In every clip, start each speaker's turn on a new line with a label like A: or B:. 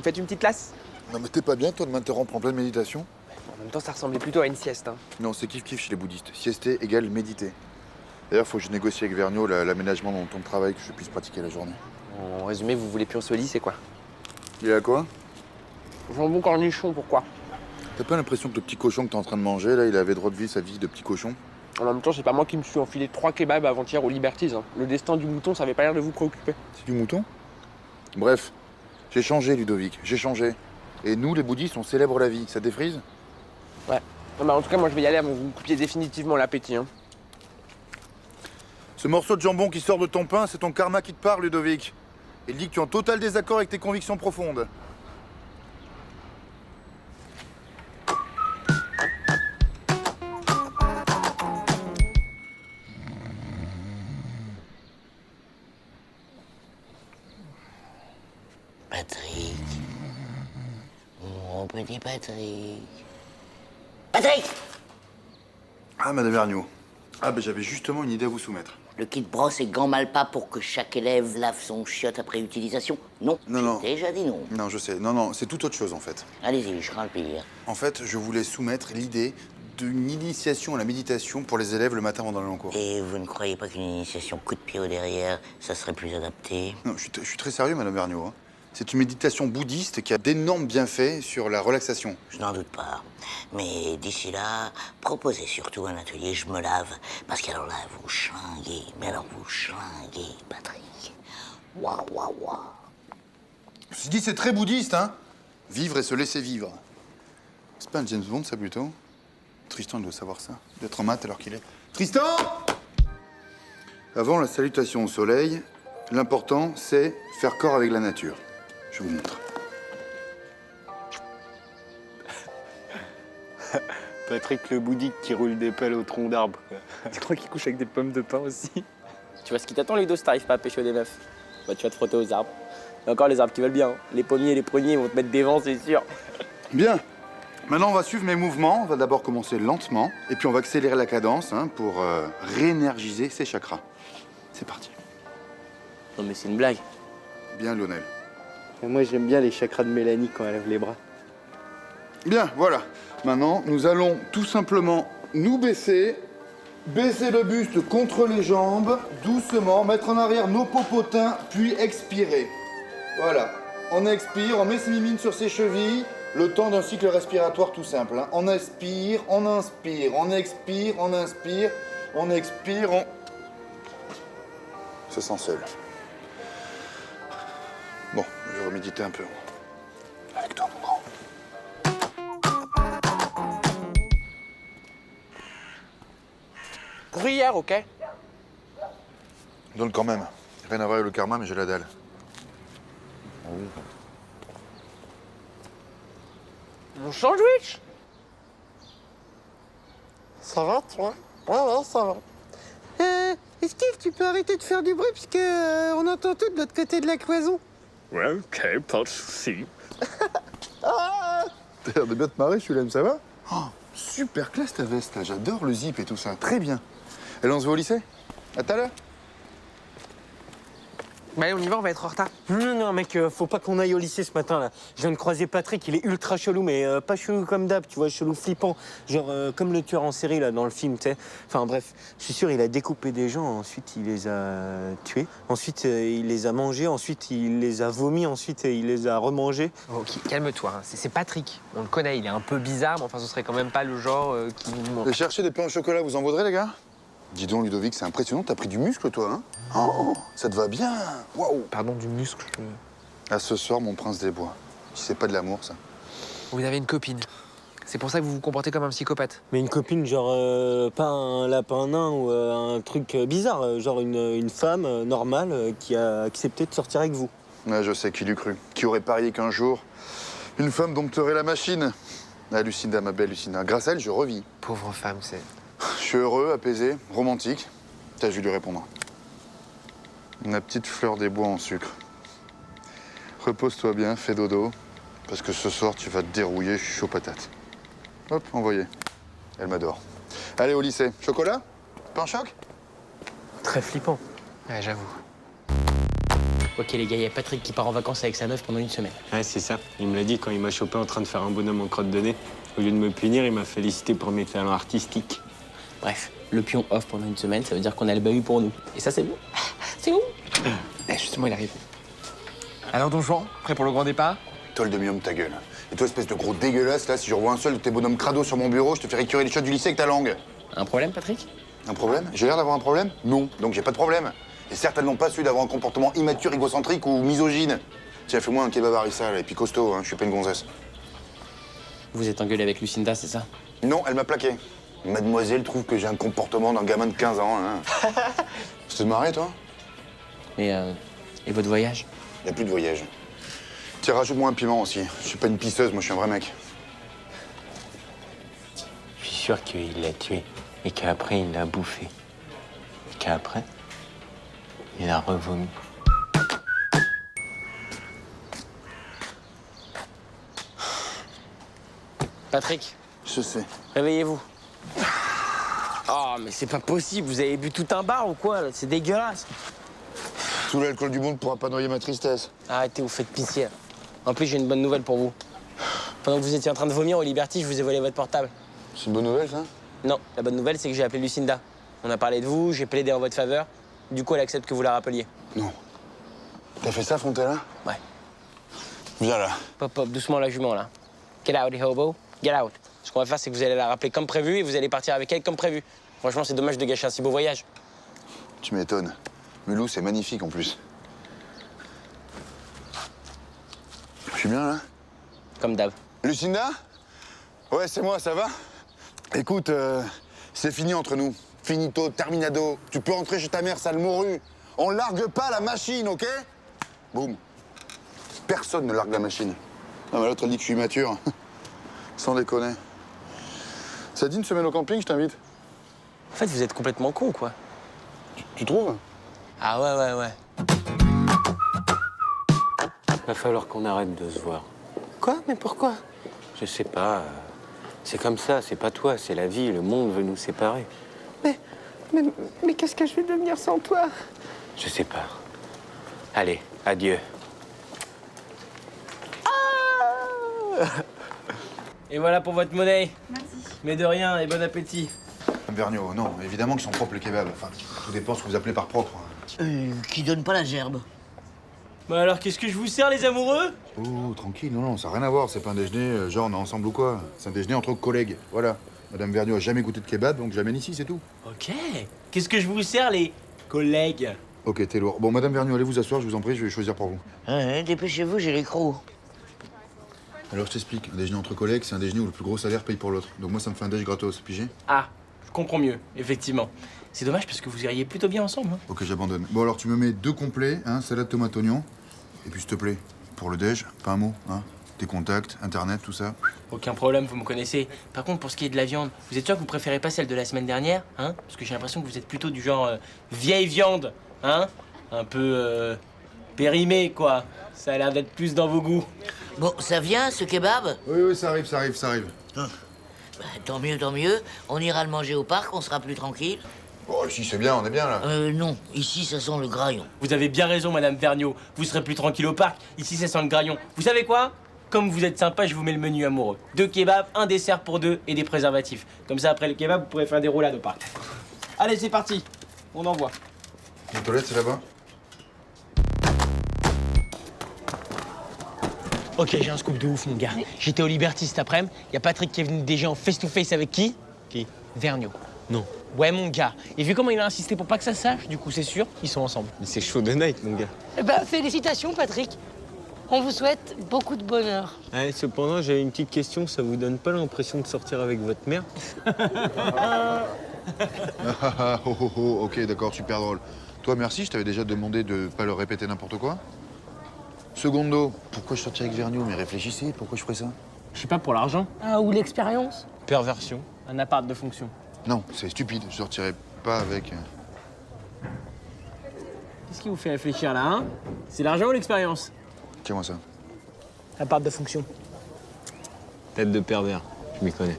A: me faites une petite classe?
B: Non mais t'es pas bien toi de m'interrompre en pleine méditation?
A: En même temps, ça ressemblait plutôt à une sieste. Hein.
B: Non, c'est kiff-kiff chez les bouddhistes. Siester égale méditer. D'ailleurs, faut que je négocie avec Vergniaud l'aménagement dans ton travail, que je puisse pratiquer la journée.
A: En résumé, vous voulez plus au lit, c'est quoi?
B: Il est à quoi?
A: Jambon cornichon, pourquoi?
B: T'as pas l'impression que le petit cochon que t'es en train de manger, là, il avait droit de vivre sa vie de petit cochon?
A: En même temps, c'est pas moi qui me suis enfilé 3 kebabs avant-hier au Liberties. Hein. Le destin du mouton, ça avait pas l'air de vous préoccuper.
B: C'est du mouton? Bref, j'ai changé, Ludovic, j'ai changé. Et nous, les bouddhistes, on célèbre la vie. Ça te défrise?
A: Ouais. Non, bah, en tout cas, moi, je vais y aller avant que vous me coupiez définitivement l'appétit. Hein.
B: Ce morceau de jambon qui sort de ton pain, c'est ton karma qui te parle, Ludovic. Il dit que tu es en total désaccord avec tes convictions profondes.
C: Patrick. Mon petit Patrick. Patrick!
B: Ah, Madame Vergniaud. Ah, ben j'avais justement une idée à vous soumettre.
C: Le kit brosse et gants Malpas pour que chaque élève lave son chiotte après utilisation? Non,
B: Non.
C: j'ai déjà dit non.
B: Non, je sais. Non, c'est tout autre chose, en fait.
C: Allez-y, je crains le pire.
B: En fait, je voulais soumettre l'idée d'une initiation à la méditation pour les élèves le matin avant d'aller en cours.
C: Et vous ne croyez pas qu'une initiation coup de pied au derrière, ça serait plus adapté?
B: Non, je suis très sérieux, Madame Vergniaud. Hein. C'est une méditation bouddhiste qui a d'énormes bienfaits sur la relaxation.
C: Je n'en doute pas. Mais d'ici là, proposez surtout un atelier Je me lave. Parce qu'alors là, vous schlinguez. Mais alors vous schlinguez, Patrick. Waouh, waouh, waouh.
B: Je dis, c'est très bouddhiste, hein. Vivre et se laisser vivre. C'est pas un James Bond, ça, plutôt? Tristan, il doit savoir ça. D'être en maths alors qu'il est... Tristan! Avant la salutation au soleil, l'important, c'est faire corps avec la nature. Je vous montre.
D: Patrick le bouddhique qui roule des pelles au tronc d'arbre.
A: Tu crois qu'il couche avec des pommes de pain aussi?
E: Tu vois ce qui t'attend, Ludo, si t'arrives pas à pêcher des meufs? Bah, tu vas te frotter aux arbres. Et encore les arbres qui veulent bien. Hein. Les pommiers et les pruniers vont te mettre des vents, c'est sûr.
B: Bien. Maintenant, on va suivre mes mouvements. On va d'abord commencer lentement, et puis on va accélérer la cadence hein, pour réénergiser ses chakras. C'est parti.
E: Non, mais c'est une blague.
B: Bien, Lionel.
D: Et moi, j'aime bien les chakras de Mélanie quand elle lève les bras.
B: Bien, voilà. Maintenant, nous allons tout simplement nous baisser, baisser le buste contre les jambes, doucement, mettre en arrière nos popotins, puis expirer. Voilà. On expire, on met ses mimines sur ses chevilles, le temps d'un cycle respiratoire tout simple. Hein. On inspire, on inspire, on expire, on inspire, on expire, on... Se sent seul. Bon, je vais reméditer un peu. Avec toi, mon grand.
A: Gruyère, ok?
B: Donne quand même. Rien à voir avec le karma, mais j'ai la dalle.
A: Mon sandwich?
F: Ça va, toi? Ouais, ça va. Steve, tu peux arrêter de faire du bruit parce que on entend tout de l'autre côté de la cloison.
D: Ouais, ok, pas de soucis.
B: T'as l'air de bien te marrer, celui-là, ça va? Oh, super classe ta veste, là. J'adore le zip et tout ça. Très bien. Et là, on se voit au lycée? À tout à l'heure?
A: Bah allez, on y va, on va être en retard.
F: Non, mec, faut pas qu'on aille au lycée ce matin, là. Je viens de croiser Patrick, il est ultra chelou, mais pas chelou comme d'hab, tu vois, chelou flippant. Genre comme le tueur en série, là, dans le film, tu sais. Enfin, bref, je suis sûr, il a découpé des gens, ensuite il les a tués, ensuite il les a mangés, ensuite il les a vomis, ensuite il les a remangés.
A: Ok, calme-toi, hein. C'est Patrick. On le connaît, il est un peu bizarre, mais enfin, ce serait quand même pas le genre qui nous manque.
B: Et chercher des pains au chocolat, vous en vaudrez, les gars? Dis donc, Ludovic, c'est impressionnant, t'as pris du muscle, toi, hein? Oh, ça te va bien! Waouh!
A: Pardon, du muscle.
B: À ce soir, mon prince des bois. Si c'est pas de l'amour, ça.
A: Vous avez une copine. C'est pour ça que vous vous comportez comme un psychopathe.
F: Mais une copine, genre pas un lapin nain ou un truc bizarre, genre une femme normale qui a accepté de sortir avec vous.
B: Ouais, je sais, qui l'eût cru. Qui aurait parié qu'un jour, une femme dompterait la machine? Ah, Lucinda, ma belle Lucinda. Grâce à elle, je revis.
A: Pauvre femme, c'est...
B: Je suis heureux, apaisé, romantique. T'as dû lui répondre. Ma petite fleur des bois en sucre. Repose-toi bien, fais dodo, parce que ce soir, tu vas te dérouiller, je suis chaud patate. Hop, envoyé. Elle m'adore. Allez, au lycée. Chocolat? Pain choc?
A: Très flippant. Ouais, j'avoue.
E: Ok les gars, il y a Patrick qui part en vacances avec sa meuf pendant une semaine.
F: Ouais, c'est ça. Il me l'a dit quand il m'a chopé en train de faire un bonhomme en crotte de nez. Au lieu de me punir, il m'a félicité pour mes talents artistiques.
E: Bref, le pion off pendant une semaine, ça veut dire qu'on a le bahut pour nous. Et ça, c'est bon. C'est bon.
A: Eh, justement, il arrive. Alors, Don Juan, prêt pour le grand départ?
B: Toi, le demi-homme, ta gueule. Et toi, espèce de gros dégueulasse, là, si je revois un seul de tes bonhommes crado sur mon bureau, je te fais récurer les shots du lycée avec ta langue.
E: Un problème, Patrick?
B: Un problème? J'ai l'air d'avoir un problème? Non, donc j'ai pas de problème. Et certainement pas celui d'avoir un comportement immature, égocentrique ou misogyne. Tiens, fais-moi un kebab harissa, là, et puis costaud, hein, je suis pas une gonzesse.
E: Vous êtes engueulé avec Lucinda, c'est ça?
B: Non, elle m'a plaqué. Mademoiselle trouve que j'ai un comportement d'un gamin de 15 ans, hein. Tu te marrer, toi?
E: Et votre voyage?
B: Y a plus de voyage. Tiens, rajoute-moi un piment aussi. Je suis pas une pisseuse, moi, je suis un vrai mec.
F: Je suis sûr qu'il l'a tué et qu'après, il l'a bouffé. Et qu'après, il a revomi.
E: Patrick,
B: Je sais.
E: réveillez-vous. Oh, mais c'est pas possible, vous avez bu tout un bar ou quoi? C'est dégueulasse.
B: Tout l'alcool du monde pourra pas noyer ma tristesse.
E: Arrêtez, vous faites pitié. En plus, j'ai une bonne nouvelle pour vous. Pendant que vous étiez en train de vomir au Liberty, je vous ai volé votre portable.
B: C'est une bonne nouvelle, ça?
E: Non, la bonne nouvelle, c'est que j'ai appelé Lucinda. On a parlé de vous, j'ai plaidé en votre faveur. Du coup, elle accepte que vous la rappeliez.
B: Non. T'as fait ça, Fontella?
E: Ouais.
B: Viens là.
E: Pop, pop, doucement la jument, là. Get out, hobo. Get out. Ce qu'on va faire, c'est que vous allez la rappeler comme prévu et vous allez partir avec elle comme prévu. Franchement, c'est dommage de gâcher un si beau voyage.
B: Tu m'étonnes. Mulhouse, c'est magnifique en plus. Je suis bien là?
E: Comme d'hab.
B: Lucinda? Ouais, c'est moi, ça va? Écoute, c'est fini entre nous. Finito, terminado. Tu peux rentrer chez ta mère, sale morue. On largue pas la machine, ok? Boum. Personne ne largue la machine. Ah, mais l'autre, elle dit que je suis immature. Sans déconner. Ça te dit une semaine au camping, je t'invite?
E: En fait, vous êtes complètement con, quoi.
B: Tu trouves?
E: Ah ouais.
F: Va falloir qu'on arrête de se voir. Quoi? Mais pourquoi? Je sais pas. C'est comme ça, c'est pas toi, c'est la vie. Le monde veut nous séparer.
G: Mais qu'est-ce que je vais devenir sans toi?
F: Je sais pas. Allez, adieu.
E: Et voilà pour votre monnaie. Merci. Mais de rien et bon appétit.
B: Vergniaud, non, évidemment qu'ils sont propres les kebabs. Enfin, tout dépend ce que vous appelez par propre.
C: Qui donne pas la gerbe.
E: Bah alors, qu'est-ce que je vous sers, les amoureux?
B: Oh, tranquille, non, ça n'a rien à voir. C'est pas un déjeuner, genre on est ensemble ou quoi. C'est un déjeuner entre collègues, voilà. Madame Vergniaud a jamais goûté de kebab, donc j'amène ici, c'est tout.
E: Ok. Qu'est-ce que je vous sers, les collègues?
B: Ok, t'es lourd. Bon, Madame Vergniaud, allez vous asseoir, je vous en prie, je vais choisir pour vous.
C: Dépêchez-vous, j'ai les crocs.
B: Alors, je t'explique. Un déjeuner entre collègues, c'est un déjeuner où le plus gros salaire paye pour l'autre. Donc moi, ça me fait un déj gratos, pigé?
E: Ah, je comprends mieux, effectivement. C'est dommage parce que vous iriez plutôt bien ensemble. Hein.
B: Ok, j'abandonne. Bon, alors tu me mets 2 complets, hein, salade tomate oignon. Et puis, s'il te plaît, pour le déj, pas un mot, hein. Tes contacts, internet, tout ça.
E: Aucun problème, vous me connaissez. Par contre, pour ce qui est de la viande, vous êtes sûr que vous préférez pas celle de la semaine dernière, hein? Parce que j'ai l'impression que vous êtes plutôt du genre vieille viande, hein? Un peu périmée, quoi. Ça a l'air d'être plus dans vos goûts.
C: Bon, ça vient, ce kebab?
B: Oui, ça arrive.
C: Bah, tant mieux. On ira le manger au parc, on sera plus tranquille.
B: Bon, ici, c'est bien, on est bien, là.
C: Non, ici, ça sent le graillon.
E: Vous avez bien raison, Madame Vergniaud. Vous serez plus tranquille au parc. Ici, ça sent le graillon. Vous savez quoi? Comme vous êtes sympa, je vous mets le menu amoureux. 2 kebabs, un dessert pour 2 et des préservatifs. Comme ça, après le kebab, vous pourrez faire des roulades au parc. Allez, c'est parti. On envoie.
B: Les toilettes, c'est là-bas?
E: Ok, j'ai un scoop de ouf, mon gars. J'étais au Liberty cet après-midi. Y a Patrick qui est venu déjà en face-to-face avec qui?
F: Qui?
E: Vergniaud.
F: Non.
E: Ouais, mon gars. Et vu comment il a insisté pour pas que ça se sache, du coup, c'est sûr, ils sont ensemble.
F: Mais c'est chaud de night, mon gars.
G: Eh ben, félicitations, Patrick. On vous souhaite beaucoup de bonheur.
F: Ouais, cependant, j'avais une petite question. Ça vous donne pas l'impression de sortir avec votre mère?
B: Ok, d'accord, super drôle. Toi, merci, je t'avais déjà demandé de pas leur répéter n'importe quoi. Secondo, pourquoi je sortirais avec Vergniaud? Mais réfléchissez, pourquoi je ferais ça?
E: Je sais pas, pour l'argent?
G: Ah, ou l'expérience?
E: Perversion. Un appart de fonction.
B: Non, c'est stupide, je sortirais pas avec...
E: Qu'est-ce qui vous fait réfléchir là, hein? C'est l'argent ou l'expérience?
B: Tiens-moi ça.
E: Appart de fonction.
F: Tête de pervers, je m'y connais.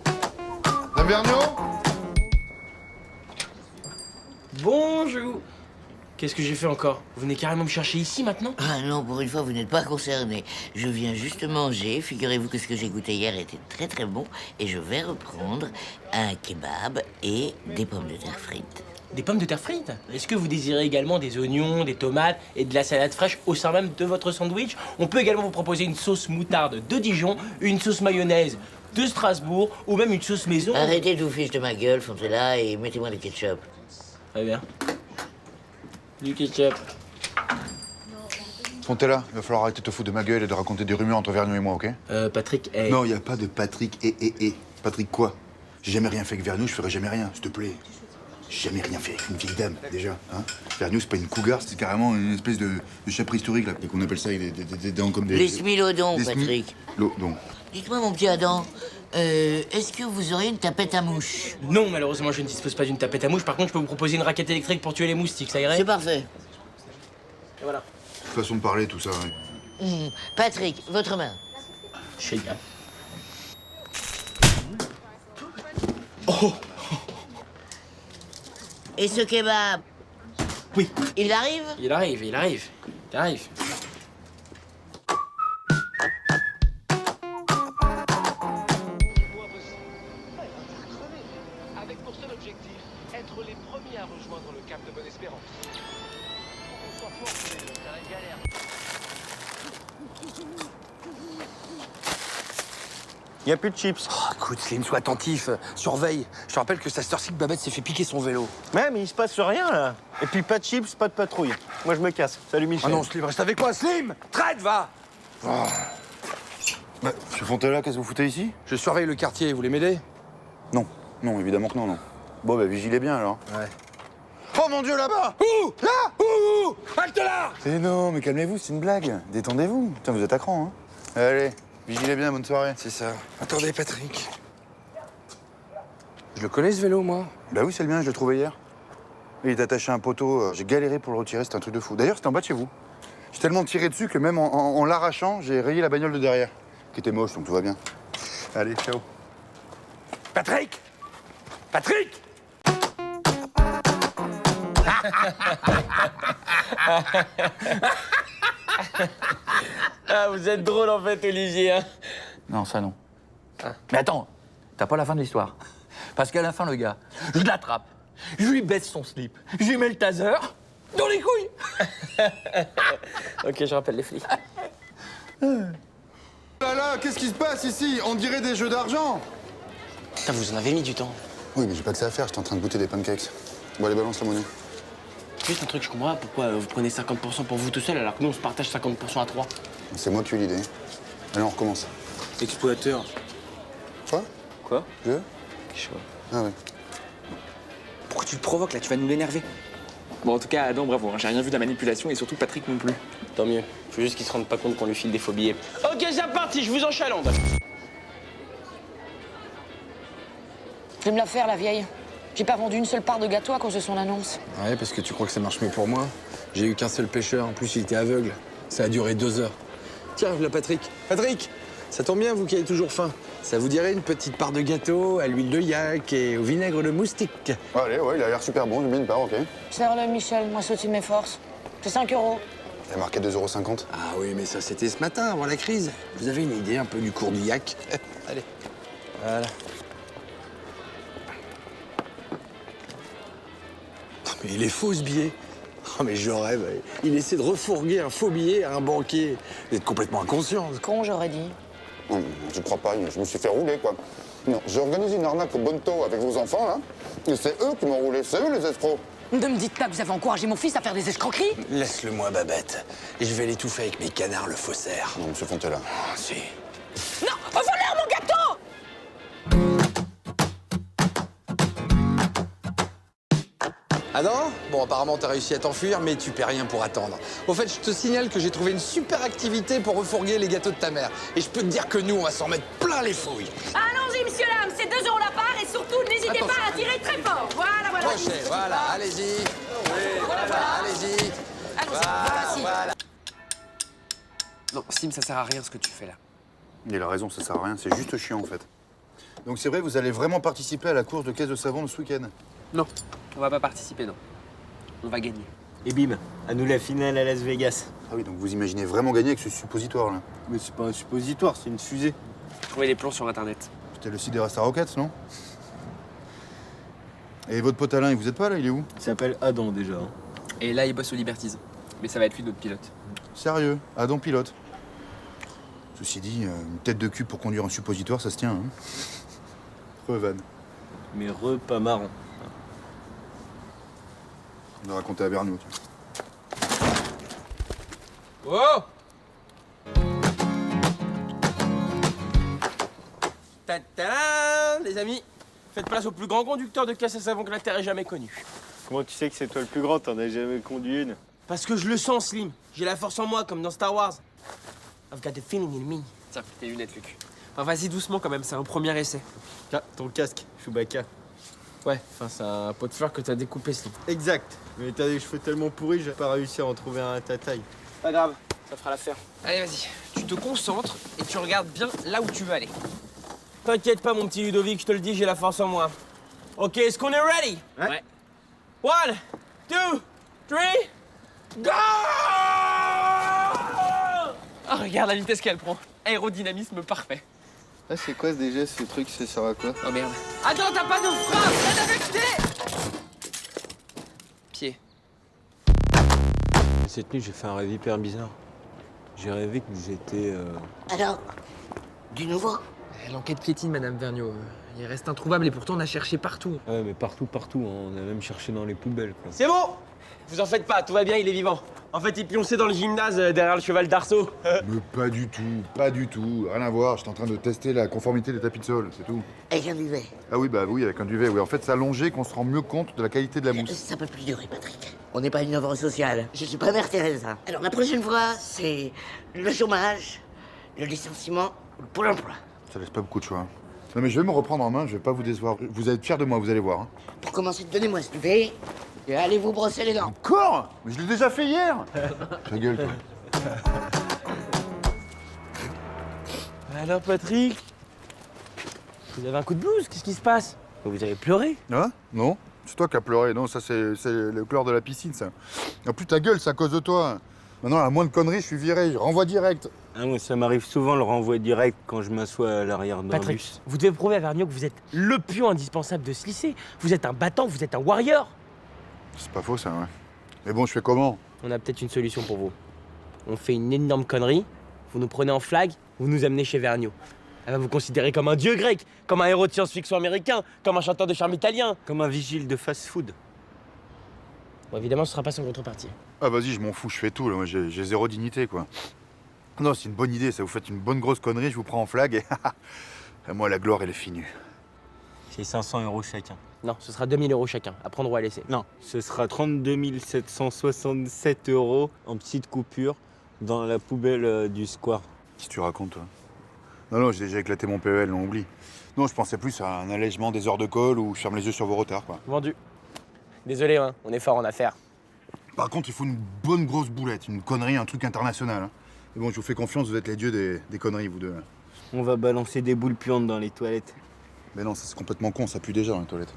B: Madame Vergniaud?
E: Bonjour. Qu'est-ce que j'ai fait encore? Vous venez carrément me chercher ici maintenant?
C: Ah non, pour une fois, vous n'êtes pas concerné. Je viens juste manger. Figurez-vous que ce que j'ai goûté hier était très très bon. Et je vais reprendre un kebab et des pommes de terre frites.
E: Des pommes de terre frites? Est-ce que vous désirez également des oignons, des tomates et de la salade fraîche au sein même de votre sandwich? On peut également vous proposer une sauce moutarde de Dijon, une sauce mayonnaise de Strasbourg ou même une sauce maison.
C: Arrêtez de vous fiche de ma gueule, Fontella, et mettez-moi le ketchup.
E: Très bien. Du ketchup.
B: Fontella, il va falloir arrêter de te foutre de ma gueule et de raconter des rumeurs entre Vergniaud et moi, ok?
E: Patrick,
B: Non, il n'y a pas de Patrick et. Patrick quoi? J'ai jamais rien fait avec Vergniaud, je ferai jamais rien, s'il te plaît. J'ai jamais rien fait avec une vieille dame, déjà. Hein? Vergniaud, c'est pas une cougar, c'est carrément une espèce de chat préhistorique, là, qu'on appelle ça avec des dents comme des...
C: Les smilodons,
B: des
C: Patrick.
B: Smilodons.
C: Dites-moi, mon petit Adam, est-ce que vous auriez une tapette à mouche?
E: Non, malheureusement, je ne dispose pas d'une tapette à mouche. Par contre, je peux vous proposer une raquette électrique pour tuer les moustiques, ça irait?
C: C'est parfait.
E: Et voilà.
B: Façon de parler, tout ça, ouais.
C: Patrick, votre main.
E: Génial.
C: Et ce kebab?
E: Oui.
C: Il arrive?
E: Il arrive, il arrive. Il arrive.
H: Avec pour seul objectif être les premiers à rejoindre le cap de Bonne-Espérance. On soit fort, c'est une galère.
F: Y a plus de chips.
I: Oh, écoute, Slim, sois attentif. Surveille. Je te rappelle que c'est à cette heure-ci que Babette s'est fait piquer son vélo.
F: Ouais, mais il se passe rien, là. Et puis pas de chips, pas de patrouille. Moi, je me casse. Salut, Michel.
I: Ah non, Slim, reste avec moi, Slim. Traite, va.
B: Monsieur Fontella, qu'est-ce que vous foutez ici?
I: Je surveille le quartier, vous voulez m'aider?
B: Non, non, évidemment que non, non. Bon, bah, vigilez bien, alors.
I: Ouais.
B: Oh, mon Dieu, là-bas!
I: Ouh, là, ouh, halte là.
B: Eh non, mais calmez-vous, c'est une blague. Détendez-vous. Putain, vous êtes à cran, hein. Allez, vigilez bien, bonne soirée.
I: C'est ça. Attendez, Patrick. Je le connais, ce vélo, moi.
B: Bah oui, c'est le mien, je l'ai trouvé hier. Il est attaché à un poteau, j'ai galéré pour le retirer, c'était un truc de fou. D'ailleurs, c'était en bas de chez vous. J'ai tellement tiré dessus que même en l'arrachant, j'ai rayé la bagnole de derrière, qui était moche, donc tout va bien. Allez, ciao.
I: Patrick. Patrick.
E: Ah, vous êtes drôle en fait, Olivier. Hein.
J: Non, ça non. Mais attends, t'as pas la fin de l'histoire. Parce qu'à la fin, le gars, je l'attrape, je lui baisse son slip, je lui mets le taser dans les couilles.
E: Ok, je rappelle les flics.
B: Là, là, qu'est-ce qui se passe ici? On dirait des jeux d'argent.
A: Putain, vous en avez mis du temps.
B: Oui, mais j'ai pas que ça à faire, j'étais en train de goûter des pancakes. Bon, allez, balance la monnaie.
A: Juste un truc, je comprends pas pourquoi vous prenez 50% pour vous tout seul alors que nous on se partage 50% à 3.
B: C'est moi qui ai eu l'idée. Allez, on recommence.
A: Exploiteur.
B: Quoi?
A: Quoi?
B: Je? Ah ouais.
K: Pourquoi tu le provoques là? Tu vas nous l'énerver. Bon, en tout cas, Adam, bravo. Hein. J'ai rien vu de la manipulation et surtout Patrick non plus.
E: Tant mieux. Faut juste qu'ils se rendent pas compte qu'on lui file des faux billets. Ok, c'est parti, je vous enchalandre.
G: Je vais me la faire, la vieille. J'ai pas vendu une seule part de gâteau à cause de son annonce.
I: Ouais, parce que tu crois que ça marche mieux pour moi. J'ai eu qu'un seul pêcheur, en plus il était aveugle. Ça a duré 2 heures. Tiens, voilà Patrick. Patrick, ça tombe bien, vous qui avez toujours faim. Ça vous dirait une petite part de gâteau à l'huile de yak et au vinaigre de moustique?
B: Allez, ouais, il a l'air super bon, je lui mets une part, ok.
G: Serre-le, Michel, moi c'est au-dessus de mes forces. C'est 5 €.
B: Il a marqué 2,50 €.
I: Ah oui, mais ça c'était ce matin, avant la crise. Vous avez une idée un peu du cours du yak? Allez, voilà. Mais il est faux ce billet. Oh mais je rêve. Il essaie de refourguer un faux billet à un banquier. Vous êtes complètement inconscient.
G: Con, j'aurais dit.
B: Non, je crois pas, je me suis fait rouler, quoi. Non, j'ai organisé une arnaque au Bonto avec vos enfants, là. Et c'est eux qui m'ont roulé, c'est eux les escrocs.
G: Ne me dites pas que vous avez encouragé mon fils à faire des escroqueries.
I: Laisse-le-moi, Babette. Et je vais l'étouffer avec mes canards, le faussaire.
B: Non, monsieur Fontella.
I: Ah, si.
G: Non, voleur, mon gâteau!
I: Adam, bon, apparemment, t'as réussi à t'enfuir, mais tu paies rien pour attendre. Au fait, je te signale que j'ai trouvé une super activité pour refourguer les gâteaux de ta mère. Et je peux te dire que nous, on va s'en mettre plein les fouilles.
G: Allons-y, monsieur l'âme, c'est 2 € la part et surtout, n'hésitez pas à tirer très fort. Voilà, voilà.
I: Crochet, voilà, allez-y. Voilà, allez-y. Voilà.
K: Non, Sim, ça sert à rien ce que tu fais là.
B: Il a raison, ça sert à rien, c'est juste chiant, en fait. Donc c'est vrai, vous allez vraiment participer à la course de caisse de savon ce week-end?
K: Non, on va pas participer, non. On va gagner.
F: Et bim, à nous la finale à Las Vegas.
B: Ah oui, donc vous imaginez vraiment gagner avec ce suppositoire là.
F: Mais c'est pas un suppositoire, c'est une fusée.
K: Trouvez les plans sur internet.
B: C'était le site des Rasta Rockets, non? Et votre pote Alain, vous êtes pas là, il est où?
F: Il s'appelle Adam déjà. Hein.
K: Et là, il bosse au Liberties. Mais ça va être lui notre pilote.
B: Sérieux? Adam pilote. Ceci dit, une tête de cul pour conduire un suppositoire, ça se tient, hein? Revan.
F: Mais pas marrant.
B: On va raconter à Vernou.
E: Oh Ta-ta-da, les amis, faites place au plus grand conducteur de caisse à savon que la Terre ait jamais connu.
F: Comment tu sais que c'est toi le plus grand? T'en as jamais conduit une.
E: Parce que je le sens, Slim. J'ai la force en moi, comme dans Star Wars. I've got a feeling in me.
K: Tiens, tes lunettes, Luc. Enfin, vas-y doucement quand même, c'est un premier essai.
F: Ah, ton casque, Chewbacca.
E: Ouais, enfin, c'est un pot de fleurs que t'as découpé, Slim.
F: Exact. Mais t'as des cheveux tellement pourris, j'ai pas réussi à en trouver un à ta taille.
E: Pas grave, ça fera l'affaire.
K: Allez, vas-y. Tu te concentres et tu regardes bien là où tu veux aller.
E: T'inquiète pas, mon petit Ludovic, je te le dis, j'ai la force en moi. Ok, est-ce qu'on est ready?
K: Ouais.
E: 1, 2, 3, go!
K: Ah, regarde la vitesse qu'elle prend. Aérodynamisme parfait.
B: Ah, c'est quoi déjà ce truc? Ça sert à quoi?
K: Oh merde. Attends, t'as pas de frein! Freine avec tes pieds.
F: Cette nuit, j'ai fait un rêve hyper bizarre. J'ai rêvé que j'étais...
C: Alors, du nouveau?
K: L'enquête piétine, Madame Vergniaud. Il reste introuvable et pourtant on a cherché partout.
F: Ouais, mais partout, hein. On a même cherché dans les poubelles, quoi.
E: C'est bon! Vous en faites pas, tout va bien, il est vivant. En fait, il pionçait dans le gymnase derrière le cheval d'Arceau.
B: Mais pas du tout, pas du tout. Rien à voir, j'étais en train de tester la conformité des tapis de sol, c'est tout.
C: Avec un duvet.
B: Ah oui, bah oui, avec un duvet, oui. En fait, c'est allongé qu'on se rend mieux compte de la qualité de la mousse.
C: Ça peut plus durer, Patrick. On n'est pas une œuvre sociale. Je suis pas Mère Teresa. Alors la prochaine fois, c'est le chômage, le licenciement, le pôle emploi.
B: Ça laisse pas beaucoup de choix. Hein. Non mais je vais me reprendre en main, je vais pas vous décevoir. Vous allez être fiers de moi, vous allez voir. Hein.
C: Pour commencer, donnez-moi ce duvet et allez vous brosser les dents.
B: Encore? Mais je l'ai déjà fait hier. Ta gueule, toi.
E: Alors, Patrick? Vous avez un coup de blues, qu'est-ce qui se passe? Vous avez pleuré?
B: Hein? Non? C'est toi qui as pleuré. Non, ça c'est le chlore de la piscine, ça. En plus, ta gueule, c'est à cause de toi. Maintenant, à la moindre connerie, je suis viré, je renvoie direct.
F: Ah, moi, ça m'arrive souvent le renvoi direct quand je m'assois à l'arrière d'un
E: Patrick,
F: bus.
E: vous devez prouver à Vergniaud que vous êtes le pion indispensable de ce lycée. Vous êtes un battant, vous êtes un warrior.
B: C'est pas faux, ça, ouais. Mais bon, je fais comment?
E: On a peut-être une solution pour vous. On fait une énorme connerie, vous nous prenez en flag, vous nous amenez chez Vergniaud. Elle va vous considérer comme un dieu grec, comme un héros de science-fiction américain, comme un chanteur de charme italien.
F: Comme un vigile de fast-food.
E: Bon, évidemment, ce sera pas sans contrepartie.
B: Ah, vas-y, je m'en fous, je fais tout, là. Moi, j'ai zéro dignité, quoi. Non, c'est une bonne idée, ça. Vous faites une bonne grosse connerie, je vous prends en flag et... et moi, la gloire, elle est finie.
F: C'est 500 € chacun.
E: Non, ce sera 2000 € chacun, à prendre ou à laisser.
F: Non, ce sera 32 767 € en petite coupure dans la poubelle du square.
B: Qu'est-ce que tu racontes, toi? Non, j'ai déjà éclaté mon PEL, on oublie. Non, je pensais plus à un allègement des heures de colle ou je ferme les yeux sur vos retards, quoi.
E: Vendu. Désolé, hein, on est fort en affaires.
B: Par contre, il faut une bonne grosse boulette, une connerie, un truc international. Hein. Mais bon, je vous fais confiance, vous êtes les dieux des conneries, vous deux. Là.
F: On va balancer des boules puantes dans les toilettes.
B: Mais non, ça c'est complètement con, ça pue déjà dans les toilettes.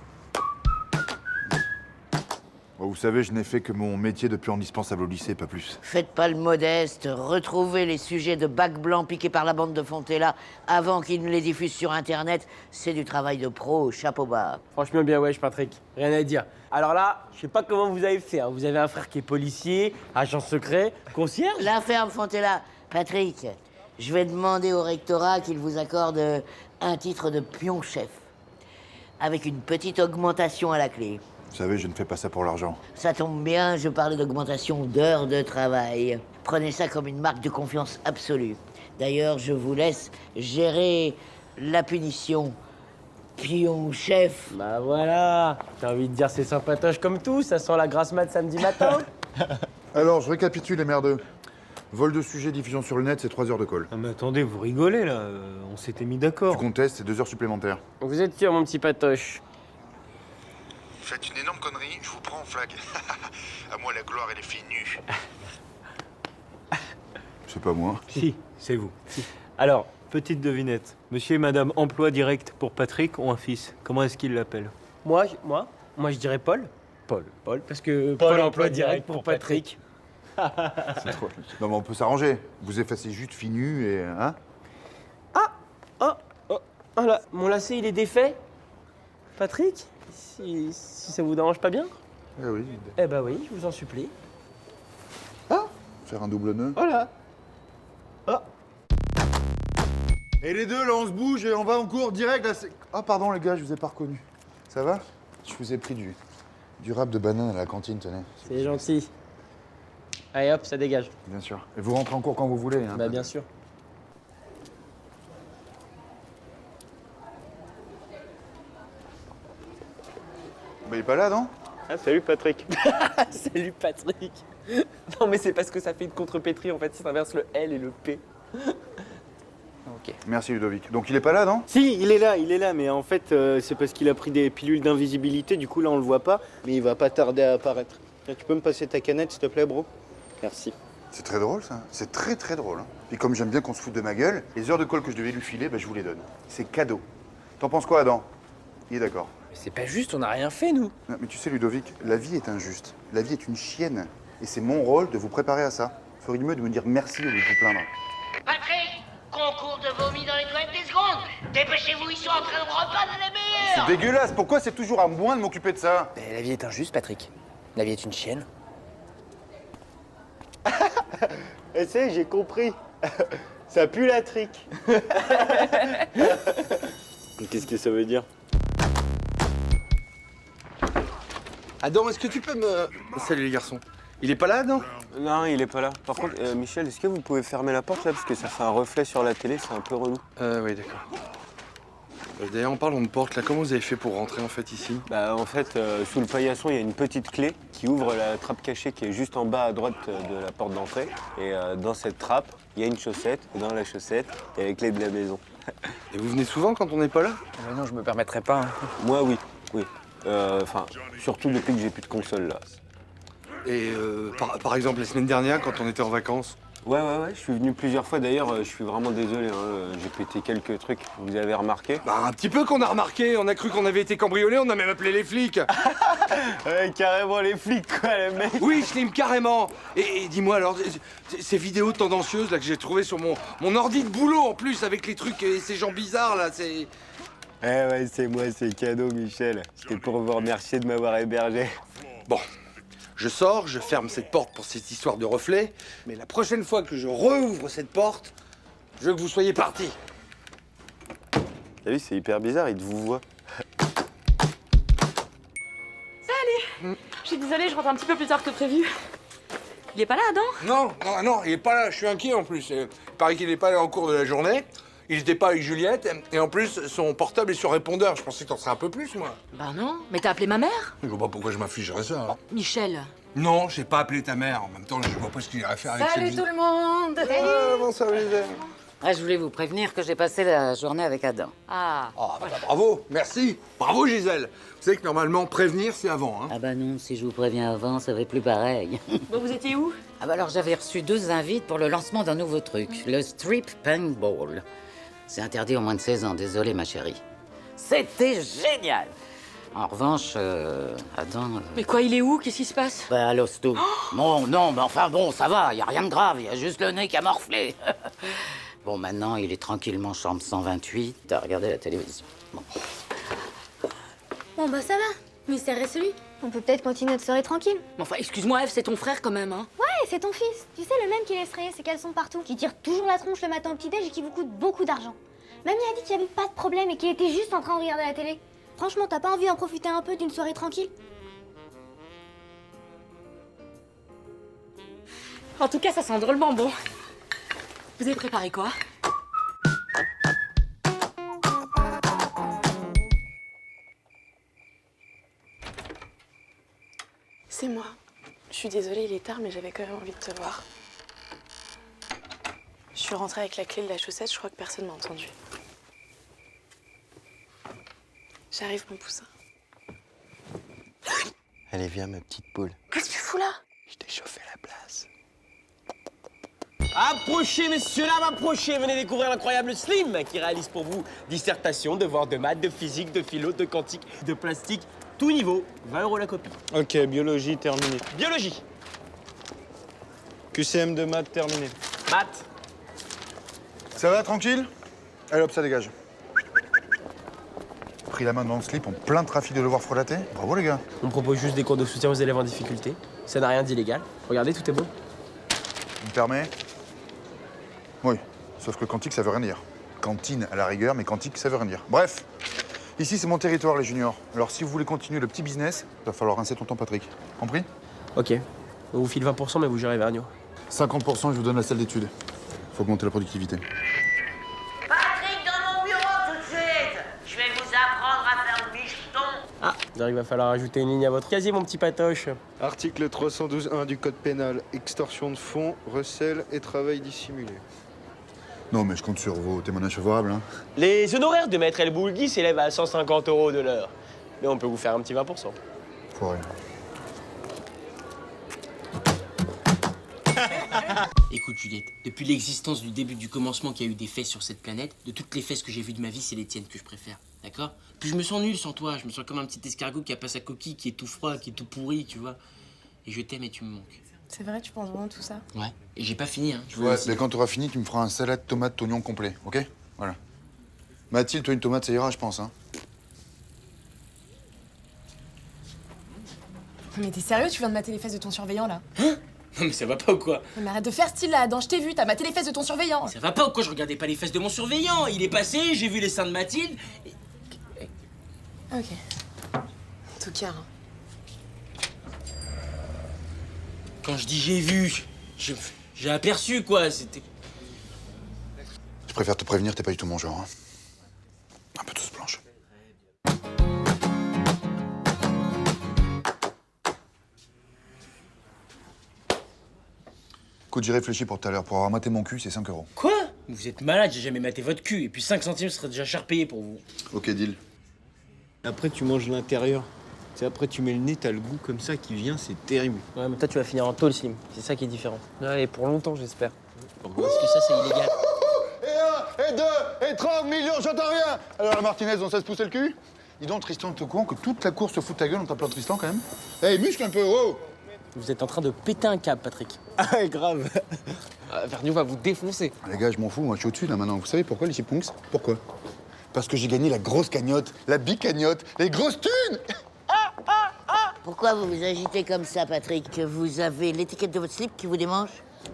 B: Bon, vous savez, je n'ai fait que mon métier depuis indispensable au lycée, pas plus.
C: Faites pas le modeste, retrouvez les sujets de bac blanc piqués par la bande de Fontella avant qu'ils ne les diffusent sur Internet. C'est du travail de pro, chapeau bas.
E: Franchement, bien wesh, Patrick. Rien à dire. Alors là, je sais pas comment vous avez fait. Hein. Vous avez un frère qui est policier, agent secret, concierge.
C: La ferme Fontella. Patrick, je vais demander au rectorat qu'il vous accorde un titre de pion-chef. Avec une petite augmentation à la clé.
B: Vous savez, je ne fais pas ça pour l'argent.
C: Ça tombe bien, je parlais d'augmentation d'heures de travail. Prenez ça comme une marque de confiance absolue. D'ailleurs, je vous laisse gérer la punition. Pion-chef.
E: Bah voilà. T'as envie de dire c'est sympatoche comme tout, ça sent la grasse mat samedi matin.
B: Alors, je récapitule les merdeux. Vol de sujet, diffusion sur le net, c'est 3 heures de colle.
F: Ah mais attendez, vous rigolez là, on s'était mis
B: Tu
F: d'accord.
B: contestes, c'est 2 heures supplémentaires.
E: Vous êtes sûr, mon petit patoche?
B: Faites une énorme connerie, je vous prends en flag. À moi, la gloire, elle est finie. C'est pas moi.
F: Si, c'est vous. Alors, petite devinette. Monsieur et madame emploi direct pour Patrick ont un fils. Comment est-ce qu'il l'appelle?
E: Moi, je dirais Paul.
F: Paul.
E: Paul, parce que Paul emploi direct pour Patrick.
B: C'est trop. Non, mais on peut s'arranger. Vous effacez juste Finu et. Hein?
E: Oh là, mon lacet il est défait. Patrick, si ça vous dérange pas bien?
B: Eh oui.
E: Eh bah oui, je vous en supplie.
B: Faire un double nœud.
E: Voilà.
B: Et les deux, là, on se bouge et on va en cours direct. Là, ah, pardon, les gars, je vous ai pas reconnu. Ça va? Je vous ai pris du rap de banane à la cantine, tenez.
E: C'est gentil. Allez hop, ça dégage.
B: Bien sûr. Et vous rentrez en cours quand vous voulez. Hein,
E: Bah bien sûr.
B: Bah, il est pas là, non?
D: Ah, salut Patrick.
A: Salut Patrick. Non mais c'est parce que ça fait une contrepétrie en fait, ça inverse le L et le P. Ok.
B: Merci, Ludovic. Donc, il est pas là, non?
F: Si, il est là, mais en fait, c'est parce qu'il a pris des pilules d'invisibilité, du coup là on le voit pas, mais il va pas tarder à apparaître. Là, tu peux me passer ta canette, s'il te plaît, bro? Merci.
B: C'est très drôle, ça. C'est très, très drôle. Hein. Et comme j'aime bien qu'on se foute de ma gueule, les heures de colle que je devais lui filer, bah, je vous les donne. C'est cadeau. T'en penses quoi, Adam? Il est d'accord.
A: Mais c'est pas juste, on n'a rien fait nous.
B: Non, mais tu sais, Ludovic, la vie est injuste. La vie est une chienne. Et c'est mon rôle de vous préparer à ça. Feriez mieux de me dire merci au lieu de vous plaindre.
L: Patrick, concours de vomi dans les toilettes 10 secondes. Dépêchez-vous, ils sont en train de repas dans les
B: C'est
L: murs.
B: dégueulasse. Pourquoi c'est toujours à moi de m'occuper de ça?
A: Mais la vie est injuste, Patrick. La vie est une chienne.
F: Et c'est, j'ai compris. Ça pue la trique. Qu'est-ce que ça veut dire?
I: Adam, est-ce que tu peux me... Salut les garçons. Il est pas là, Adam?
F: Non, il est pas là. Par contre, Michel, est-ce que vous pouvez fermer la porte là? Parce que ça fait un reflet sur la télé, c'est un peu relou.
I: Oui, d'accord. D'ailleurs, en parlant de porte, là, comment vous avez fait pour rentrer en fait ici?
F: Bah en fait, sous le paillasson, il y a une petite clé qui ouvre la trappe cachée qui est juste en bas à droite de la porte d'entrée. Et dans cette trappe, il y a une chaussette. Et dans la chaussette, il y a les clés de la maison.
I: Et vous venez souvent quand on n'est pas là?
A: Non, je me permettrai pas. Hein.
F: Moi, oui. Enfin, surtout depuis que j'ai plus de console là.
I: Et par exemple, la semaine dernière, quand on était en vacances?
F: Ouais, je suis venu plusieurs fois. D'ailleurs, je suis vraiment désolé, hein, j'ai pété quelques trucs. Vous avez remarqué?
I: Bah, un petit peu qu'on a remarqué. On a cru qu'on avait été cambriolés, on a même appelé les flics.
F: Ouais, carrément les flics, quoi, le mec.
I: Oui, Slim, carrément. Et dis-moi alors, ces vidéos tendancieuses là que j'ai trouvées sur mon ordi de boulot en plus, avec les trucs et ces gens bizarres là, c'est...
F: Ouais, c'est moi, c'est cadeau, Michel. C'était pour vous remercier de m'avoir hébergé.
I: Bon, je sors, je ferme cette porte pour cette histoire de reflet, mais la prochaine fois que je rouvre cette porte, je veux que vous soyez partis.
F: T'as vu, c'est hyper bizarre, il vous voit.
M: Salut. Je suis désolée, je rentre un petit peu plus tard que prévu. Il est pas là, Adam?
I: Non, il est pas là, je suis inquiet en plus. Il paraît qu'il est pas là en cours de la journée. Il était pas avec Juliette, et en plus, son portable est sur répondeur. Je pensais que t'en serais un peu plus, moi.
M: Bah non, mais t'as appelé ma mère?
I: Je vois pas pourquoi je m'afficherais ça. Hein.
M: Michel.
I: Non, j'ai pas appelé ta mère. En même temps, je vois pas ce qu'il irait faire avec
G: Salut
I: cette
G: tout le monde.
I: Bonsoir, Gisèle.
G: Ah, je voulais vous prévenir que j'ai passé la journée avec Adam.
M: Ah.
I: Oh, bah, bravo, merci. Bravo, Gisèle. Vous savez que normalement, prévenir, c'est avant. Hein.
G: Ah bah non, si je vous préviens avant, ça va plus pareil.
M: Bon, vous étiez où?
G: Ah bah alors j'avais reçu 2 invites pour le lancement d'un nouveau truc, le Strip Paintball. C'est interdit aux moins de 16 ans, désolé ma chérie. C'était génial. En revanche, Adam...
M: Mais quoi, il est où? Qu'est-ce qui se passe?
G: Bah, à l'hosto. Non, mais enfin bon, ça va, y a rien de grave, y a juste le nez qui a morflé. Bon, maintenant, il est tranquillement chambre 128, à regarder la télévision.
N: Bon bah ça va, mystère résolu. On peut peut-être continuer notre soirée tranquille.
M: Mais enfin, excuse-moi, Eve, c'est ton frère quand même, hein?
N: Ouais, c'est ton fils. Tu sais, le même qui laisse rayer ses caleçons partout, qui tire toujours la tronche le matin au petit-déj et qui vous coûte beaucoup d'argent. Mamie a dit qu'il n'y avait pas de problème et qu'il était juste en train de regarder la télé. Franchement, t'as pas envie d'en profiter un peu d'une soirée tranquille?
M: En tout cas, ça sent drôlement bon. Vous avez préparé quoi?
O: C'est moi. Je suis désolée, il est tard, mais j'avais quand même envie de te voir. Je suis rentrée avec la clé de la chaussette, je crois que personne m'a entendu. J'arrive, mon poussin.
F: Allez, viens, ma petite poule.
O: Qu'est-ce que tu fous là?
F: Je t'ai chauffé la place.
E: Approchez, messieurs, dames, approchez. Venez découvrir l'incroyable Slim qui réalise pour vous dissertation, devoirs de maths, de physique, de philo, de quantique, de plastique Tout niveau, 20 € la copie.
F: Ok, biologie terminée.
E: Biologie.
F: QCM de maths terminé.
E: Maths.
B: Ça va, tranquille? Allez hop, ça dégage. Pris la main dans le slip en plein trafic de devoirs frelatés. Bravo les gars.
E: On propose juste des cours de soutien aux élèves en difficulté. Ça n'a rien d'illégal. Regardez, tout est beau.
B: Tu me permets? Oui, sauf que quantique, ça veut rien dire. Cantine à la rigueur, mais quantique, ça veut rien dire. Bref, ici, c'est mon territoire, les juniors. Alors, si vous voulez continuer le petit business, il va falloir rincer tonton Patrick. Compris?
E: Ok. On vous file 20%, mais vous gérez Vergniaud.
B: 50%, je vous donne la salle d'études. Faut augmenter la productivité.
L: Patrick, dans mon bureau tout de suite. Je vais vous apprendre à faire le micheton.
E: Ah, il va falloir ajouter une ligne à votre casier, mon petit patoche.
F: Article 312.1 du Code pénal. Extorsion de fonds, recel et travail dissimulé.
B: Non, mais je compte sur vos témoignages favorables. Hein.
E: Les honoraires de maître El Boulgui s'élèvent à 150 € de l'heure. Mais on peut vous faire un petit 20%.
B: Faut rien.
E: Écoute, Juliette, depuis l'existence du début du commencement qu'il y a eu des fesses sur cette planète, de toutes les fesses que j'ai vues de ma vie, c'est les tiennes que je préfère. D'accord? Puis je me sens nul sans toi. Je me sens comme un petit escargot qui a pas sa coquille, qui est tout froid, qui est tout pourri, tu vois. Et je t'aime et tu me manques.
O: C'est vrai, tu penses vraiment tout ça?
E: Ouais. Et j'ai pas fini, hein. Je veux
B: Ouais,
E: aussi-
B: mais quand tu auras fini, tu me feras un salade tomate oignon complet, ok? Voilà. Mathilde, toi, une tomate, ça ira, je pense, hein.
O: Mais t'es sérieux, tu viens de mater les fesses de ton surveillant là?
E: Non mais ça va pas ou quoi?
O: Mais arrête de faire style là, Adam, je t'ai vu, t'as maté les fesses de ton surveillant.
E: Ça va pas ou quoi? Je regardais pas les fesses de mon surveillant. Il est passé, j'ai vu les seins de Mathilde.
O: Ok. En tout cas.
E: Quand je dis j'ai vu, j'ai aperçu quoi. C'était.
B: Je préfère te prévenir, t'es pas du tout mon genre, hein. Un peu tous blanche. Écoute, j'y réfléchis pour tout à l'heure. Pour avoir maté mon cul, c'est 5 €.
E: Quoi? Vous êtes malade, j'ai jamais maté votre cul. Et puis 5 centimes, ce serait déjà cher payé pour vous.
B: Ok, deal.
F: Après, tu manges l'intérieur. Tu sais, après, tu mets le nez, t'as le goût comme ça qui vient, c'est terrible.
E: Ouais, mais toi, tu vas finir en tôle, Slim. C'est ça qui est différent.
A: Ouais, et pour longtemps, j'espère.
E: Parce que ça, c'est illégal.
B: Et 1, et 2, et 30 millions, j'entends rien. Alors, la Martinez, on sait se pousser le cul? Dis donc, Tristan, t'es au courant que toute la course se fout de ta gueule en t'appelant Tristan, quand même? Hey, muscle un peu, oh!
E: Vous êtes en train de péter un câble, Patrick.
F: Ah, grave.
A: Vergniaud va vous défoncer.
B: Les gars, je m'en fous, moi, je suis au-dessus, là, maintenant. Vous savez pourquoi, les chipmunks? Pourquoi? Parce que j'ai gagné la grosse cagnotte, la big cagnotte, les grosses thunes!
C: Pourquoi vous vous agitez comme ça, Patrick? Vous avez l'étiquette de votre slip qui vous démange?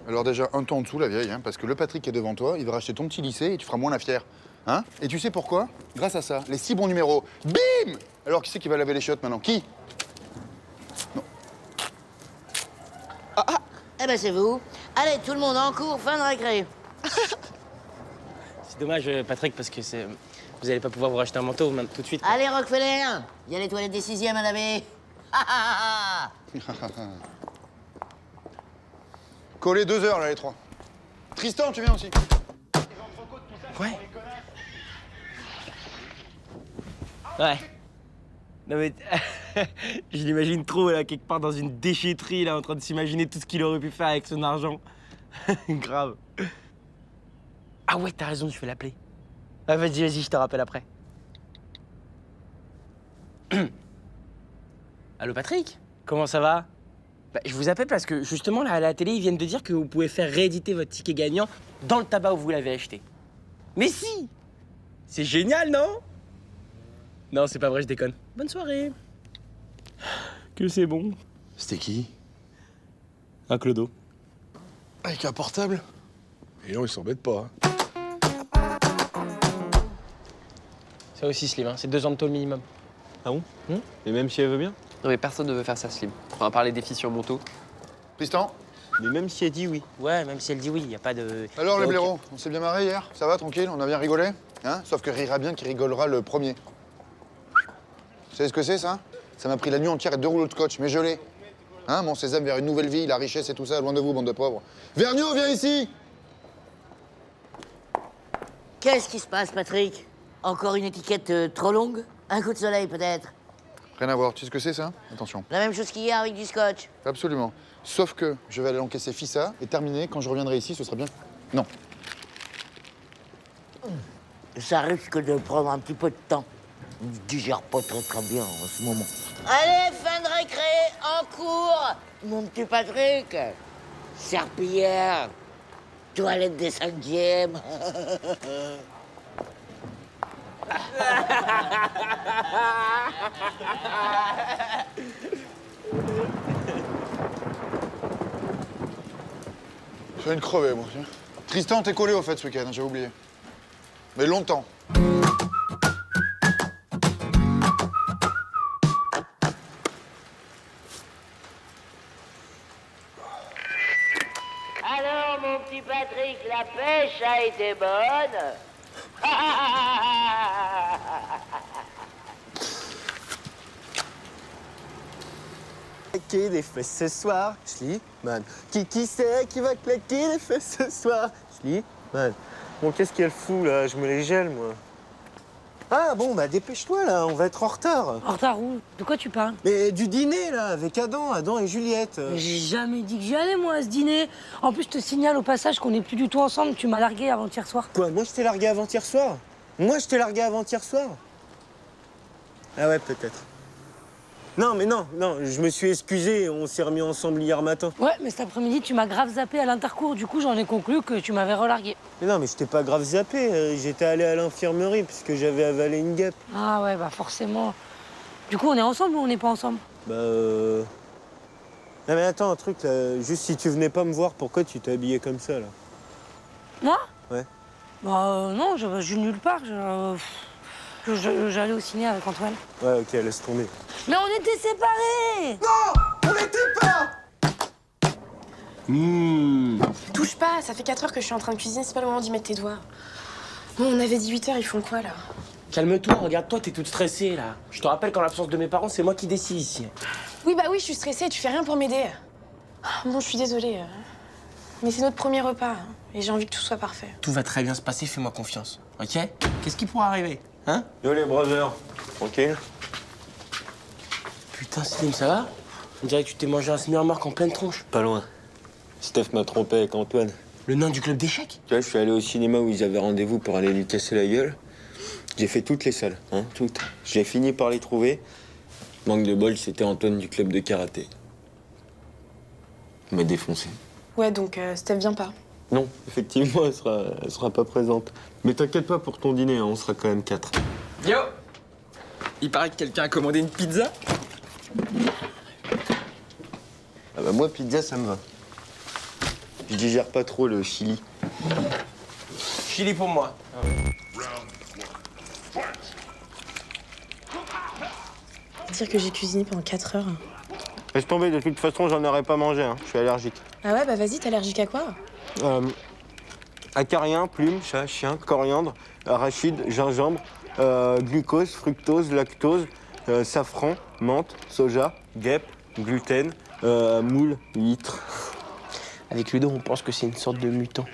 B: Alors déjà, un ton en dessous, la vieille, hein, parce que le Patrick qui est devant toi, il va racheter ton petit lycée et tu feras moins la fière. Hein? Et tu sais pourquoi? Grâce à ça, les 6 bons numéros. Bim! Alors, qui c'est qui va laver les chiottes maintenant? Qui?
C: Eh ben, c'est vous. Allez, tout le monde en cours, fin de récré.
E: C'est dommage, Patrick, parce que vous allez pas pouvoir vous racheter un manteau même tout de suite.
C: Allez, Rockefeller, il y a les toilettes des 6e à laver.
B: Collez 2 heures, là, les 3. Tristan, tu viens aussi.
E: Ouais. Ouais. Non mais je l'imagine trop là quelque part dans une déchetterie là en train de s'imaginer tout ce qu'il aurait pu faire avec son argent. Grave. Ah ouais, t'as raison, je vais l'appeler. Ah, vas-y, je te rappelle après. Allô Patrick? Comment ça va? Bah, je vous appelle parce que justement là à la télé ils viennent de dire que vous pouvez faire rééditer votre ticket gagnant dans le tabac où vous l'avez acheté. Mais si! C'est génial, non? Non, c'est pas vrai, je déconne. Bonne soirée. Que c'est bon.
I: C'était qui?
E: Un clodo.
I: Avec un portable? Et non, il s'embête pas.
E: Ça aussi, Slim, hein. C'est 2 ans de tôle minimum.
F: Ah bon? Et même si elle veut bien?
A: Non, mais personne ne veut faire ça, Slim. On va parler des filles sur mon taux.
B: Tristan?
F: Mais même si elle dit oui.
E: Ouais, même si elle dit oui, y a pas de...
B: Alors,
E: y a
B: les
E: aucun-
B: blaireaux, on s'est bien marré hier? Ça va, tranquille? On a bien rigolé? Hein? Sauf que rira bien qui rigolera le premier. Vous savez ce que c'est, ça? Ça m'a pris la nuit entière et 2 rouleaux de scotch, mais je l'ai. Hein, mon sésame vers une nouvelle vie, la richesse et tout ça, loin de vous, bande de pauvres. Vergniaud, viens ici!
C: Qu'est-ce qui se passe, Patrick? Encore une étiquette trop longue? Un coup de soleil, peut-être?
B: Rien à voir, tu sais ce que c'est, ça? Attention.
C: La même chose qu'hier avec du scotch.
B: Absolument. Sauf que je vais aller encaisser Fissa et terminer. Quand je reviendrai ici, ce sera bien. Non.
C: Ça risque de prendre un petit peu de temps. Je digère pas très bien en ce moment. Allez, fin de récré, en cours. Mon petit Patrick. Serpillière. Toilette des 5e.
B: Je viens de crever, moi. Tiens. Tristan, t'es collé au fait ce week-end, j'ai oublié. Mais longtemps.
L: Alors, mon petit Patrick, la pêche a été bonne.
F: Claquer des fesses ce soir, Schliemann. Qui c'est qui va claquer des fesses ce soir, Schliemann. Bon, qu'est-ce qu'elle fout là? Je me les gèle, moi. Ah bon, bah dépêche-toi là, on va être en retard.
P: En retard où? De quoi tu parles?
F: Mais du dîner là, avec Adam et Juliette.
P: Mais j'ai jamais dit que j'y allais moi à ce dîner. En plus, je te signale au passage qu'on n'est plus du tout ensemble. Tu m'as largué avant-hier soir.
F: Quoi, moi je t'ai largué avant-hier soir? Moi je t'ai largué avant-hier soir? Ah ouais, peut-être. Non, mais non, je me suis excusé, on s'est remis ensemble hier matin.
P: Ouais, mais cet après-midi, tu m'as grave zappé à l'intercours. Du coup, j'en ai conclu que tu m'avais relargué.
F: Mais non, mais je t'ai pas grave zappé, j'étais allé à l'infirmerie puisque j'avais avalé une guêpe.
P: Ah ouais, bah forcément. Du coup, on est ensemble ou on n'est pas ensemble?
F: Bah Non mais attends, un truc là, juste si tu venais pas me voir, pourquoi tu t'es habillé comme ça là?
P: Moi?
F: Ouais.
P: Bah non, je vais nulle part. J'allais au ciné avec Antoine.
F: Ouais, ok, laisse tomber.
P: Mais on était séparés!
F: Non! On n'était pas!
O: Touche pas, ça fait 4 heures que je suis en train de cuisiner, c'est pas le moment d'y mettre tes doigts. Bon, on avait 18 heures, ils font quoi là?
E: Calme-toi, regarde-toi, t'es toute stressée là. Je te rappelle qu'en l'absence de mes parents, c'est moi qui décide ici.
O: Oui, bah oui, je suis stressée, tu fais rien pour m'aider. Bon, je suis désolée. Mais c'est notre premier repas, hein, et j'ai envie que tout soit parfait.
E: Tout va très bien se passer, fais-moi confiance. Ok? Qu'est-ce qui pourrait arriver? Hein?
F: Yo les brothers, tranquille?
E: Putain, Slim, ça va? On dirait que tu t'es mangé un smearmark en pleine tronche.
F: Pas loin. Steph m'a trompé avec Antoine.
E: Le nain du club d'échecs?
F: Tu vois, je suis allé au cinéma où ils avaient rendez-vous pour aller lui casser la gueule. J'ai fait toutes les salles, hein, toutes. J'ai fini par les trouver. Manque de bol, c'était Antoine du club de karaté. Il m'a défoncé.
O: Ouais, donc Steph vient pas.
F: Non, effectivement, elle sera pas présente. Mais t'inquiète pas pour ton dîner, hein, on sera quand même 4.
K: Yo! Il paraît que quelqu'un a commandé une pizza?
F: Ah bah moi, pizza, ça me va. Je digère pas trop le chili.
E: Chili pour moi.
O: Dire que j'ai cuisiné pendant 4 heures.
F: Laisse tomber, de toute façon, j'en aurais pas mangé, hein. Je suis allergique.
O: Ah ouais, bah vas-y, t'es allergique à quoi?
F: Acarien, plume, chat, chien, coriandre, arachide, gingembre, glucose, fructose, lactose, safran, menthe, soja, guêpe, gluten, moule, huître.
E: Avec Ludo, on pense que c'est une sorte de mutant.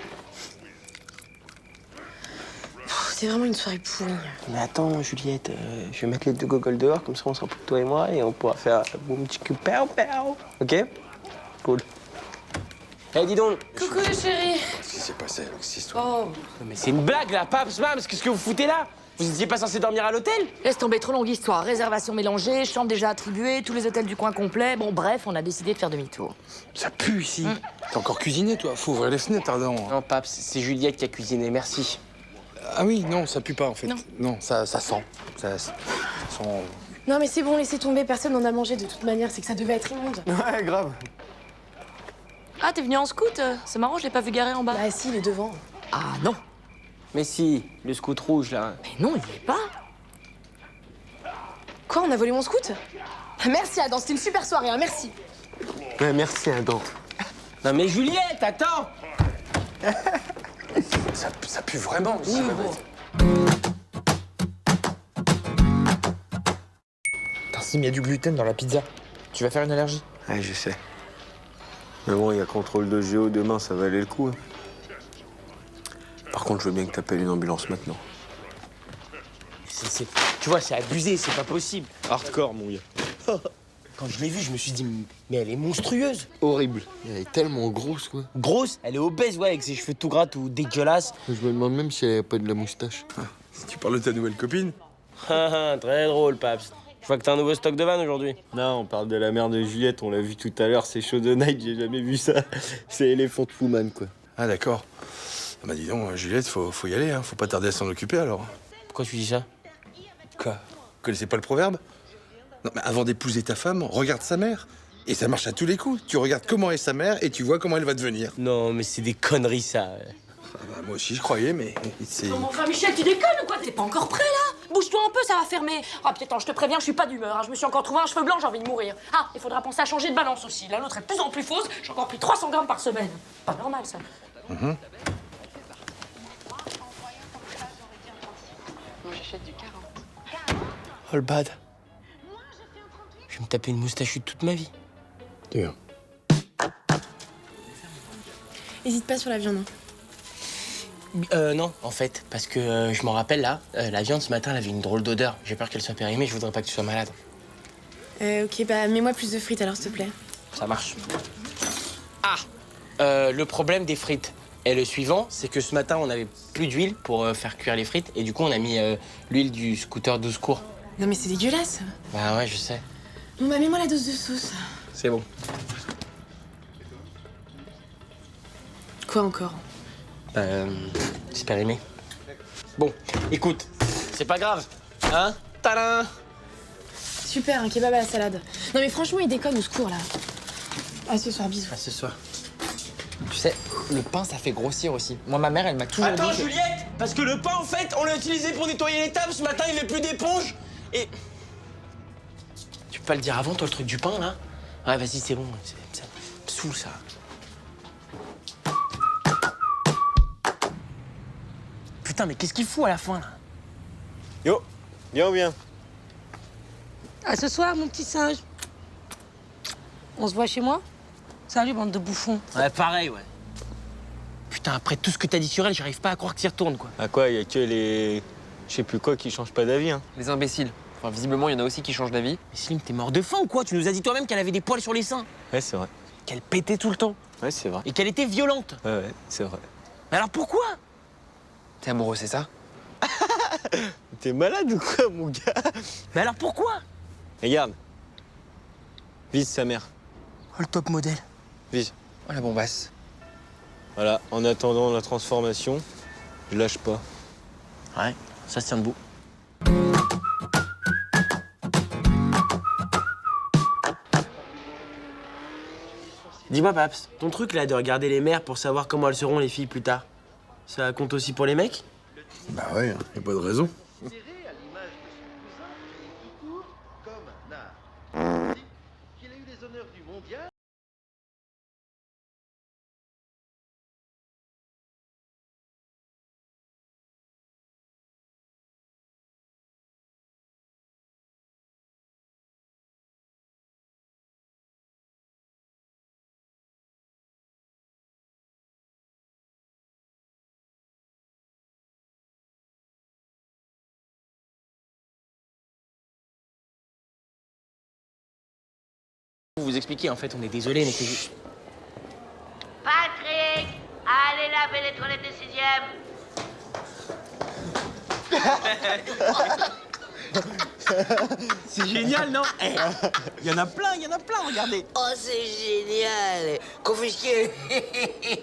O: C'est vraiment une soirée pourrie.
E: Mais attends, Juliette, je vais mettre les 2 gogoles dehors, comme ça on sera plus que toi et moi, et on pourra faire un bon petit coup pao. Ok? Cool. Eh, dis donc.
O: Coucou chérie.
B: Qu'est-ce qui s'est passé avec cette histoire?
O: Oh.
E: Non, mais c'est une blague là, Paps, Mams, qu'est-ce que vous foutez là? Vous étiez pas censé dormir à l'hôtel?
P: Laisse tomber, trop longue histoire. Réservation mélangée, chambre déjà attribuée, tous les hôtels du coin complets. Bon, bref, on a décidé de faire demi-tour.
I: Ça pue ici. T'as encore cuisiné, toi? Faut ouvrir les fenêtres, Adam.
E: Non, Paps, c'est Juliette qui a cuisiné, merci.
I: Ah oui, non, ça pue pas, en fait.
O: Non.
I: Ça sent. Ça sent...
O: Non mais c'est bon, laissez tomber, personne n'en a mangé de toute manière, c'est que ça devait être immonde.
F: Ouais, grave.
P: Ah, t'es venu en scout? C'est marrant, je l'ai pas vu garer en bas.
O: Bah si, il est devant.
P: Ah non.
E: Mais si, le scout rouge là.
P: Mais non, il y est pas.
O: Quoi, on a volé mon scout? Merci Adam, c'était une super soirée, hein, merci.
F: Ouais, merci, Adam.
E: Non mais Juliette, attends.
I: Ça pue vraiment ici.
K: Putain, Sim, il y a du gluten dans la pizza. Tu vas faire une allergie?
F: Ouais, je sais. Mais bon, il y a contrôle de géo demain, ça va aller le coup. Hein. Par contre, je veux bien que t'appelles une ambulance maintenant.
E: Tu vois, c'est abusé, c'est pas possible.
F: Hardcore, mon gars.
E: Quand je l'ai vue, je me suis dit, mais elle est monstrueuse.
F: Horrible. Elle est tellement grosse, quoi.
E: Grosse? Elle est obèse, ouais, avec ses cheveux tout gras, tout dégueulasses.
F: Je me demande même si elle a pas de la moustache.
I: Tu parles de ta nouvelle copine?
E: Très drôle, Paps. Je vois que t'as un nouveau stock de vannes aujourd'hui.
F: Non, on parle de la mère de Juliette, on l'a vu tout à l'heure, c'est chaud de night, j'ai jamais vu ça. C'est Elephant Woman, quoi.
I: Ah, d'accord. Ah bah dis donc, Juliette, faut y aller, hein. Faut pas tarder à s'en occuper, alors.
E: Pourquoi tu dis ça?
I: Quoi? Vous connaissez pas le proverbe? Non, mais avant d'épouser ta femme, regarde sa mère. Et ça marche à tous les coups. Tu regardes comment est sa mère et tu vois comment elle va devenir.
E: Non, mais c'est des conneries, ça.
I: Ah bah, moi aussi, je croyais, mais c'est...
P: Non, mais enfin, Michel, tu déconnes ou quoi? T'es pas encore prêt, là? Bouge-toi un peu, ça va fermer. Ah, putain, je te préviens, je suis pas d'humeur. Hein. Je me suis encore trouvé un cheveu blanc, j'ai envie de mourir. Ah, il faudra penser à changer de balance aussi. La nôtre est de plus en plus fausse, j'ai encore pris 300 grammes par semaine. Pas normal, ça.
K: Moi, j'achète du 40.
E: Oh, le bad. Je vais me taper une moustachue toute ma vie.
I: Dur.
O: Hésite pas sur la viande.
E: Non, en fait, parce que je m'en rappelle, là, la viande, ce matin, elle avait une drôle d'odeur. J'ai peur qu'elle soit périmée, je voudrais pas que tu sois malade.
O: Ok, bah mets-moi plus de frites alors, s'il te plaît.
E: Ça marche. Ah le problème des frites est le suivant, c'est que ce matin, on avait plus d'huile pour faire cuire les frites, et du coup, on a mis l'huile du scooter 12 cours.
O: Non mais c'est dégueulasse.
E: Bah ouais, je sais.
O: Bon bah mets-moi la dose de sauce.
E: C'est bon.
O: Quoi encore?
E: C'est périmé. Bon, écoute, c'est pas grave, hein? Tadam!
O: Super, un kebab à la salade. Non mais franchement, il déconne au secours là. À ce soir, bisous.
E: À ce soir.
K: Tu sais, le pain, ça fait grossir aussi. Moi, ma mère, elle m'a toujours
E: Attends,
K: dit que...
E: Juliette! Parce que le pain, en fait, on l'a utilisé pour nettoyer les tables. Ce matin, il n'y avait plus d'éponge. Et... Tu peux pas le dire avant, toi, le truc du pain, là? Ouais, vas-y, c'est bon. Ça me saoule, ça. Putain, mais qu'est-ce qu'il fout à la fin, là?
F: Yo, viens ou bien?
P: À ce soir, mon petit singe. On se voit chez moi? Salut, bande de bouffons.
E: Ouais, pareil, ouais. Putain, après tout ce que t'as dit sur elle, j'arrive pas à croire que t'y retournes, quoi.
F: À quoi? Y a que les... Je sais plus quoi qui changent pas d'avis, hein.
K: Les imbéciles. Enfin, visiblement, il y en a aussi qui changent d'avis.
E: Mais Slim, t'es mort de faim ou quoi? Tu nous as dit toi-même qu'elle avait des poils sur les seins.
F: Ouais, c'est vrai.
E: Qu'elle pétait tout le temps.
F: Ouais, c'est vrai.
E: Et qu'elle était violente.
F: Ouais, c'est vrai.
E: Mais alors pourquoi?
K: T'es amoureux, c'est ça?
F: T'es malade ou quoi, mon gars?
E: Mais alors pourquoi?
F: Regarde. Vise sa mère.
E: Oh, le top modèle.
F: Vise.
K: Oh, la bombasse.
F: Voilà, en attendant la transformation, je lâche pas.
E: Ouais, ça se tient debout. Dis-moi, Paps, ton truc là de regarder les mères pour savoir comment elles seront les filles plus tard, ça compte aussi pour les mecs?
I: Bah ouais, y a pas de raison.
E: Vous expliquez, en fait, on est désolé, mais c'est juste...
L: Patrick, allez laver les toilettes des 6e.
E: C'est génial, non? Il y en a plein, regardez.
C: Oh, c'est génial. Confisqué.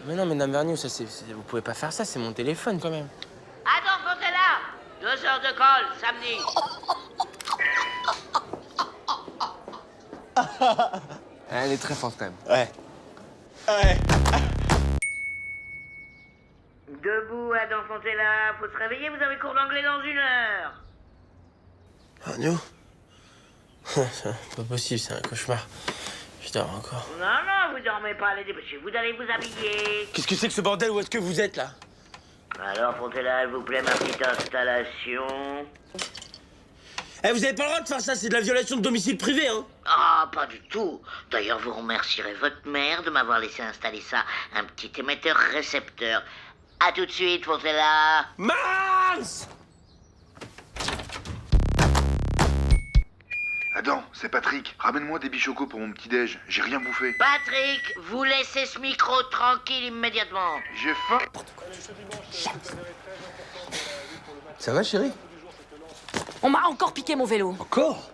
E: Mais non, Madame Vergniaud, ça, vous pouvez pas faire ça, c'est mon téléphone, quand même.
L: Attends, comptez-là. 2 heures de colle, samedi.
K: Elle est très forte, quand même.
F: Ouais. Ouais.
L: Debout, Adam Fontella, faut se réveiller, vous avez cours d'anglais dans 1 heure.
E: Vergniaud? C'est pas possible, c'est un cauchemar. Je dors encore.
L: Non, non, vous dormez pas, allez dépêchez, vous allez vous habiller.
E: Qu'est-ce que c'est que ce bordel? Où est-ce que vous êtes, là?
L: Alors, Fontella, s'il vous plaît, ma petite installation.
E: Eh, vous avez pas le droit de faire ça, c'est de la violation de domicile privé, hein?
L: Ah, pas du tout. D'ailleurs, vous remercierez votre mère de m'avoir laissé installer ça, un petit émetteur-récepteur. À tout de suite, Fontella.
E: Mars!
B: Adam, c'est Patrick. Ramène-moi des bichocos pour mon petit-déj. J'ai rien bouffé.
L: Patrick, vous laissez ce micro tranquille immédiatement.
B: J'ai faim.
I: Ça va, chérie?
P: On m'a encore piqué mon vélo.
I: Encore?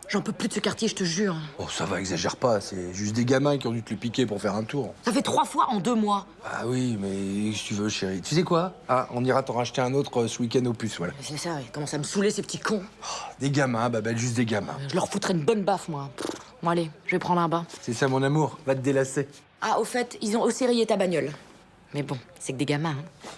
P: J'en peux plus de ce quartier, je te jure.
I: Oh, ça va, exagère pas. C'est juste des gamins qui ont dû te le piquer pour faire un tour.
P: Ça fait 3 fois en 2 mois.
I: Ah oui, mais si tu veux, chérie. Tu sais quoi? Ah, on ira t'en racheter un autre ce week-end au puce, voilà.
P: C'est ça, ils commencent à me saouler, ces petits cons.
I: Des gamins, Babel, juste des gamins.
P: Je leur foutrais une bonne baffe, moi. Bon, allez, je vais prendre un bain.
I: C'est ça, mon amour. Va te délasser.
P: Ah, au fait, ils ont aussi rayé ta bagnole. Mais bon, c'est que des gamins, hein.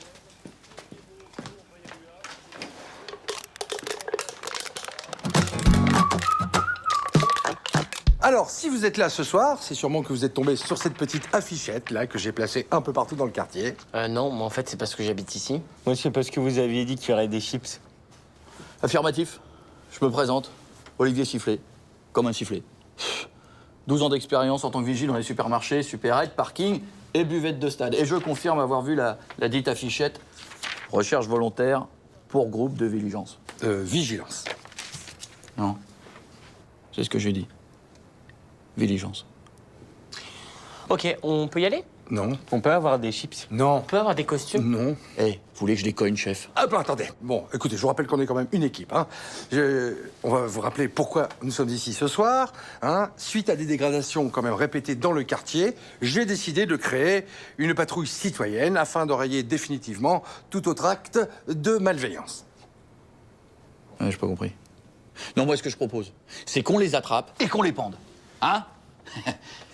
I: Alors, si vous êtes là ce soir, c'est sûrement que vous êtes tombé sur cette petite affichette, là, que j'ai placée un peu partout dans le quartier.
E: Non, mais en fait, c'est parce que j'habite ici.
F: Moi, c'est parce que vous aviez dit qu'il y aurait des chips.
J: Affirmatif. Je me présente. Olivier Sifflet. Comme un sifflet. 12 ans d'expérience en tant que vigile dans les supermarchés, supérettes, parking et buvettes de stade. Et je confirme avoir vu la dite affichette. Recherche volontaire pour groupe de vigilance.
I: Vigilance.
J: Non. C'est ce que j'ai dit. Vigilance.
E: Ok, on peut y aller?
I: Non.
F: On peut avoir des chips?
I: Non.
E: On peut avoir des costumes?
I: Non.
J: Eh, vous voulez que je les cogne, chef?
I: Ah ben attendez. Bon, écoutez, je vous rappelle qu'on est quand même une équipe. Hein. On va vous rappeler pourquoi nous sommes ici ce soir. Hein. Suite à des dégradations quand même répétées dans le quartier, j'ai décidé de créer une patrouille citoyenne afin d'enrayer définitivement tout autre acte de malveillance.
J: Ouais, j'ai pas compris. Non, moi, ce que je propose, c'est qu'on les attrape et qu'on les pende. Hein?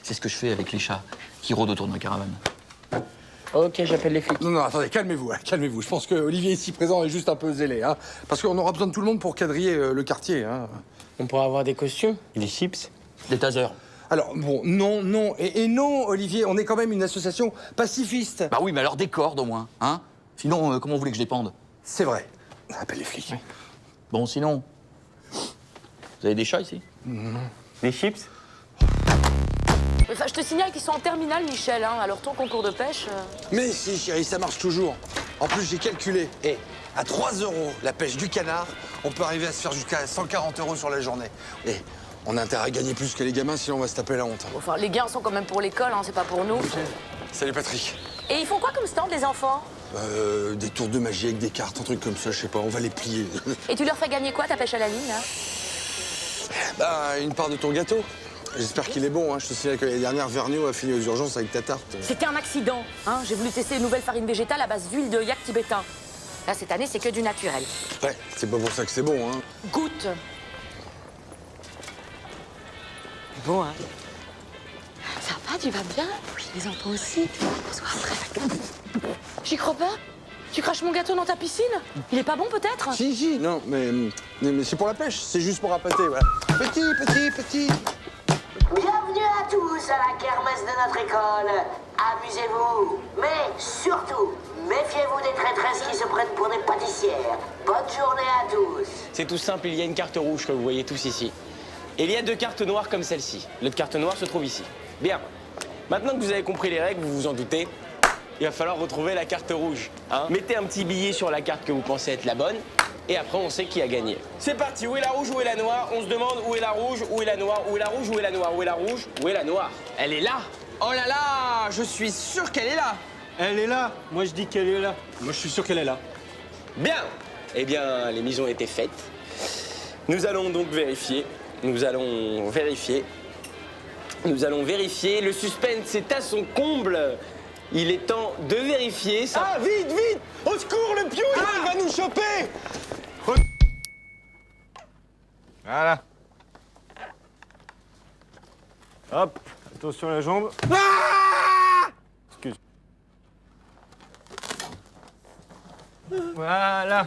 J: C'est ce que je fais avec les chats qui rôdent autour de ma caravane.
E: Ok, j'appelle les flics.
I: Non, non, attendez, calmez-vous, hein, calmez-vous. Je pense que Olivier ici présent est juste un peu zélé, hein, parce qu'on aura besoin de tout le monde pour quadriller le quartier. Hein.
E: On pourra avoir des costumes?
F: Et des chips?
J: Des tasers.
I: Alors, bon, non, non, et non, Olivier, on est quand même une association pacifiste.
J: Bah oui, mais alors des cordes au moins, hein? Sinon, comment vous voulez que je les pende?
I: C'est vrai. Appelle les flics.
J: Oui. Bon, sinon, vous avez des chats ici?
F: Des chips?
P: Enfin, je te signale qu'ils sont en terminale, Michel, hein. Alors ton concours de pêche...
I: Mais si, chérie, ça marche toujours. En plus, j'ai calculé. Et à 3 € la pêche du canard, on peut arriver à se faire jusqu'à 140 € sur la journée. Et on a intérêt à gagner plus que les gamins, sinon on va se taper la honte.
P: Enfin, les gains sont quand même pour l'école, hein, c'est pas pour nous.
I: Salut, Patrick.
P: Et ils font quoi comme stand, les enfants?
I: Des tours de magie avec des cartes, un truc comme ça, je sais pas, on va les plier.
P: Et tu leur fais gagner quoi, ta pêche à la ligne, là?
I: Bah, une part de ton gâteau. J'espère qu'il est bon, hein. Je te signale que l'année dernière, Vergniaud a fini aux urgences avec ta tarte.
P: C'était un accident, hein. J'ai voulu tester une nouvelle farine végétale à base d'huile de yak tibétain. Là, cette année, c'est que du naturel.
I: Ouais, c'est pas pour ça que c'est bon, hein.
P: Goûte.
F: Bon, hein.
P: Ça va, tu vas bien? Oui, les enfants aussi. Bonsoir, après. J'y crois pas. Tu craches mon gâteau dans ta piscine? Il est pas bon, peut-être?
I: Si, non, mais c'est pour la pêche, c'est juste pour appâter, voilà. Petit.
L: Bienvenue à tous à la kermesse de notre école. Amusez-vous, mais surtout, méfiez-vous des traîtresses qui se prennent pour des pâtissières. Bonne journée à tous.
E: C'est tout simple, il y a une carte rouge que vous voyez tous ici. Et il y a 2 cartes noires comme celle-ci. L'autre carte noire se trouve ici. Bien. Maintenant que vous avez compris les règles, vous vous en doutez, il va falloir retrouver la carte rouge. Hein? Mettez un petit billet sur la carte que vous pensez être la bonne, et après on sait qui a gagné. C'est parti, où est la rouge, où est la noire? On se demande où est la rouge, où est la noire, où est la rouge, où est la noire, où est la rouge, où est la noire?
A: Elle est là. Oh là là, je suis sûr qu'elle est là.
F: Elle est là. Moi, je dis qu'elle est là. Moi, je suis sûr qu'elle est là.
E: Bien. Eh bien, les mises ont été faites. Nous allons donc vérifier. Nous allons vérifier. Le suspense est à son comble. Il est temps de vérifier ça.
F: Ah, vite! Au secours, le piou, il va nous choper! Voilà. Hop, attention à la jambe. Excuse. Voilà.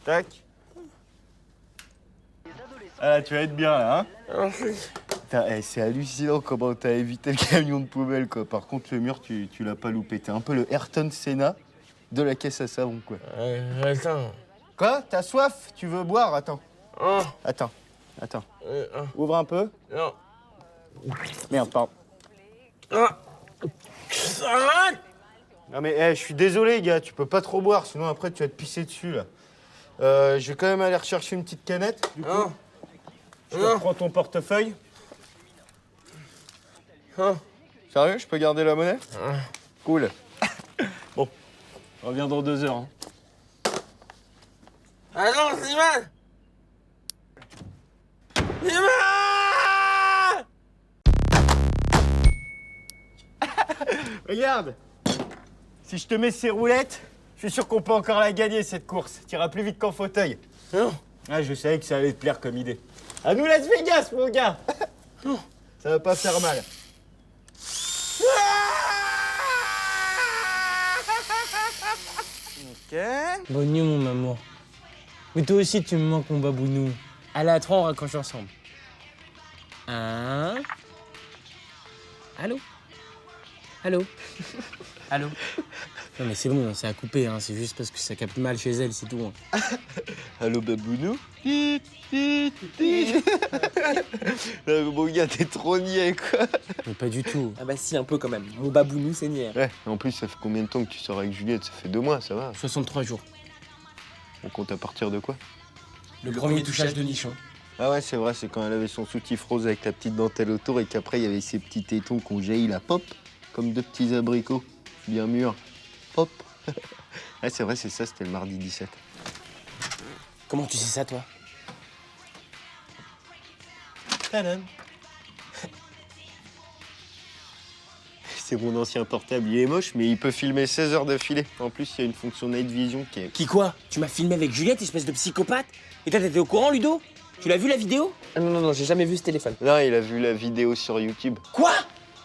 F: Tac. Ah là, tu vas être bien, là, hein? Putain, c'est hallucinant comment t'as évité le camion de poubelle, quoi. Par contre, le mur, tu l'as pas loupé. T'es un peu le Ayrton Senna de la caisse à savon, quoi.
A: Attends.
F: Quoi? T'as soif? Tu veux boire? Attends.
A: Oh.
F: Attends. Ouvre un peu.
A: Non.
F: Merde, pardon.
A: Arrête.
F: Non mais, je suis désolé, gars. Tu peux pas trop boire, sinon après, tu vas te pisser dessus, là. Je vais quand même aller rechercher une petite canette, du coup.
A: Non.
F: Je te prends ton portefeuille. Sérieux, je peux garder la monnaie? Cool. Bon, je reviens dans 2 heures. Hein.
A: Attends, Slimane.
F: Regarde! Si je te mets ces roulettes, je suis sûr qu'on peut encore la gagner, cette course. T'iras plus vite qu'en fauteuil.
E: Non.
F: Ah, je savais que ça allait te plaire comme idée. À nous Las Vegas, mon gars!
E: Non.
F: Ça va pas faire mal. Ok.
E: Bonne nuit, mon amour. Mais toi aussi, tu me manques, mon babounou. Allez, à 3, on raccroche ensemble. 1. Allô? Allô? Allô? Non, mais c'est bon, ça a coupé, hein. C'est juste parce que ça capte mal chez elle, c'est tout. Hein.
D: Allô, babounou? Mon gars, t'es trop niais, quoi.
E: Mais pas du tout.
K: Ah bah si, un peu quand même. Mon babounou, c'est niais.
D: Ouais, en plus, ça fait combien de temps que tu sors avec Juliette? Ça fait 2 mois, ça va.
E: 63 jours.
D: On compte à partir de quoi?
E: Le premier touchage de nichon.
D: Ah ouais, c'est vrai, c'est quand elle avait son soutif rose avec la petite dentelle autour et qu'après, il y avait ces petits tétons qu'on jaillit la pop, comme 2 petits abricots, bien mûrs. Hop. Ah, c'est vrai, c'est ça, c'était le mardi 17.
E: Comment tu sais ça, toi?
F: Tadam.
D: C'est mon ancien portable, il est moche, mais il peut filmer 16 heures d'affilée. En plus, il y a une fonction Night Vision qui est...
E: Qui quoi? Tu m'as filmé avec Juliette, espèce de psychopathe? Et toi, t'étais au courant, Ludo? Tu l'as vu, la vidéo?
K: Ah non, non, non, j'ai jamais vu ce téléphone.
D: Non, il a vu la vidéo sur YouTube.
E: Quoi?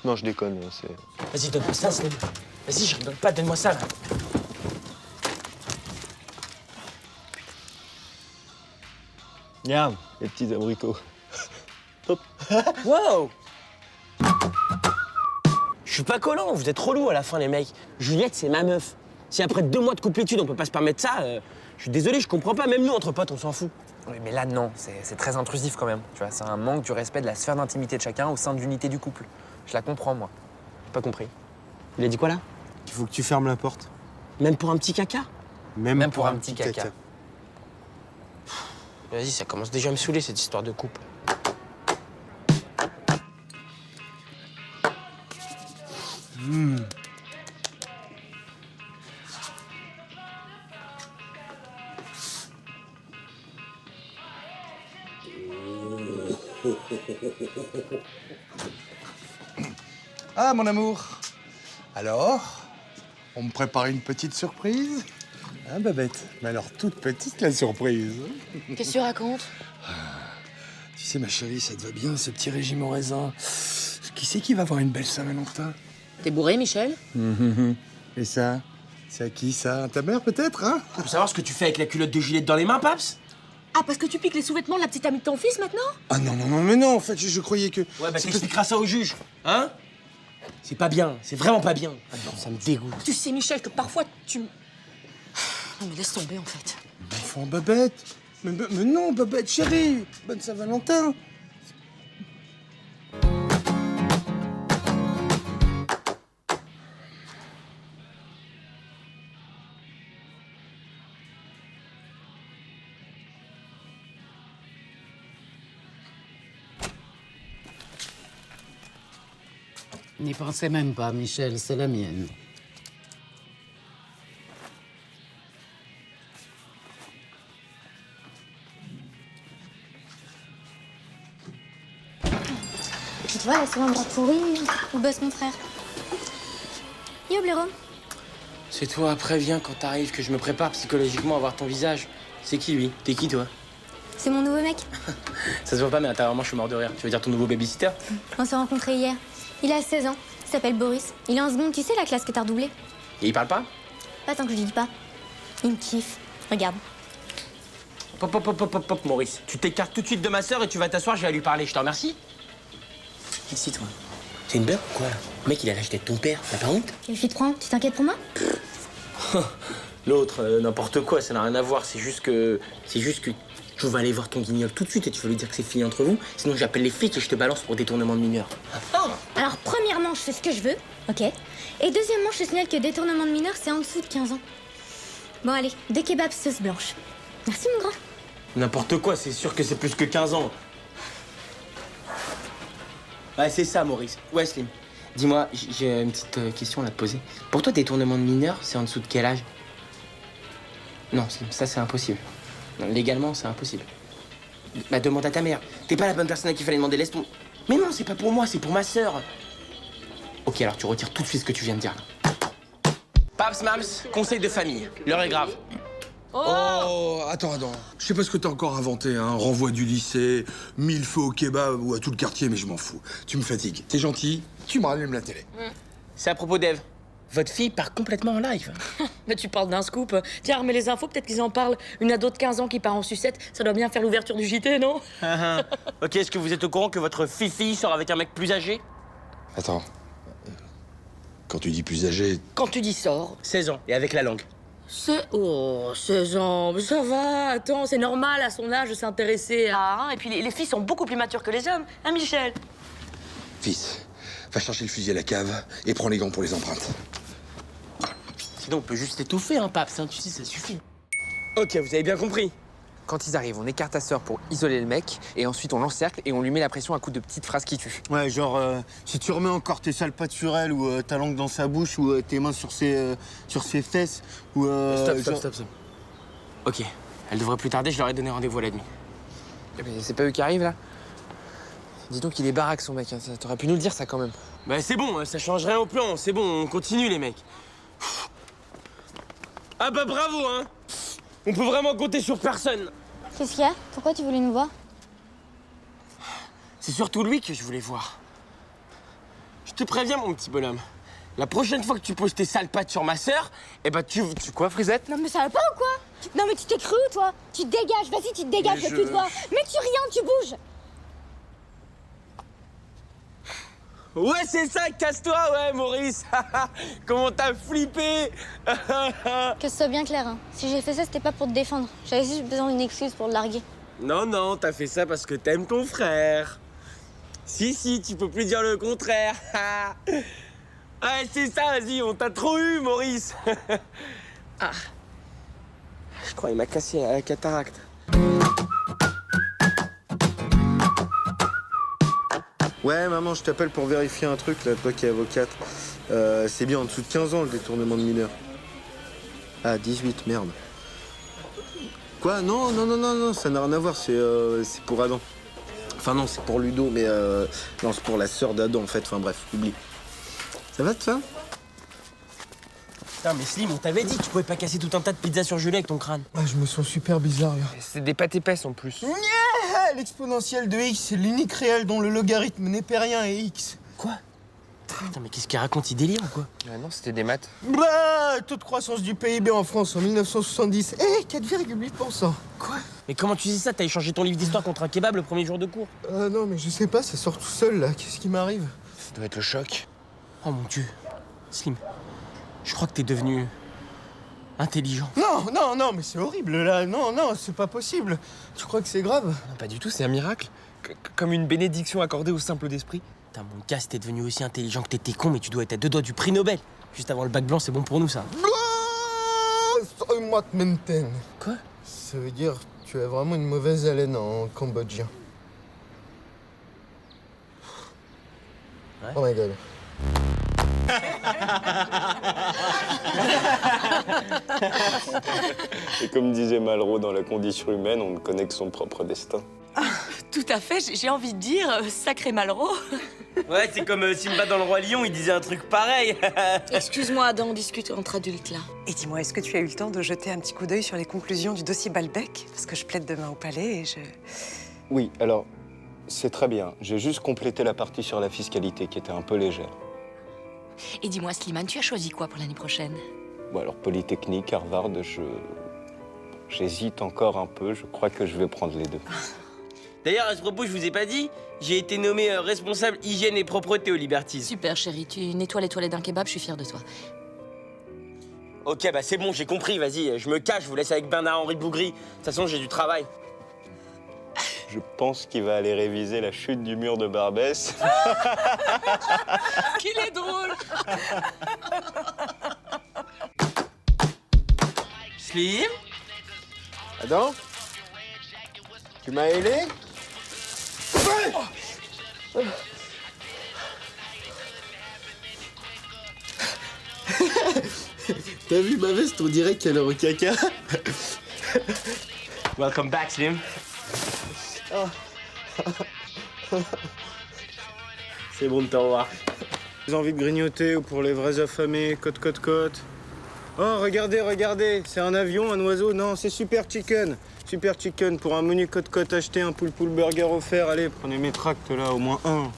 D: Non, je déconne, c'est...
E: Vas-y, donne-moi ça, Slim. Vas-y, je rigole pas, donne-moi ça, là.
D: Regarde, les petits abricots. Hop.
E: Wow! Je suis pas collant, vous êtes relous à la fin, les mecs. Juliette, c'est ma meuf. Si après 2 mois de complétude, on peut pas se permettre ça, je suis désolé, je comprends pas. Même nous, entre potes, on s'en fout.
K: Oui, mais là, non, c'est très intrusif quand même. Tu vois, c'est un manque du respect de la sphère d'intimité de chacun au sein de l'unité du couple. Je la comprends, moi.
E: J'ai pas compris. Il a dit quoi, là?
F: Il faut que tu fermes la porte.
E: Même pour un petit caca?
K: Même pour un petit caca.
E: Vas-y, ça commence déjà à me saouler, cette histoire de couple.
B: Ah, mon amour. Alors, on me prépare une petite surprise? Ah, Babette. Mais alors, toute petite, la surprise.
P: Qu'est-ce que tu racontes?
I: Tu sais, ma chérie, ça te va bien, ce petit régime au raisin. Qui c'est qui va avoir une belle Saint-Valentin?
P: T'es bourré, Michel?
B: Et ça? C'est à qui, ça? À ta mère, peut-être, hein?
E: Tu veux savoir ce que tu fais avec la culotte de Juliette dans les mains, Paps?
P: Ah, parce que tu piques les sous-vêtements de la petite amie de ton fils, maintenant?
I: Ah non, non, non, mais non, en fait, je croyais que...
E: Ouais, bah t'expliqueras ça au juge, hein? C'est pas bien, c'est vraiment pas bien. Ah non, ça me dégoûte.
P: Tu sais, Michel, que parfois, tu... Non, mais laisse tomber, en fait.
I: Mais enfin, Babette. Mais non, Babette, chérie. Bonne Saint-Valentin.
G: N'y pensez même pas, Michel, c'est la mienne.
N: Tu vois, là, c'est l'endroit pourri où bosse mon frère. Yo, blaireau.
E: C'est toi, préviens quand t'arrives que je me prépare psychologiquement à voir ton visage. C'est qui, lui? T'es qui, toi?
N: C'est mon nouveau mec.
E: Ça se voit pas, mais intérieurement, je suis mort de rire. Tu veux dire ton nouveau babysitter?
N: On s'est rencontrés hier. Il a 16 ans. Il s'appelle Boris. Il est en seconde, tu sais, la classe que t'as redoublée.
E: Et il parle pas?
N: Pas tant que je lui dis pas. Il me kiffe. Regarde.
E: Pop, pop, pop, pop, pop, Maurice. Tu t'écartes tout de suite de ma sœur et tu vas t'asseoir, je vais lui parler. Je te remercie. Ici, toi. C'est une beurre ou quoi? Le mec, il a l'âge d'être ton père. T'as pas honte?
N: Quelle fille te prends? Tu t'inquiètes pour moi?
E: L'autre, n'importe quoi, ça n'a rien à voir. C'est juste que tu vas aller voir ton guignol tout de suite et tu vas lui dire que c'est fini entre vous. Sinon, j'appelle les flics et je te balance pour détournement de mineurs.
N: Alors, premièrement, je fais ce que je veux, ok? Et deuxièmement, je te signale que détournement de mineur, c'est en dessous de 15 ans. Bon, allez, 2 kebabs sauce blanche. Merci, mon grand.
E: N'importe quoi, c'est sûr que c'est plus que 15 ans. Ouais, c'est ça, Maurice. Ouais, Slim. Dis-moi, j'ai une petite question à te poser. Pour toi, détournement de mineur, c'est en dessous de quel âge? Non, Slim, ça, c'est impossible. Non, légalement, c'est impossible. Bah demande à ta mère. T'es pas la bonne personne à qui fallait demander, laisse ton... Mais non, c'est pas pour moi, c'est pour ma sœur. Ok, alors tu retires tout de suite ce que tu viens de dire. Paps, Mams, conseil de famille. L'heure est grave.
I: Oh, attends. Je sais pas ce que t'as encore inventé, hein. Renvoi du lycée, 1000 feux au kebab ou à tout le quartier, mais je m'en fous. Tu me fatigues. T'es gentil, tu me rallumes la télé.
E: C'est à propos d'Eve. Votre fille part complètement en live.
P: Mais tu parles d'un scoop. Tiens, remets les infos, peut-être qu'ils en parlent. Une ado de 15 ans qui part en sucette, ça doit bien faire l'ouverture du JT, non?
E: Ok, est-ce que vous êtes au courant que votre fille sort avec un mec plus âgé?
I: Attends. Quand tu dis plus âgé...
P: Quand tu dis sort...
E: 16 ans, et avec la langue.
P: Oh, 16 ans, mais ça va, attends, c'est normal à son âge de s'intéresser à... Et puis les filles sont beaucoup plus matures que les hommes, hein, Michel?
I: Fils, va chercher le fusil à la cave et prends les gants pour les empreintes.
E: Sinon, on peut juste étouffer, hein, Paps, hein, tu sais, ça suffit. Ok, vous avez bien compris.
K: Quand ils arrivent, on écarte ta sœur pour isoler le mec, et ensuite on l'encercle et on lui met la pression à coups de petites phrases qui tuent.
F: Ouais, genre, si tu remets encore tes sales pattes sur elle, ou ta langue dans sa bouche, ou tes mains sur ses fesses, ou...
E: Stop. Ok, elle devrait plus tarder, je leur ai donné rendez-vous à la nuit.
K: Mais c'est pas eux qui arrivent, là? Dis donc, il est baraque, son mec, hein. T'aurais pu nous le dire, ça, quand même.
E: Bah c'est bon, ça change rien au plan, c'est bon, on continue, les mecs. Ah bah bravo, hein. On peut vraiment compter sur personne.
N: Qu'est-ce qu'il y a? Pourquoi tu voulais nous voir?
E: C'est surtout lui que je voulais voir. Je te préviens, mon petit bonhomme. La prochaine fois que tu poses tes sales pattes sur ma sœur, eh ben tu quoi, Frisette?
N: Non mais ça va pas ou quoi? Non mais tu t'es cru ou toi? Tu te dégages, vas-y tu te dégages, je veux plus te voir. Mais tu rien, tu bouges.
E: Ouais, c'est ça, casse-toi, ouais, Maurice. Comment t'as flippé?
N: Que ce soit bien clair, hein. Si j'ai fait ça, c'était pas pour te défendre. J'avais juste besoin d'une excuse pour le larguer.
E: Non, t'as fait ça parce que t'aimes ton frère. Si, tu peux plus dire le contraire. Ouais, c'est ça, vas-y, on t'a trop eu, Maurice. Ah. Je crois qu'il m'a cassé la cataracte.
F: Ouais, maman, je t'appelle pour vérifier un truc, là, toi qui es avocate. C'est bien en dessous de 15 ans, le détournement de mineurs. Ah, 18, merde. Quoi? Non, ça n'a rien à voir, c'est pour Adam. Enfin non, c'est pour Ludo, mais non, c'est pour la sœur d'Adam, en fait. Enfin bref, oublie. Ça va, ça?
E: Putain, mais Slim, on t'avait dit que tu pouvais pas casser tout un tas de pizzas surgelées avec ton crâne.
F: Ah, je me sens super bizarre, là.
K: C'est des pâtes épaisses, en plus.
F: L'exponentielle de x, c'est l'unique réel dont le logarithme n'est pas rien et x.
E: Quoi? Putain, mais qu'est-ce qu'il raconte? Il délire ou quoi?
K: Ah non, c'était des maths.
F: Bah, taux de croissance du PIB en France en 1970, 4,8%.
E: Quoi? Mais comment tu sais ça? T'as échangé ton livre d'histoire contre un kebab le premier jour de cours?
F: Non, mais je sais pas, ça sort tout seul, là. Qu'est-ce qui m'arrive?
K: Ça doit être le choc.
E: Oh mon Dieu. Slim, je crois que t'es devenu... intelligent.
F: Non, mais c'est horrible, là. Non, c'est pas possible. Tu crois que c'est grave?
K: Non, pas du tout, c'est un miracle. Comme une bénédiction accordée au simple d'esprit.
E: Putain, mon gars, si t'es devenu aussi intelligent que t'étais con, mais tu dois être à 2 doigts du prix Nobel. Juste avant le bac blanc, c'est bon pour nous, ça.
F: Quoi? Ça veut dire que tu as vraiment une mauvaise haleine en cambodgien.
E: Ouais.
F: Oh my god.
D: Et comme disait Malraux, dans la condition humaine, on ne connaît que son propre destin.
P: Tout à fait, j'ai envie de dire, sacré Malraux.
E: Ouais, c'est comme Simba dans le Roi Lion, il disait un truc pareil.
P: Excuse-moi, Adam, on discute entre adultes, là.
Q: Et dis-moi, est-ce que tu as eu le temps de jeter un petit coup d'œil sur les conclusions du dossier Balbec? Parce que je plaide demain au palais et je...
D: Oui, alors, c'est très bien. J'ai juste complété la partie sur la fiscalité, qui était un peu légère.
P: Et dis-moi, Slimane, tu as choisi quoi pour l'année prochaine?
D: Bon, alors, Polytechnique, Harvard, j'hésite encore un peu. Je crois que je vais prendre les deux.
E: D'ailleurs, à ce propos, je vous ai pas dit, j'ai été nommé responsable hygiène et propreté au Liberties.
P: Super, chérie, tu nettoies les toilettes d'un kebab, je suis fière de toi.
E: Ok, bah c'est bon, j'ai compris, vas-y, je me cache, je vous laisse avec Bernard-Henri Bougry. De toute façon, j'ai du travail.
D: Je pense qu'il va aller réviser la chute du mur de Barbès.
P: Qu'il est drôle.
E: Slim?
F: Adam? Tu m'as ailé? T'as vu ma veste? On dirait qu'elle est au caca.
E: Welcome back, Slim.
F: Ah C'est bon de te revoir. Vous avez envie de grignoter ou pour les vrais affamés, côte, côte, côte. Oh, regardez, regardez, c'est un avion, un oiseau. Non, c'est Super Chicken. Super Chicken, pour un menu côte, côte acheté, un poule burger offert. Allez, prenez mes tracts là, au moins un.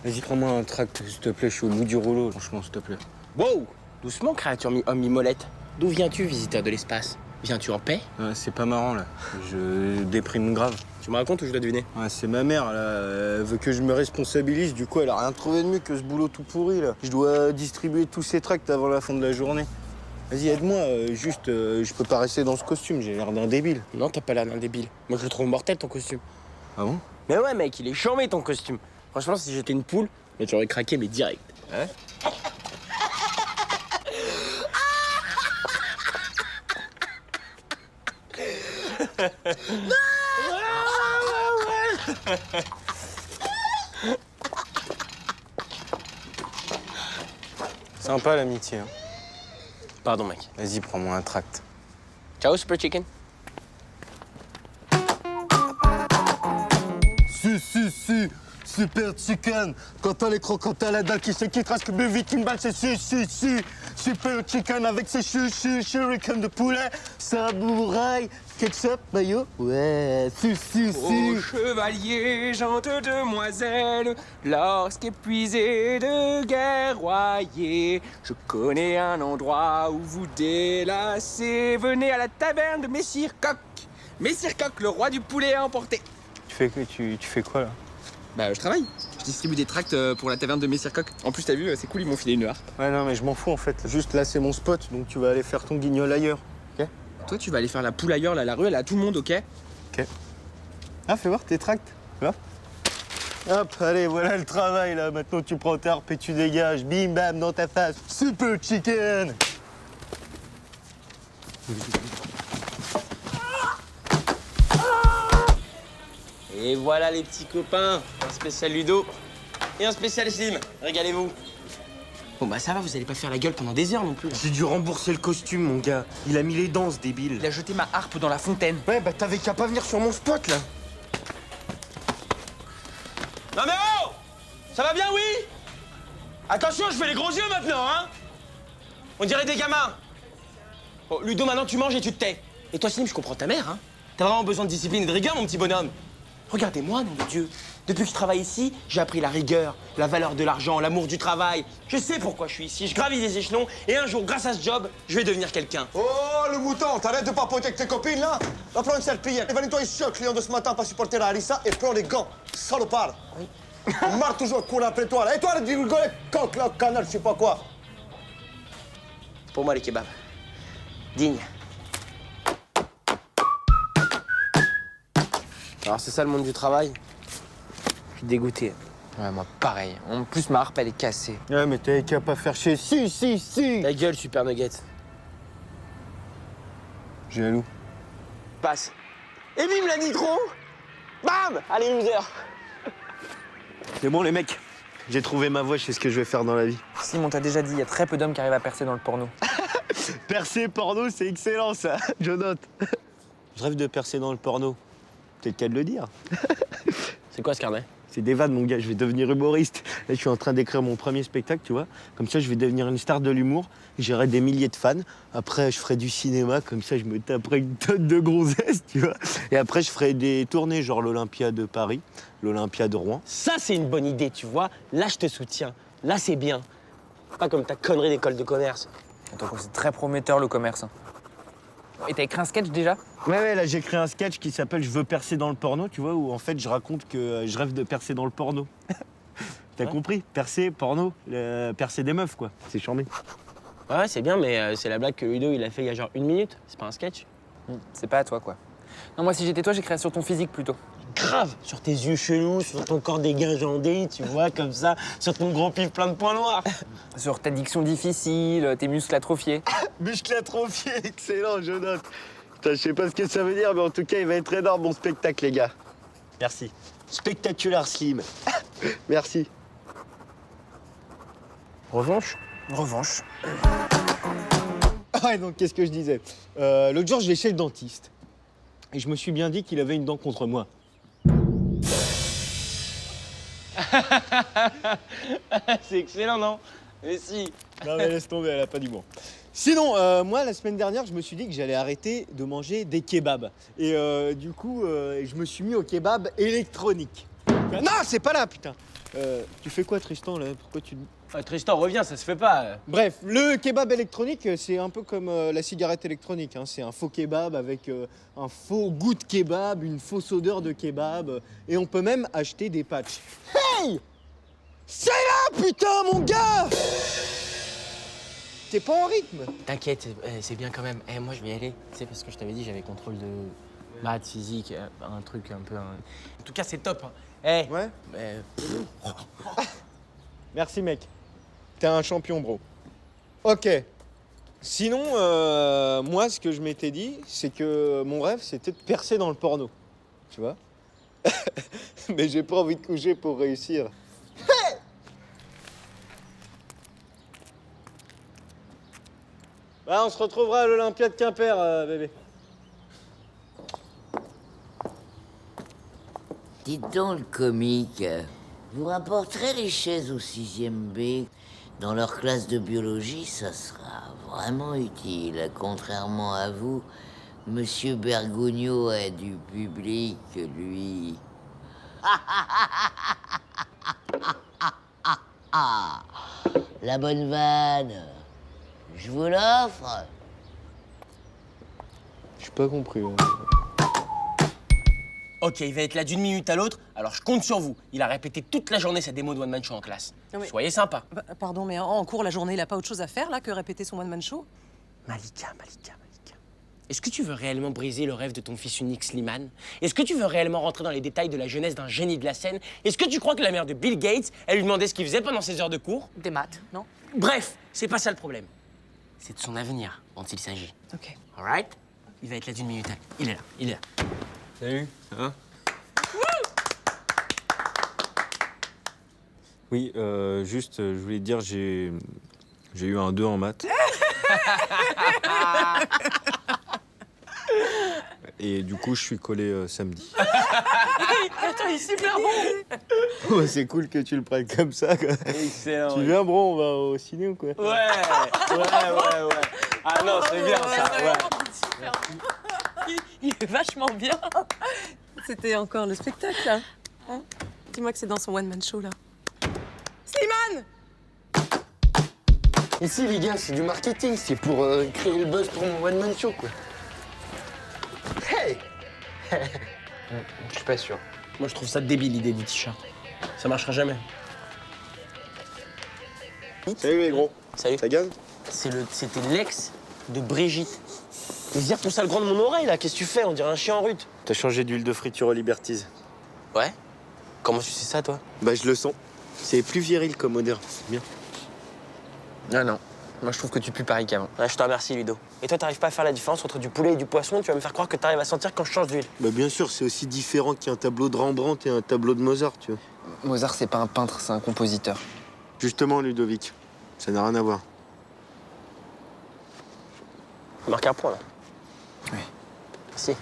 F: Vas-y, prends-moi un tract, s'il te plaît, je suis au bout du rouleau, franchement, s'il te plaît.
E: Wow! Doucement, créature mi-homme, mi-molette. D'où viens-tu, visiteur de l'espace? Viens-tu en paix?
F: C'est pas marrant, là. Je déprime grave.
E: Tu me racontes ou je dois deviner?
F: Ouais, c'est ma mère, là. Elle veut que je me responsabilise. Du coup, elle a rien trouvé de mieux que ce boulot tout pourri, là. Je dois distribuer tous ces tracts avant la fin de la journée. Vas-y, aide-moi. Je peux pas rester dans ce costume. J'ai l'air d'un débile.
E: Non, t'as pas l'air d'un débile. Moi, je le trouve mortel, ton costume.
F: Ah bon?
E: Mais ouais, mec, il est charmé, ton costume. Franchement, si j'étais une poule, mais tu aurais craqué, mais direct.
F: Ouais? Sympa l'amitié. Hein.
E: Pardon, mec.
F: Vas-y, prends-moi un tract.
E: Ciao, Super Chicken.
F: Si, Super Chicken. Quand t'as les croquantes à la dalle qui se quittent, reste que plus vite qu'une balle, c'est si. Super Chicken avec ses shuriken de poulet, sabouraille, ketchup, mayo. Ouais, si.
K: Ô chevalier, gente demoiselle, lorsqu'épuisé de guerroyer, je connais un endroit où vous délassez. Venez à la taverne de Messire Coq. Messire Coq, le roi du poulet à emporter.
F: Tu fais quoi, là?
K: Bah, je travaille. Je distribue des tracts pour la taverne de Messire Coq. En plus, t'as vu, c'est cool, ils m'ont filé une heure.
F: Ouais, non, mais je m'en fous, en fait. Juste là, c'est mon spot, donc tu vas aller faire ton guignol ailleurs, ok?
K: Toi, tu vas aller faire la poule ailleurs, là, la rue, elle a tout le monde, ok?
F: Ok. Ah, fais voir tes tracts. Là. Hop, allez, voilà le travail, là. Maintenant, tu prends ta harpe et tu dégages. Bim, bam, dans ta face. Super Chicken.
E: Et voilà, les petits copains. Un spécial Ludo et un spécial Slim. Régalez-vous. Bon, bah ça va, vous allez pas faire la gueule pendant des heures non plus.
F: J'ai dû rembourser le costume, mon gars. Il a mis les dents, ce débile.
K: Il a jeté ma harpe dans la fontaine.
F: Ouais, bah t'avais qu'à pas venir sur mon spot, là.
E: Non mais oh! Ça va bien, oui? Attention, je fais les gros yeux maintenant, hein? On dirait des gamins. Bon, Ludo, maintenant tu manges et tu te tais. Et toi, Slim, je comprends ta mère, hein? T'as vraiment besoin de discipline et de rigueur, mon petit bonhomme. Regardez-moi, nom de Dieu. Depuis que je travaille ici, j'ai appris la rigueur, la valeur de l'argent, l'amour du travail. Je sais pourquoi je suis ici, je gravis les échelons et un jour, grâce à ce job, je vais devenir quelqu'un.
R: Oh, le mouton, t'arrêtes de papoter avec tes copines, là? Va prendre une serpillière et va nettoyer ce client de ce matin pas supporter la harissa et prends les gants, salopard. Oui. On marre toujours courir après toi, là. Et toi, arrête de rigoler, coq, là, canard, je sais pas quoi.
E: Pour moi, les kebabs. Digne. Alors, c'est ça le monde du travail? Je suis dégoûté.
K: Ouais, moi, pareil. En plus, ma harpe, elle est cassée.
F: Ouais, mais t'avais qu'à pas faire chier. Si.
E: Ta gueule, Super Nugget.
F: J'ai la loup.
E: Passe. Et bim, la nitro. Bam! Allez, loser.
F: C'est bon, les mecs. J'ai trouvé ma voie, je sais ce que je vais faire dans la vie.
K: Simon, t'as déjà dit, il y a très peu d'hommes qui arrivent à percer dans le porno.
F: Percer porno, c'est excellent, ça. Je note. Je rêve de percer dans le porno. C'est le cas de le dire.
E: C'est quoi ce carnet?
F: C'est des vannes, mon gars. Je vais devenir humoriste. Là, je suis en train d'écrire mon premier spectacle, tu vois. Comme ça, je vais devenir une star de l'humour. J'aurai des milliers de fans. Après, je ferai du cinéma. Comme ça, je me taperai une tonne de grossesses, tu vois. Et après, je ferai des tournées, genre l'Olympia de Paris, l'Olympia de Rouen.
E: Ça, c'est une bonne idée, tu vois. Là, je te soutiens. Là, c'est bien. Pas comme ta connerie d'école de commerce.
K: Attends, c'est très prometteur, le commerce. Et t'as écrit un sketch déjà?
F: Ouais, là j'ai créé un sketch qui s'appelle Je veux percer dans le porno, tu vois, où en fait je raconte que je rêve de percer dans le porno. T'as compris? Percer, porno, percer des meufs, quoi. C'est charmé.
E: Ouais, c'est bien, mais c'est la blague que Ludo il a fait il y a genre 1 minute. C'est pas un sketch.
K: C'est pas à toi, quoi. Non, moi, si j'étais toi, j'écrirais sur ton physique plutôt.
E: Grave! Sur tes yeux chelous, sur ton corps dégingandé, tu vois, comme ça, sur ton gros pif plein de points noirs.
K: Sur ta diction difficile, tes muscles atrophiés.
F: Muscles atrophiés, excellent, je note. Putain, je sais pas ce que ça veut dire, mais en tout cas, il va être énorme, mon spectacle, les gars. Merci. Spectaculaire Slim. Merci.
E: Revanche?
K: Revanche.
F: Ah, et donc, qu'est-ce que je disais? L'autre jour, je vais chez le dentiste. Et je me suis bien dit qu'il avait une dent contre moi.
E: C'est excellent, non? Mais si.
F: Non mais laisse tomber, elle a pas d'humour. Sinon, moi, la semaine dernière, je me suis dit que j'allais arrêter de manger des kebabs. Et du coup, je me suis mis au kebab électronique. Non, c'est pas là, putain. Tu fais quoi, Tristan, là? Pourquoi tu...
E: Tristan, reviens, ça se fait pas.
F: Bref, le kebab électronique, c'est un peu comme la cigarette électronique. Hein. C'est un faux kebab avec un faux goût de kebab, une fausse odeur de kebab. Et on peut même acheter des patchs. Hey! C'est là, putain, mon gars! T'es pas en rythme?
E: T'inquiète, c'est bien quand même. Moi, je vais y aller. Tu sais, parce que je t'avais dit, j'avais contrôle de maths, physique, un truc un peu... En tout cas, c'est top. Hein.
F: Ouais? Merci, mec. T'es un champion, bro. Ok. Sinon, moi, ce que je m'étais dit, c'est que mon rêve, c'était de percer dans le porno. Tu vois? Mais j'ai pas envie de coucher pour réussir. Bah, on se retrouvera à l'Olympia de Quimper, bébé.
C: Dites donc, le comique, vous rapporterez les chaises au 6e B. Dans leur classe de biologie, ça sera vraiment utile. Contrairement à vous, Monsieur Bergogneau a du public, lui. La bonne vanne. Je vous l'offre.
F: J'ai pas compris.
E: Ok, il va être là d'une minute à l'autre, alors je compte sur vous. Il a répété toute la journée sa démo de One Man Show en classe.
Q: Non, mais-
E: Soyez sympa.
Q: Pardon, mais en cours, la journée, il a pas autre chose à faire, là, que répéter son one-man show?
E: Malika. Est-ce que tu veux réellement briser le rêve de ton fils unique Slimane? Est-ce que tu veux réellement rentrer dans les détails de la jeunesse d'un génie de la scène? Est-ce que tu crois que la mère de Bill Gates, elle lui demandait ce qu'il faisait pendant ses heures de cours?
P: Des maths, non?
E: Bref, c'est pas ça le problème. C'est de son avenir dont il s'agit.
Q: Ok.
E: Alright? Il va être là d'une minute. Il est là.
F: Salut, ça va? Oui, juste, je voulais te dire, j'ai eu un 2 en maths. Et du coup, je suis collé samedi.
P: Attends, il est super bon!
F: Ouais, c'est cool que tu le prennes comme ça, quoi.
E: Excellent.
F: Tu viens, bro, on va au ciné ou quoi?
E: Ouais. Ah non, c'est bien ça, ouais.
P: Il est vachement bien.
Q: C'était encore le spectacle, là. Hein? Dis-moi que c'est dans son one-man show, là. Slimane!
D: Ici, les gars, c'est du marketing. C'est pour créer le buzz pour mon one-man show, quoi. Hey!
E: Je suis pas sûr. Moi, je trouve ça débile, l'idée du t-shirt. Ça marchera jamais.
F: Salut, les gros.
E: Salut.
F: Ça gaze?
E: C'était l'ex de Brigitte. Mais vire ton sale grand de mon oreille, là. Qu'est-ce que tu fais? On dirait un chien en rut.
F: T'as changé d'huile de friture au Liberties.
E: Ouais? Comment tu sais ça, toi?
F: Bah, je le sens. C'est plus viril comme odeur, c'est bien.
E: Ah non. Moi, je trouve que tu pues pareil qu'avant. Ouais, je te remercie, Ludo. Et toi, t'arrives pas à faire la différence entre du poulet et du poisson? Tu vas me faire croire que t'arrives à sentir quand je change d'huile.
F: Bah, bien sûr, c'est aussi différent qu'un tableau de Rembrandt et un tableau de Mozart, tu vois.
K: Mozart, c'est pas un peintre, c'est un compositeur.
F: Justement, Ludovic, ça n'a rien à voir.
E: Marque un point, là.
K: Oui.
E: Merci.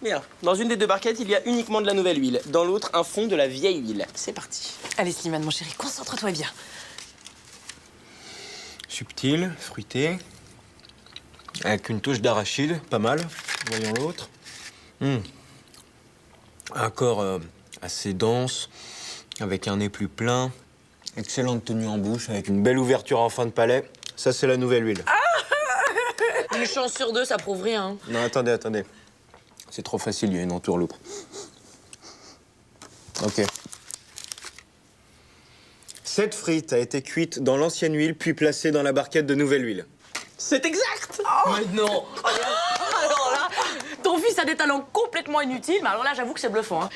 E: Bien. Dans une des deux barquettes, il y a uniquement de la nouvelle huile. Dans l'autre, un fond de la vieille huile. C'est parti.
Q: Allez, Slimane, mon chéri, concentre-toi bien.
F: Subtil, fruité, avec une touche d'arachide, pas mal. Voyons l'autre. Un corps assez dense, avec un nez plus plein. Excellente tenue en bouche, avec une belle ouverture en fin de palais. Ça, c'est la nouvelle huile.
P: Une chance sur 2, ça prouve rien.
F: Non, attendez. C'est trop facile, il y a une entourloupe. Ok. Cette frite a été cuite dans l'ancienne huile, puis placée dans la barquette de nouvelle huile.
E: C'est exact!
P: Mais non! Alors là, ton fils a des talents complètement inutiles, mais alors là, j'avoue que c'est bluffant. Hein.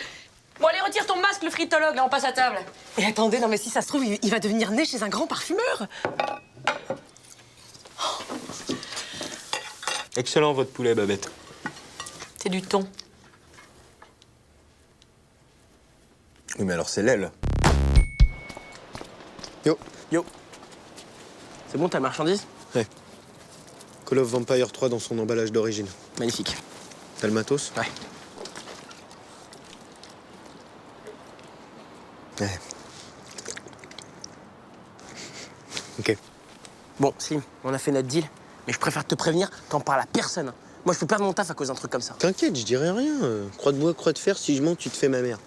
P: Bon, allez, retire ton masque, le fritologue, là, on passe à table.
Q: Et attendez, non, mais si ça se trouve, il va devenir né chez un grand parfumeur.
F: Excellent, votre poulet, Babette.
P: C'est du thon.
F: Oui, mais alors c'est l'aile.
E: Yo. C'est bon, ta marchandise?
F: Ouais. Call of Vampire 3 dans son emballage d'origine.
E: Magnifique.
F: T'as le matos?
E: Ouais.
F: Ouais. Ok. Bon, Slim, on a fait notre deal, mais je préfère te prévenir, t'en parles à personne. Hein. Moi, je peux perdre mon taf à cause d'un truc comme ça.
D: T'inquiète, je dirai rien. Croix de bois, croix de fer, si je mens, tu te fais ma mère.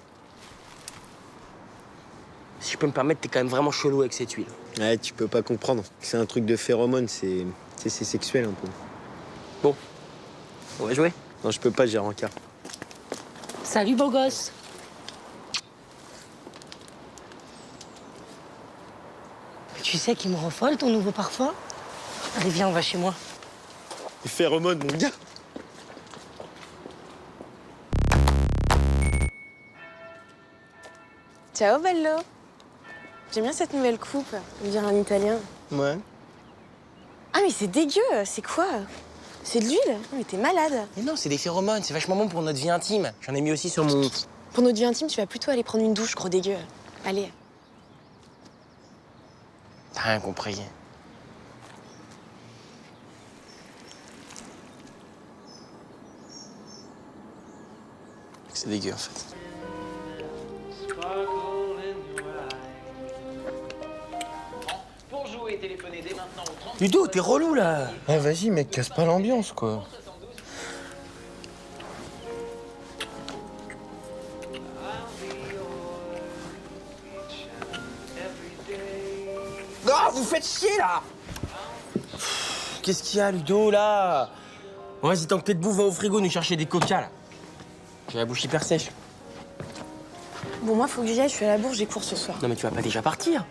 F: Si je peux me permettre, t'es quand même vraiment chelou avec cette huile.
D: Ouais, tu peux pas comprendre. C'est un truc de phéromone, c'est sexuel un peu.
F: Bon, on va jouer?
D: Non, je peux pas, j'ai rencard.
P: Salut, beau gosse. Tu sais qu'il me rend folle, ton nouveau parfum? Allez, viens, on va chez moi.
D: Phéromone, mon gars.
O: Ciao, bello. J'aime bien cette nouvelle coupe, on dirait un italien.
F: Ouais.
O: Ah, mais c'est dégueu, c'est quoi? C'est de l'huile? Non, mais t'es malade.
F: Mais non, c'est des phéromones, c'est vachement bon pour notre vie intime. J'en ai mis aussi sur mon...
O: Pour notre vie intime, tu vas plutôt aller prendre une douche, gros dégueu. Allez.
F: T'as rien compris. C'est dégueu, en fait.
H: Pour jouer, téléphonez dès maintenant au 30...
F: Ludo, t'es relou, là.
D: Ah, vas-y, mec, casse pas l'ambiance, quoi.
F: Non, vous faites chier, là. Qu'est-ce qu'il y a, Ludo, là? Bon, vas-y, tant que t'es debout, va au frigo nous chercher des coca, là. J'ai la bouche hyper sèche.
O: Bon, moi, faut que j'y aille, je suis à la bourse, j'ai cours ce soir.
F: Non, mais tu vas pas déjà partir.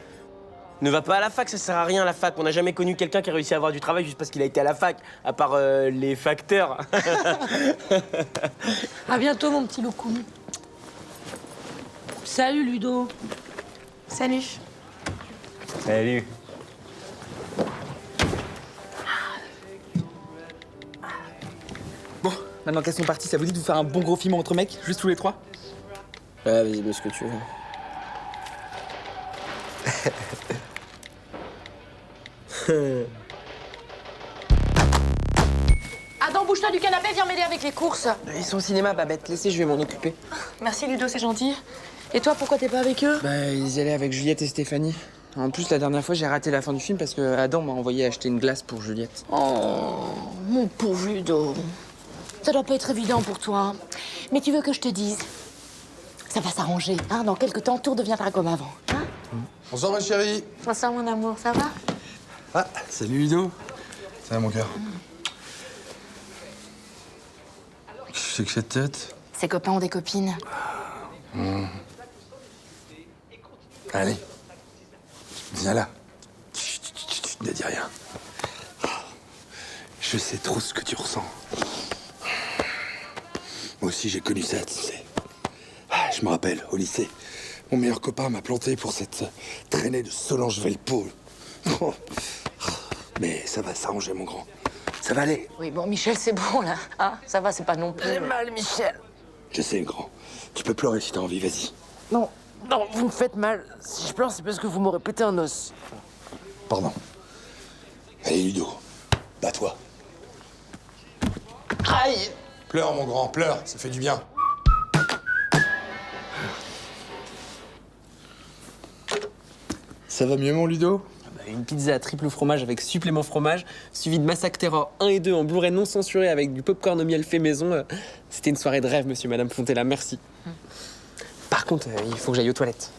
F: Ne va pas à la fac, ça sert à rien, la fac. On n'a jamais connu quelqu'un qui a réussi à avoir du travail juste parce qu'il a été à la fac, à part les facteurs.
P: À bientôt, mon petit loukoum. Salut, Ludo.
O: Salut.
F: Salut.
A: Bon, maintenant qu'elles sont parties, ça vous dit de vous faire un bon gros film entre mecs, juste tous les trois?
F: Ouais, vas-y, mets ce que tu veux.
P: Adam, bouge-toi du canapé, viens m'aider avec les courses.
K: Ils sont au cinéma, Babette. Laissez, je vais m'en occuper.
P: Merci, Ludo, c'est gentil. Et toi, pourquoi t'es pas avec eux?
K: Bah, ils y allaient avec Juliette et Stéphanie. En plus, la dernière fois, j'ai raté la fin du film parce que Adam m'a envoyé acheter une glace pour Juliette.
P: Oh, mon pauvre Ludo. Ça doit pas être évident pour toi. Hein. Mais tu veux que je te dise? Ça va s'arranger. Hein. Dans quelques temps, tout redeviendra comme avant. Hein.
I: Bonsoir, ma chérie.
P: Bonsoir, mon amour. Ça va?
I: Ah, salut Ludo. Ça va, mon cœur? C'est que cette tête?
P: Ses copains ont des copines.
I: Allez. Viens là. Chut, ne dis rien. Je sais trop ce que tu ressens. Moi aussi, j'ai connu ça, tu sais. Je me rappelle, au lycée, mon meilleur copain m'a planté pour cette traînée de Solange Velpo. Mais ça va s'arranger, mon grand. Ça va aller.
P: Oui, bon, Michel, c'est bon, là. Hein, ça va, c'est pas non plus...
K: J'ai mal, Michel.
I: Je sais, grand. Tu peux pleurer si t'as envie, vas-y.
K: Non, non, vous me faites mal. Si je pleure, c'est parce que vous m'aurez pété un os.
I: Pardon. Allez, Ludo, bats-toi.
K: Aïe!
I: Pleure, mon grand, pleure, ça fait du bien. Ça va mieux, mon Ludo?
K: Une pizza à triple fromage avec supplément fromage, suivi de Massacre Terror 1 et 2 en Blu-ray non censuré avec du popcorn au miel fait maison. C'était une soirée de rêve, monsieur, madame Fontella, merci. Par contre, il faut que j'aille aux toilettes.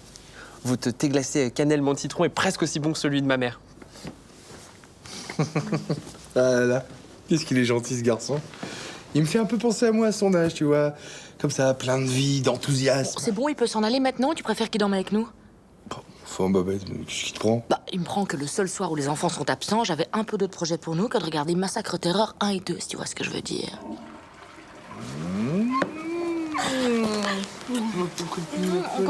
K: Votre thé glacé cannelle menthe citron est presque aussi bon que celui de ma mère.
I: Ah là là, qu'est-ce qu'il est gentil, ce garçon. Il me fait un peu penser à moi à son âge, tu vois. Comme ça, plein de vie, d'enthousiasme.
P: C'est bon, il peut s'en aller maintenant ou tu préfères qu'il dorme avec nous?
I: Enfin, Babette, qu'est-ce qui te prend?
P: Bah, il me prend que le seul soir où les enfants sont absents, j'avais un peu d'autres projets pour nous que de regarder Massacre Terreur 1 et 2, si tu vois ce que je veux dire.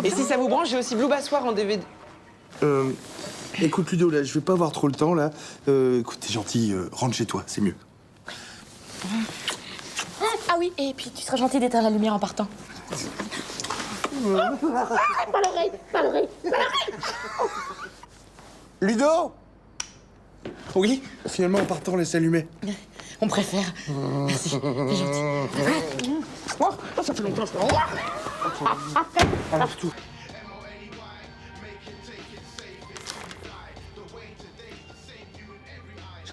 K: Et si ça vous branche, j'ai aussi Blue Bassoir en DVD.
I: Écoute, Ludo, là, je vais pas avoir trop le temps, là. Écoute, t'es gentil, rentre chez toi, c'est mieux.
P: Ah oui, et puis tu seras gentil d'éteindre la lumière en partant. Pas l'oreille, pas l'oreille, pas l'oreille.
I: Ludo! Oui? Finalement, en partant, laisse allumer.
P: On préfère. Merci, t'es gentil.
K: Ça fait longtemps, je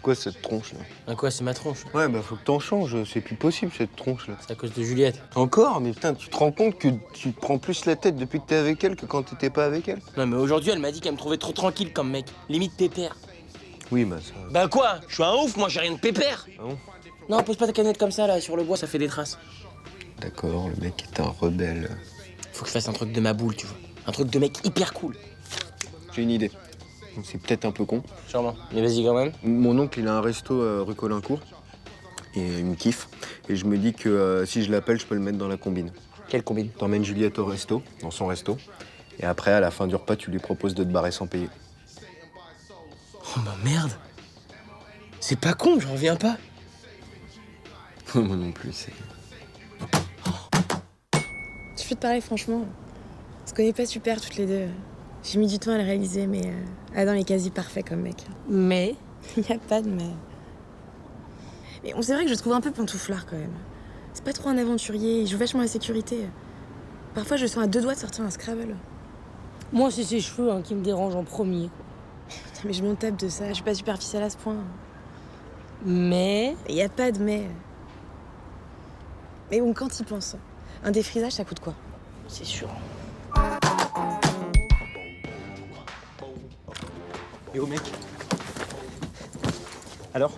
D: C'est quoi cette tronche là?
E: À quoi, c'est ma tronche?
D: Ouais, bah faut que t'en changes, c'est plus possible cette tronche là.
E: C'est à cause de Juliette.
D: Encore? Mais putain, tu te rends compte que tu te prends plus la tête depuis que t'es avec elle que quand t'étais pas avec elle?
E: Non mais aujourd'hui, elle m'a dit qu'elle me trouvait trop tranquille comme mec. Limite pépère.
D: Oui, bah ça.
E: Bah quoi? Je suis un ouf, moi j'ai rien de pépère.
D: Ah bon?
E: Non, pose pas ta canette comme ça là, sur le bois, ça fait des traces.
D: D'accord, le mec est un rebelle.
E: Faut que je fasse un truc de ma boule, tu vois. Un truc de mec hyper cool.
D: J'ai une idée. Donc c'est peut-être un peu con.
E: Sûrement. Mais vas-y quand même.
D: Mon oncle, il a un resto rue Colincourt. Et il me kiffe. Et je me dis que si je l'appelle, je peux le mettre dans la combine.
E: Quelle combine?
D: T'emmènes Juliette au resto, dans son resto. Et après, à la fin du repas, tu lui proposes de te barrer sans payer.
E: Oh bah merde. C'est pas con, j'en reviens pas.
D: Moi non plus, c'est...
O: Je peux te parler franchement. On se connaît pas super toutes les deux. J'ai mis du temps à le réaliser, mais Adam est quasi parfait comme mec.
P: Mais
O: Il y a pas de mais. Mais c'est vrai que je le trouve un peu pantouflard quand même. C'est pas trop un aventurier, il joue vachement à la sécurité. Parfois je sens à 2 doigts de sortir un Scrabble.
P: moi, c'est ses cheveux qui me dérangent en premier.
O: Putain, mais je m'en tape de ça, je suis pas superficielle à ce point.
P: Mais
O: Il y a pas de mais. Mais bon, quand il pense, un défrisage ça coûte quoi?
P: c'est sûr.
F: Et au mec? Alors?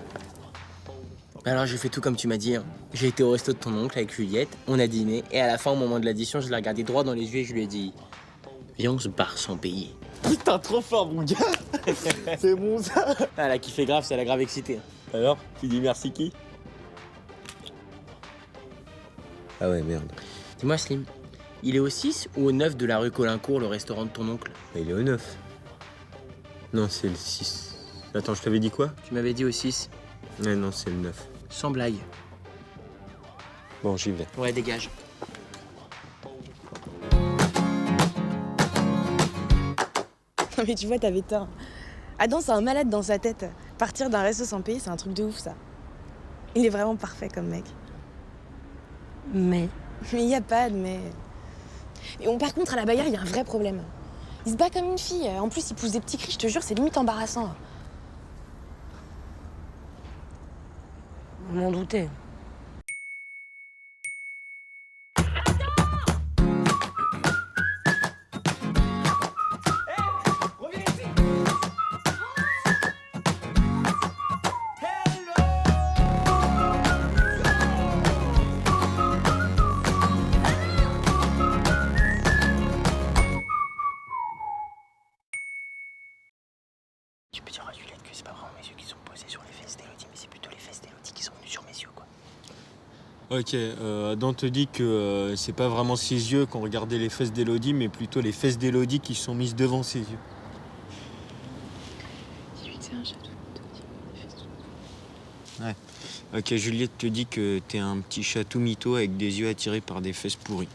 E: Alors j'ai fait tout comme tu m'as dit. Hein. J'ai été au resto de ton oncle avec Juliette, on a dîné, et à la fin, au moment de l'addition, je l'ai regardé droit dans les yeux et je lui ai dit « Viens, on se barre sans payer.
F: Putain, trop fort, mon gars. C'est bon, ça. »
E: Ah, elle a kiffé grave, ça l'a grave excité.
F: Alors, tu dis merci qui?
D: Ah ouais, merde.
E: Dis-moi, Slim, il est au 6 ou au 9 de la rue Colincourt, le restaurant de ton oncle?
D: Il est au 9. Non, c'est le 6.
F: Attends, je t'avais dit quoi?
E: Tu m'avais dit au 6.
D: Ouais, non, c'est le 9.
E: Sans blague.
F: Bon, j'y vais.
E: Ouais, dégage.
O: Non mais tu vois, t'avais tort. Adam, c'est un malade dans sa tête. Partir d'un resto sans payer, c'est un truc de ouf, ça. Il est vraiment parfait comme mec.
P: Mais
O: Mais y a pas de mais. Et bon, par contre, à la bagarre, il y a un vrai problème. Il se bat comme une fille. En plus, il pousse des petits cris, je te jure, c'est limite embarrassant.
P: je m'en doutais.
E: Tu peux dire à Juliette que c'est pas vraiment mes yeux qui sont posés sur les fesses d'Elodie, mais c'est plutôt les fesses d'Elodie qui sont venues sur mes yeux, quoi.
F: Ok, Adam te dit que c'est pas vraiment ses yeux qui ont regardé les fesses d'Elodie, mais plutôt les fesses d'Elodie qui sont mises devant ses yeux.
O: Dis-lui que c'est un château.
F: Ouais. Ok, Juliette te dit que t'es un petit chatou mytho avec des yeux attirés par des fesses pourries.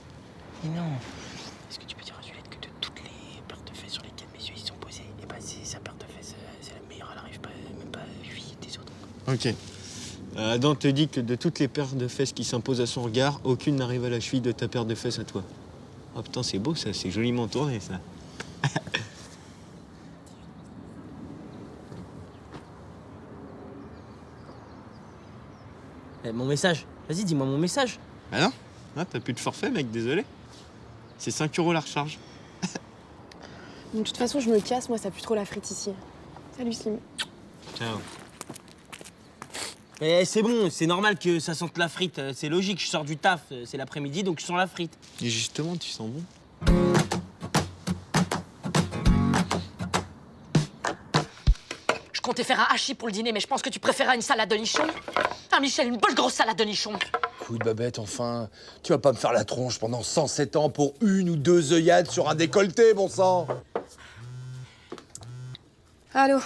E: Mais non. Est-ce que tu peux dire à Juliette que de toutes les paires de fesses sur lesquelles mes yeux ils sont posés, et bah c'est sa paire de fesses, c'est la meilleure, elle arrive pas, même pas à lui des autres.
F: Ok. Adam te dit que de toutes les paires de fesses qui s'imposent à son regard, aucune n'arrive à la cheville de ta paire de fesses à toi. Oh putain, c'est beau ça, c'est joliment tourné ça.
E: Mon message. Vas-y, dis-moi mon message.
F: Ah non? Ah, t'as plus de forfait, mec, désolé. C'est 5 € la recharge.
O: De toute façon, je me casse, moi, ça pue trop la frite ici. Salut, Slim.
F: Ciao.
E: Eh, c'est bon, c'est normal que ça sente la frite. C'est logique, je sors du taf, c'est l'après-midi, donc je sens la frite.
F: Et justement, tu sens bon.
P: Je comptais faire un hachis pour le dîner, mais je pense que tu préféreras une salade de nichon. Ah, Michel, une bonne grosse salade de nichon.
R: Écoute, Babette, enfin, tu vas pas me faire la tronche pendant 107 ans pour 1 ou 2 œillades sur un décolleté, bon sang.
P: Allô?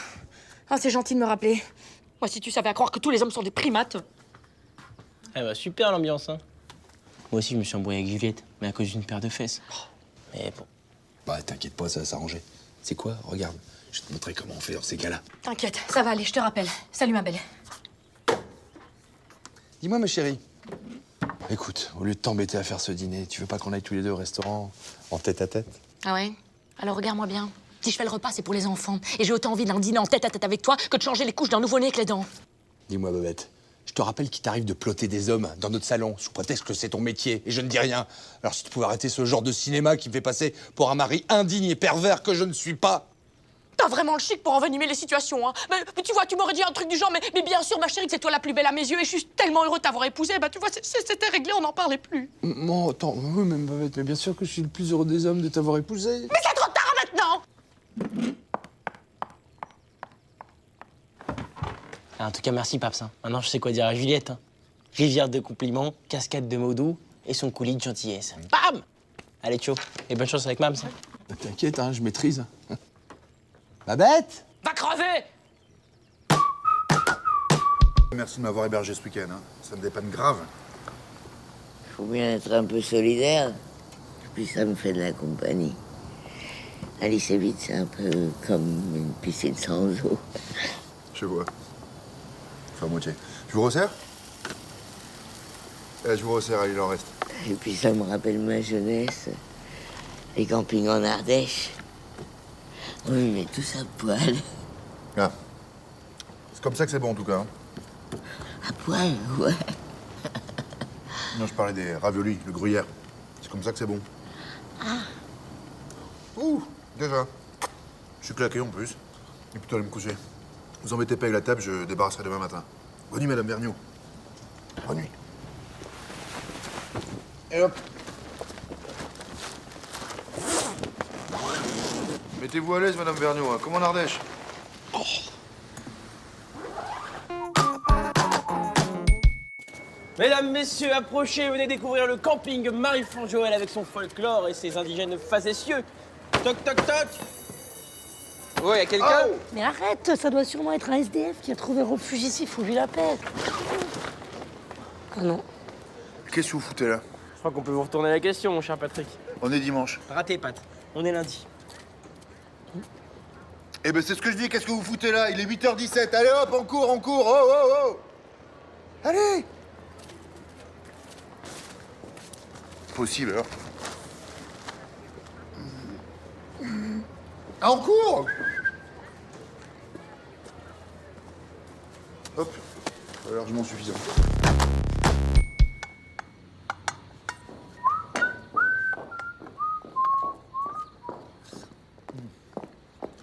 P: Ah, c'est gentil de me rappeler. Moi, si tu savais à croire que tous les hommes sont des primates.
E: Eh bah super l'ambiance, hein. Moi aussi, je me suis embrouillé avec Juliette, mais à cause d'une paire de fesses. Mais bon.
R: Bah, t'inquiète pas, ça va s'arranger. C'est quoi? Regarde, je vais te montrer comment on fait dans ces cas-là.
P: T'inquiète, ça va aller, je te rappelle. Salut, ma belle.
R: Dis-moi, ma chérie. Écoute, au lieu de t'embêter à faire ce dîner, tu veux pas qu'on aille tous les deux au restaurant en tête à tête?
P: Ah ouais? Alors regarde-moi bien. Si je fais le repas, c'est pour les enfants. Et j'ai autant envie d'un dîner en tête-à-tête avec toi que de changer les couches d'un nouveau-né avec les dents.
I: Dis-moi, Bobette, je te rappelle qu'il t'arrive de plotter des hommes dans notre salon, sous prétexte que c'est ton métier, et je ne dis rien. Alors si tu pouvais arrêter ce genre de cinéma qui me fait passer pour un mari indigne et pervers que je ne suis pas.
P: T'as vraiment le chic pour envenimer les situations, hein. Mais tu vois, tu m'aurais dit un truc du genre, mais bien sûr, ma chérie, que c'est toi la plus belle à mes yeux, et je suis tellement heureux de t'avoir épousée. Bah, tu vois, c'était réglé, on n'en parlait plus.
I: Non, attends, oui, mais Bobette, mais bien sûr que je suis le plus heureux des hommes de t'avoir épousé.
P: Mais c'est trop tard maintenant!
E: Ah, en tout cas, merci, Paps. Maintenant, je sais quoi dire à Juliette. Rivière de compliments, cascade de mots doux et son coulis de gentillesse. Bam! Allez, ciao. Et bonne chance avec Mams.
I: T'inquiète, hein, je maîtrise. Babette!
P: Va crever!
B: Merci de m'avoir hébergé ce week-end, hein. Ça me dépanne grave.
C: Faut bien être un peu solidaire. Puis ça me fait de la compagnie. Alice et Vite, c'est un peu comme une piscine sans eau.
B: Je vois. Enfin, à moitié. Je vous resserre? Je vous resserre, allez, il en reste.
C: Et puis ça me rappelle ma jeunesse. Les campings en Ardèche. Oui, mais tout ça poil.
B: Ah. C'est comme ça que c'est bon, en tout cas. Hein.
C: À poil, ouais.
B: Non, je parlais des raviolis, le gruyère. C'est comme ça que c'est bon.
C: Ah.
B: Ouh, déjà. Je suis claqué en plus. Et plutôt aller me coucher. Vous embêtez pas avec la table, je débarrasserai demain matin. Bonne nuit, Madame Vergniaud. Bonne nuit. Et hop. Mettez-vous à l'aise, Madame Vergniaud, hein, comme en Ardèche.
E: Mesdames, messieurs, approchez, venez découvrir le camping Marie-France-Joël avec son folklore et ses indigènes facétieux. Toc, toc, toc.
A: Oh, y'a quelqu'un?
S: Mais arrête, ça doit sûrement être un SDF qui a trouvé refuge ici, faut lui la paix. Ah non.
B: Qu'est-ce que vous foutez là?
E: Je crois qu'on peut vous retourner la question, mon cher Patrick.
B: On est dimanche.
E: Raté, Pat. On est lundi.
B: Eh ben c'est ce que je dis, qu'est-ce que vous foutez là? Il est 8h17, allez hop, on court, oh, oh, oh! Allez! Possible alors. Ah, on court! Hop, largement suffisant.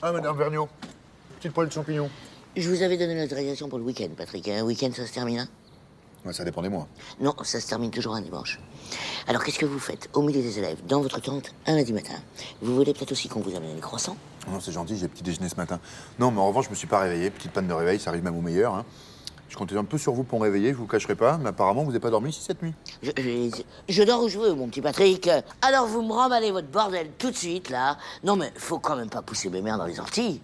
B: Ah, Madame Vergniaud, petite poêle de champignons.
C: Je vous avais donné l'autorisation pour le week-end, Patrick. Un week-end, ça se termine, hein?
B: Ouais, ça dépend des mois.
C: Non, ça se termine toujours un dimanche. Alors, qu'est-ce que vous faites au milieu des élèves, dans votre tente, un lundi matin? Vous voulez peut-être aussi qu'on vous amène des croissants?
B: Non, c'est gentil, j'ai petit déjeuner ce matin. Non, mais en revanche, je me suis pas réveillé. Petite panne de réveil, ça arrive même au meilleur. Hein. Je comptais un peu sur vous pour me réveiller, je vous cacherai pas, mais apparemment, vous n'avez pas dormi ici cette nuit.
C: Je dors où je veux, mon petit Patrick. Alors, vous me remballez votre bordel tout de suite, là. Non, mais faut quand même pas pousser mes mères dans les orties.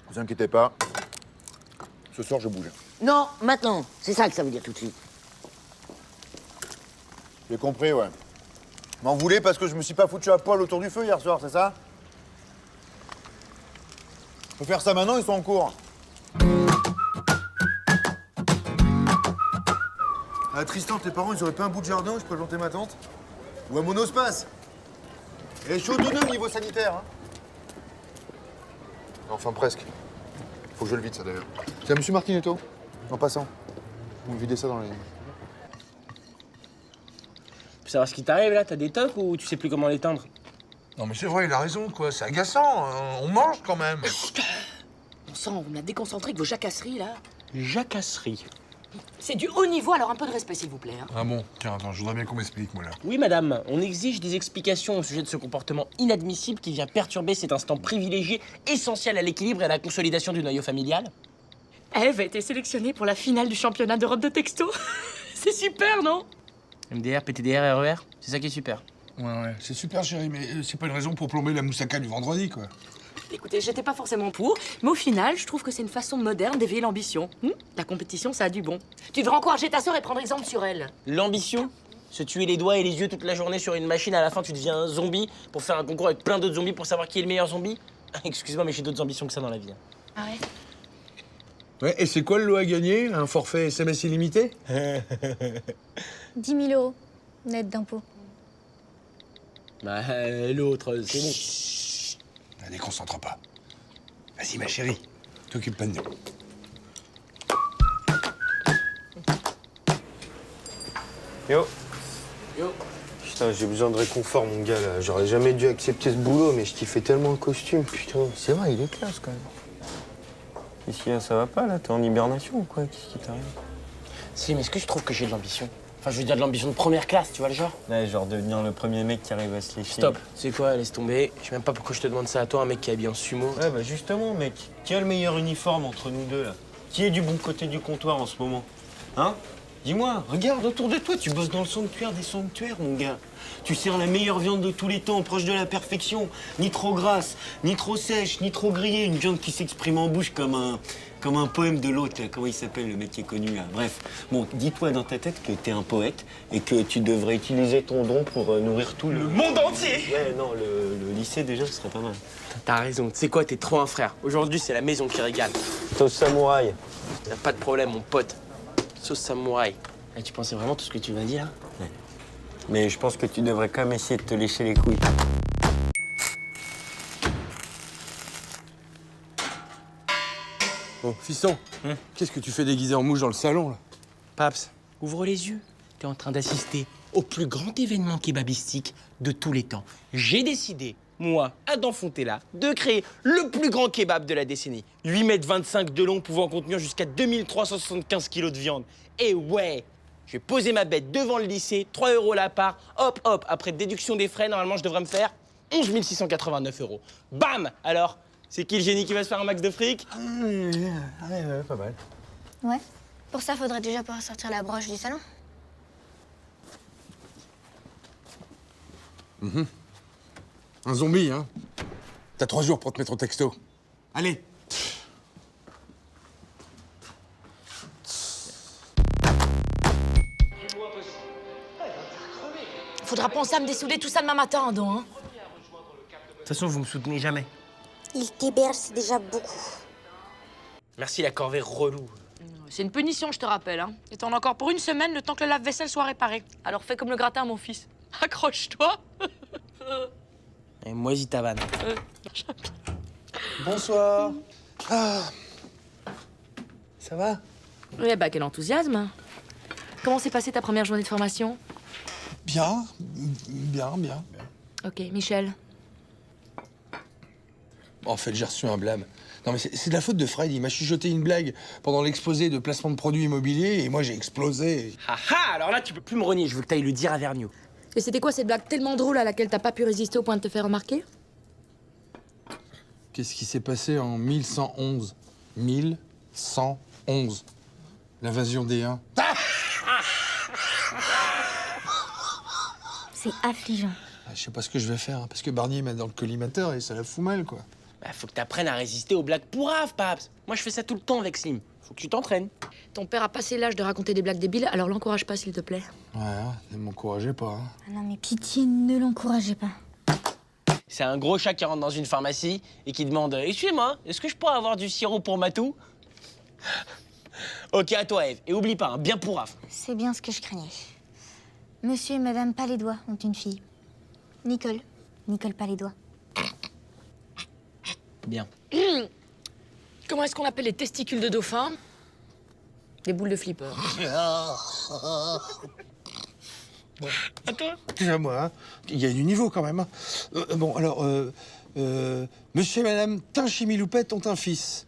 B: Vous inquiétez pas. Ce soir, je bouge.
C: Non, maintenant. C'est ça que ça veut dire tout de suite.
B: J'ai compris, ouais. M'en voulez parce que je me suis pas foutu à poil autour du feu hier soir, c'est ça? Faut faire ça maintenant, ils sont en cours. Ah, Tristan, tes parents, ils auraient pas un bout de jardin où je peux planter ma tente? Ou un monospace? Et je suis autonome niveau sanitaire, hein. Enfin, presque. Faut que je le vide, ça, d'ailleurs. C'est à Monsieur Martinetto, en passant. Vous me videz ça dans les...
E: Tu veux savoir ce qui t'arrive, là? T'as des tocs ou tu sais plus comment l'éteindre?
T: Non, mais c'est vrai, il a raison, quoi. C'est agaçant. On mange, quand même.
P: On sent, vous me la déconcentrez avec vos jacasseries, là.
E: Jacasserie.
P: C'est du haut niveau, alors un peu de respect, s'il vous plaît. Hein.
T: Ah bon? Tiens, attends, je voudrais bien qu'on m'explique, moi, là.
E: Oui, madame, on exige des explications au sujet de ce comportement inadmissible qui vient perturber cet instant privilégié, essentiel à l'équilibre et à la consolidation du noyau familial.
P: Ève a été sélectionnée pour la finale du championnat d'Europe de texto. C'est super, non?
E: MDR, PTDR, RER, c'est ça qui est super.
T: Ouais, c'est super, chérie, mais c'est pas une raison pour plomber la moussaka du vendredi, quoi.
P: Écoutez, j'étais pas forcément pour, mais au final, je trouve que c'est une façon moderne d'éveiller l'ambition. La compétition, ça a du bon. Tu devrais encourager ta sœur et prendre exemple sur elle.
E: L'ambition? Se tuer les doigts et les yeux toute la journée sur une machine, à la fin tu deviens un zombie pour faire un concours avec plein d'autres zombies pour savoir qui est le meilleur zombie? Excuse-moi, mais j'ai d'autres ambitions que ça dans la vie.
P: Ah ouais?
T: Ouais, et c'est quoi le lot à gagner? Un forfait SMS illimité?
N: 10 000 euros, net d'impôts.
E: Bah, l'autre, c'est bon.
T: Ne déconcentre pas. Vas-y, ma chérie, t'occupe pas de nous.
F: Yo. Yo. Putain, j'ai besoin de réconfort, mon gars, là. J'aurais jamais dû accepter ce boulot, mais je kiffais tellement le costume, putain.
D: C'est vrai, il est classe, quand même.
F: Qu'est-ce qu'il y a, ça va pas, là? T'es en hibernation ou quoi? Qu'est-ce qui t'arrive?
E: Si, mais est-ce que je trouve que j'ai de l'ambition? Enfin, je veux dire de l'ambition de première classe, tu vois le genre?
F: Ouais, genre devenir le premier mec qui arrive à se lécher.
E: Stop. C'est quoi, laisse tomber. Je sais même pas pourquoi je te demande ça à toi, un mec qui est habillé en sumo.
F: Ouais, bah justement, mec. Qui a le meilleur uniforme entre nous deux, là? Qui est du bon côté du comptoir en ce moment? Hein? Dis-moi, regarde autour de toi, tu bosses dans le sanctuaire des sanctuaires, mon gars. Tu sers la meilleure viande de tous les temps, proche de la perfection. Ni trop grasse, ni trop sèche, ni trop grillée. Une viande qui s'exprime en bouche comme un poème de l'autre, là. Comment il s'appelle, le mec qui est connu, là? Bref, bon, dis-toi dans ta tête que t'es un poète et que tu devrais utiliser ton don pour nourrir tout le
E: monde entier.
F: Ouais, non, le lycée, déjà, ce serait pas mal.
E: T'as raison, tu sais quoi, t'es trop un frère. Aujourd'hui, c'est la maison qui régale.
F: Sauce samouraï.
E: Y'a pas de problème, mon pote. Sauce samouraï. Et tu pensais vraiment tout ce que tu m'as dit, là?
F: Ouais. Mais je pense que tu devrais quand même essayer de te lécher les couilles.
T: Oh, fiston, qu'est-ce que tu fais déguisé en mouche dans le salon, là?
E: Paps, ouvre les yeux. T'es en train d'assister au plus grand événement kebabistique de tous les temps. J'ai décidé, moi, Adam Fontella, de créer le plus grand kebab de la décennie. 8,25 m de long, pouvant contenir jusqu'à 2375 kg de viande. Et ouais, je vais poser ma bête devant le lycée, 3 € la part. Hop, hop, après déduction des frais, normalement, je devrais me faire 11 689 €. Bam! Alors, c'est qui le génie qui va se faire un max de fric?
F: Ouais, pas mal.
N: Ouais. Pour ça, faudrait déjà pouvoir sortir la broche du salon.
T: Un zombie, hein? T'as 3 jours pour te mettre au texto. Allez.
P: Faudra penser à me dessouder tout ça demain matin, Adam, hein.
E: De toute façon, vous me soutenez jamais.
N: Il t'héberge, c'est déjà beaucoup.
E: Merci la corvée relou.
P: C'est une punition, je te rappelle, hein. Et t'en as encore pour une semaine, le temps que le lave-vaisselle soit réparé. Alors fais comme le gratin, mon fils. Accroche-toi.
E: Et moisis ta vanne.
T: Bonsoir. Ah. Ça va?
P: Eh bah, quel enthousiasme. Comment s'est passée ta première journée de formation?
T: Bien.
P: Ok, Michel.
T: En fait, j'ai reçu un blâme. Non, mais c'est de la faute de Fred. Il m'a chuchoté une blague pendant l'exposé de placement de produits immobiliers et moi, j'ai explosé.
E: Ah ah, alors là, tu peux plus me renier. Je veux que t'ailles le dire à Vergniaud.
P: Et c'était quoi cette blague tellement drôle à laquelle t'as pas pu résister au point de te faire remarquer?
T: Qu'est-ce qui s'est passé en 1111? 1111. L'invasion des Huns.
N: C'est affligeant.
T: Ah, je sais pas ce que je vais faire, hein, parce que Barnier m'a dans le collimateur et ça la fout mal, quoi.
E: Bah, faut que t'apprennes à résister aux blagues pourraves, Paps. Moi, je fais ça tout le temps avec Slim. Faut que tu t'entraînes.
P: Ton père a passé l'âge de raconter des blagues débiles, alors l'encourage pas, s'il te plaît.
T: Ouais, ne m'encouragez pas. Hein.
N: Ah non, mais pitié, ne l'encouragez pas.
E: C'est un gros chat qui rentre dans une pharmacie et qui demande « Excusez-moi, est-ce que je pourrais avoir du sirop pour Matou ?» Ok, à toi, Eve. Et oublie pas, hein, bien pourrave.
N: C'est bien ce que je craignais. Monsieur et Madame Palédois ont une fille. Nicole. Nicole Palédois.
E: Bien.
P: Comment est-ce qu'on appelle les testicules de dauphin? Des boules de flipper.
E: À toi?
T: C'est à moi, hein. Il y a du niveau quand même. Hein. Bon, alors, monsieur et madame Tinchimiloupette ont un fils.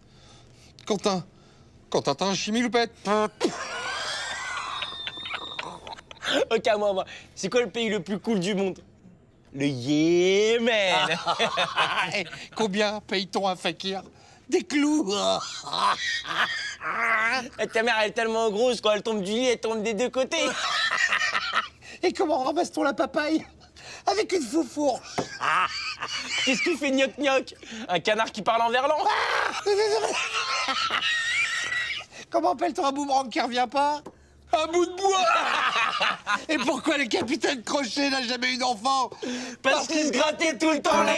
T: Quentin. Quentin Tinchimiloupette.
E: Ok, moi. C'est quoi le pays le plus cool du monde? Le Yémen.
T: Combien paye-t-on un fakir? Des clous.
E: Ta mère, elle est tellement grosse, quand elle tombe du lit, elle tombe des deux côtés.
T: Et comment ramasse-t-on la papaye? Avec une foufourche.
E: Qu'est-ce qui fait gnoc-gnoc? Un canard qui parle en verlan.
T: Comment appelle-t-on un boomerang qui revient pas? Un bout de bois. Et pourquoi le capitaine Crochet n'a jamais eu d'enfant?
E: Parce qu'il se grattait tout le temps les...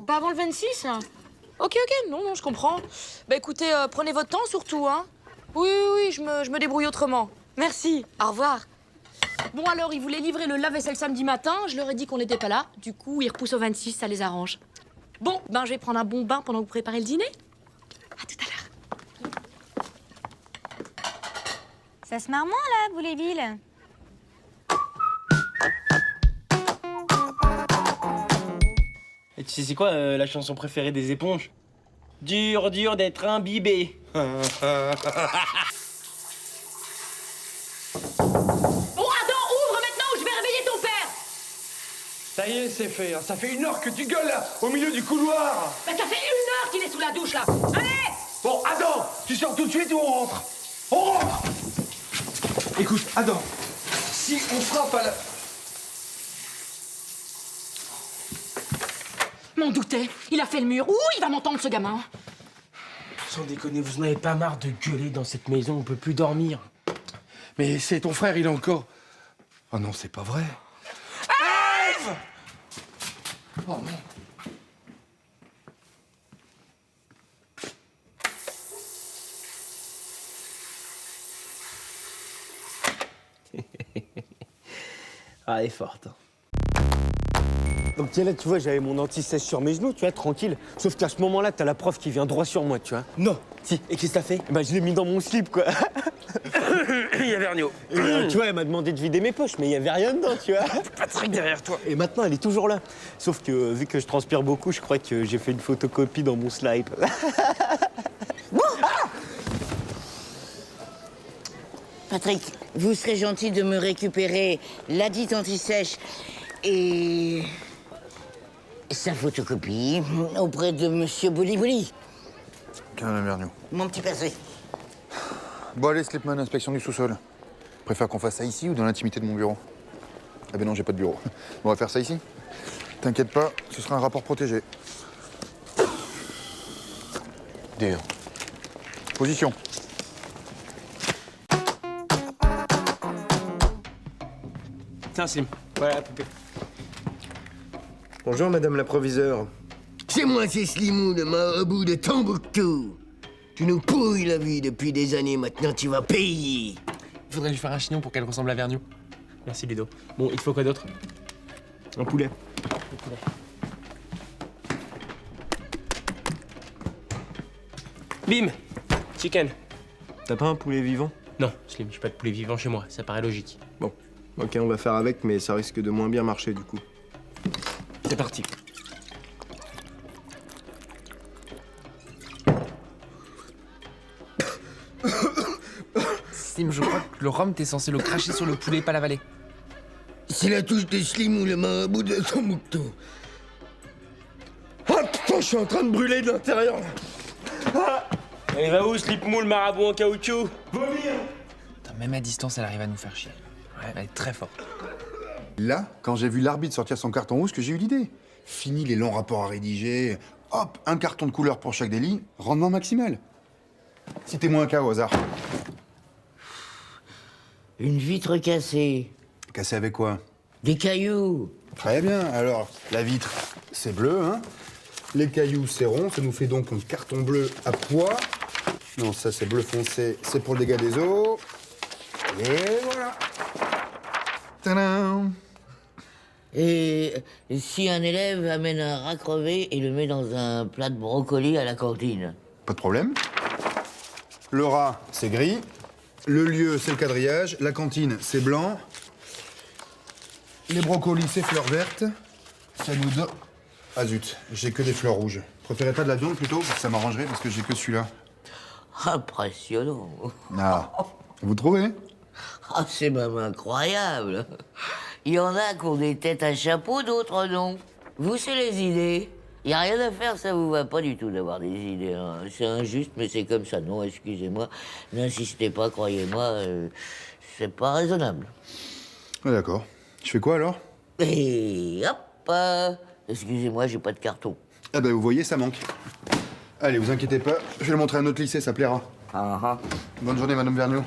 P: Pas avant le 26? Ok, non, je comprends. Bah écoutez, prenez votre temps surtout, hein. Oui, je me débrouille autrement. Merci, au revoir. Bon alors, ils voulaient livrer le lave-vaisselle samedi matin, je leur ai dit qu'on n'était pas là. Du coup, ils repoussent au 26, ça les arrange. Bon, ben je vais prendre un bon bain pendant que vous préparez le dîner. À tout à l'heure.
N: Ça se marre moins, là, Bouléville.
E: Et tu sais c'est quoi la chanson préférée des éponges? Dur, dur d'être imbibé.
P: Bon, Adam, ouvre maintenant ou je vais réveiller ton père.
T: Ça y est, c'est fait. Hein. Ça fait 1 heure que tu gueules là, au milieu du couloir.
P: Bah ça fait 1 heure qu'il est sous la douche là. Allez!
T: Bon, Adam, tu sors tout de suite ou on rentre? On rentre! Écoute, Adam, si on frappe à la...
P: M'en doutais, il a fait le mur. Ouh, il va m'entendre ce gamin.
E: Sans déconner, vous n'en avez pas marre de gueuler dans cette maison, on peut plus dormir.
T: Mais c'est ton frère, il est encore... Oh non, c'est pas vrai.
P: Ève!
T: Oh non.
E: Ah, elle est forte.
F: Donc là, tu vois, j'avais mon anti-sèche sur mes genoux, tu vois, tranquille. Sauf qu'à ce moment-là, t'as la prof qui vient droit sur moi, tu vois.
E: Non. Si. Et qu'est-ce que t'as fait?
F: Bah, je l'ai mis dans mon slip, quoi.
E: Il y a Vergniaud.
F: Tu vois, elle m'a demandé de vider mes poches, mais il y avait rien dedans, tu vois.
E: Patrick derrière toi.
F: Et maintenant, elle est toujours là. Sauf que, vu que je transpire beaucoup, je crois que j'ai fait une photocopie dans mon slip.
C: Patrick, vous serez gentil de me récupérer la dite anti-sèche et sa photocopie auprès de Monsieur Bouli-Bouli.
B: Tiens, Madame Vergniaud.
C: Mon petit percé.
B: Bon, allez, Slipman, inspection du sous-sol. Préfère qu'on fasse ça ici ou dans l'intimité de mon bureau? Ah ben non, j'ai pas de bureau. On va faire ça ici. T'inquiète pas, ce sera un rapport protégé.
I: Dur.
B: Position.
E: Tiens, Slim. Voilà la poupée.
F: Bonjour, madame la proviseure.
U: C'est moi, c'est Slimou, le marabout de Tombouctou. Tu nous pourris la vie depuis des années, maintenant tu vas payer.
K: Il faudrait lui faire un chignon pour qu'elle ressemble à Vergniaud.
E: Merci, Ludo. Bon, il te faut quoi d'autre?
F: Un poulet.
E: Bim! Chicken.
F: T'as pas un poulet vivant?
E: Non, Slim, j'ai pas de poulet vivant chez moi, ça paraît logique.
F: Bon, ok, on va faire avec, mais ça risque de moins bien marcher, du coup.
E: C'est parti.
K: Slim, je crois que le rhum, t'es censé le cracher sur le poulet, pas l'avaler.
U: C'est la touche de Slimou, le marabout de Tombouctou. Ah putain, je suis en train de brûler de l'intérieur, là.
E: Elle va où, Slip Moule, marabout en caoutchouc?
K: Putain, même à distance, elle arrive à nous faire chier. Ouais, elle est très forte.
B: Là, quand j'ai vu l'arbitre sortir son carton rouge, que j'ai eu l'idée. Fini les longs rapports à rédiger. Hop, un carton de couleur pour chaque délit. Rendement maximal. Citez-moi un cas au hasard.
C: Une vitre cassée.
B: Cassé avec quoi?
C: Des cailloux.
B: Très bien. Alors, la vitre, c'est bleu, hein? Les cailloux, c'est rond. Ça nous fait donc un carton bleu à pois. Non, ça, c'est bleu foncé. C'est pour le dégât des eaux. Et voilà. Tadam!
C: Et si un élève amène un rat crevé et le met dans un plat de brocoli à la cantine?
B: Pas de problème. Le rat, c'est gris. Le lieu, c'est le quadrillage. La cantine, c'est blanc. Les brocolis, c'est fleurs vertes. Ça nous donne... Ah zut, j'ai que des fleurs rouges. Préférez pas de la viande plutôt? Ça m'arrangerait parce que j'ai que celui-là.
C: Impressionnant.
B: Ah, vous trouvez?
C: Ah, c'est même incroyable. Il y en a qui ont des têtes à chapeau, d'autres non. Vous, c'est les idées. Il n'y a rien à faire, ça vous va pas du tout d'avoir des idées. Hein. C'est injuste, mais c'est comme ça. Non, excusez-moi. N'insistez pas, croyez-moi. C'est pas raisonnable.
B: Ah, d'accord. Je fais quoi alors?
C: Et hop excusez-moi, j'ai pas de carton.
B: Ah ben vous voyez, ça manque. Allez, vous inquiétez pas, je vais le montrer à notre lycée, ça plaira. Bonne journée, Madame Vergniaud.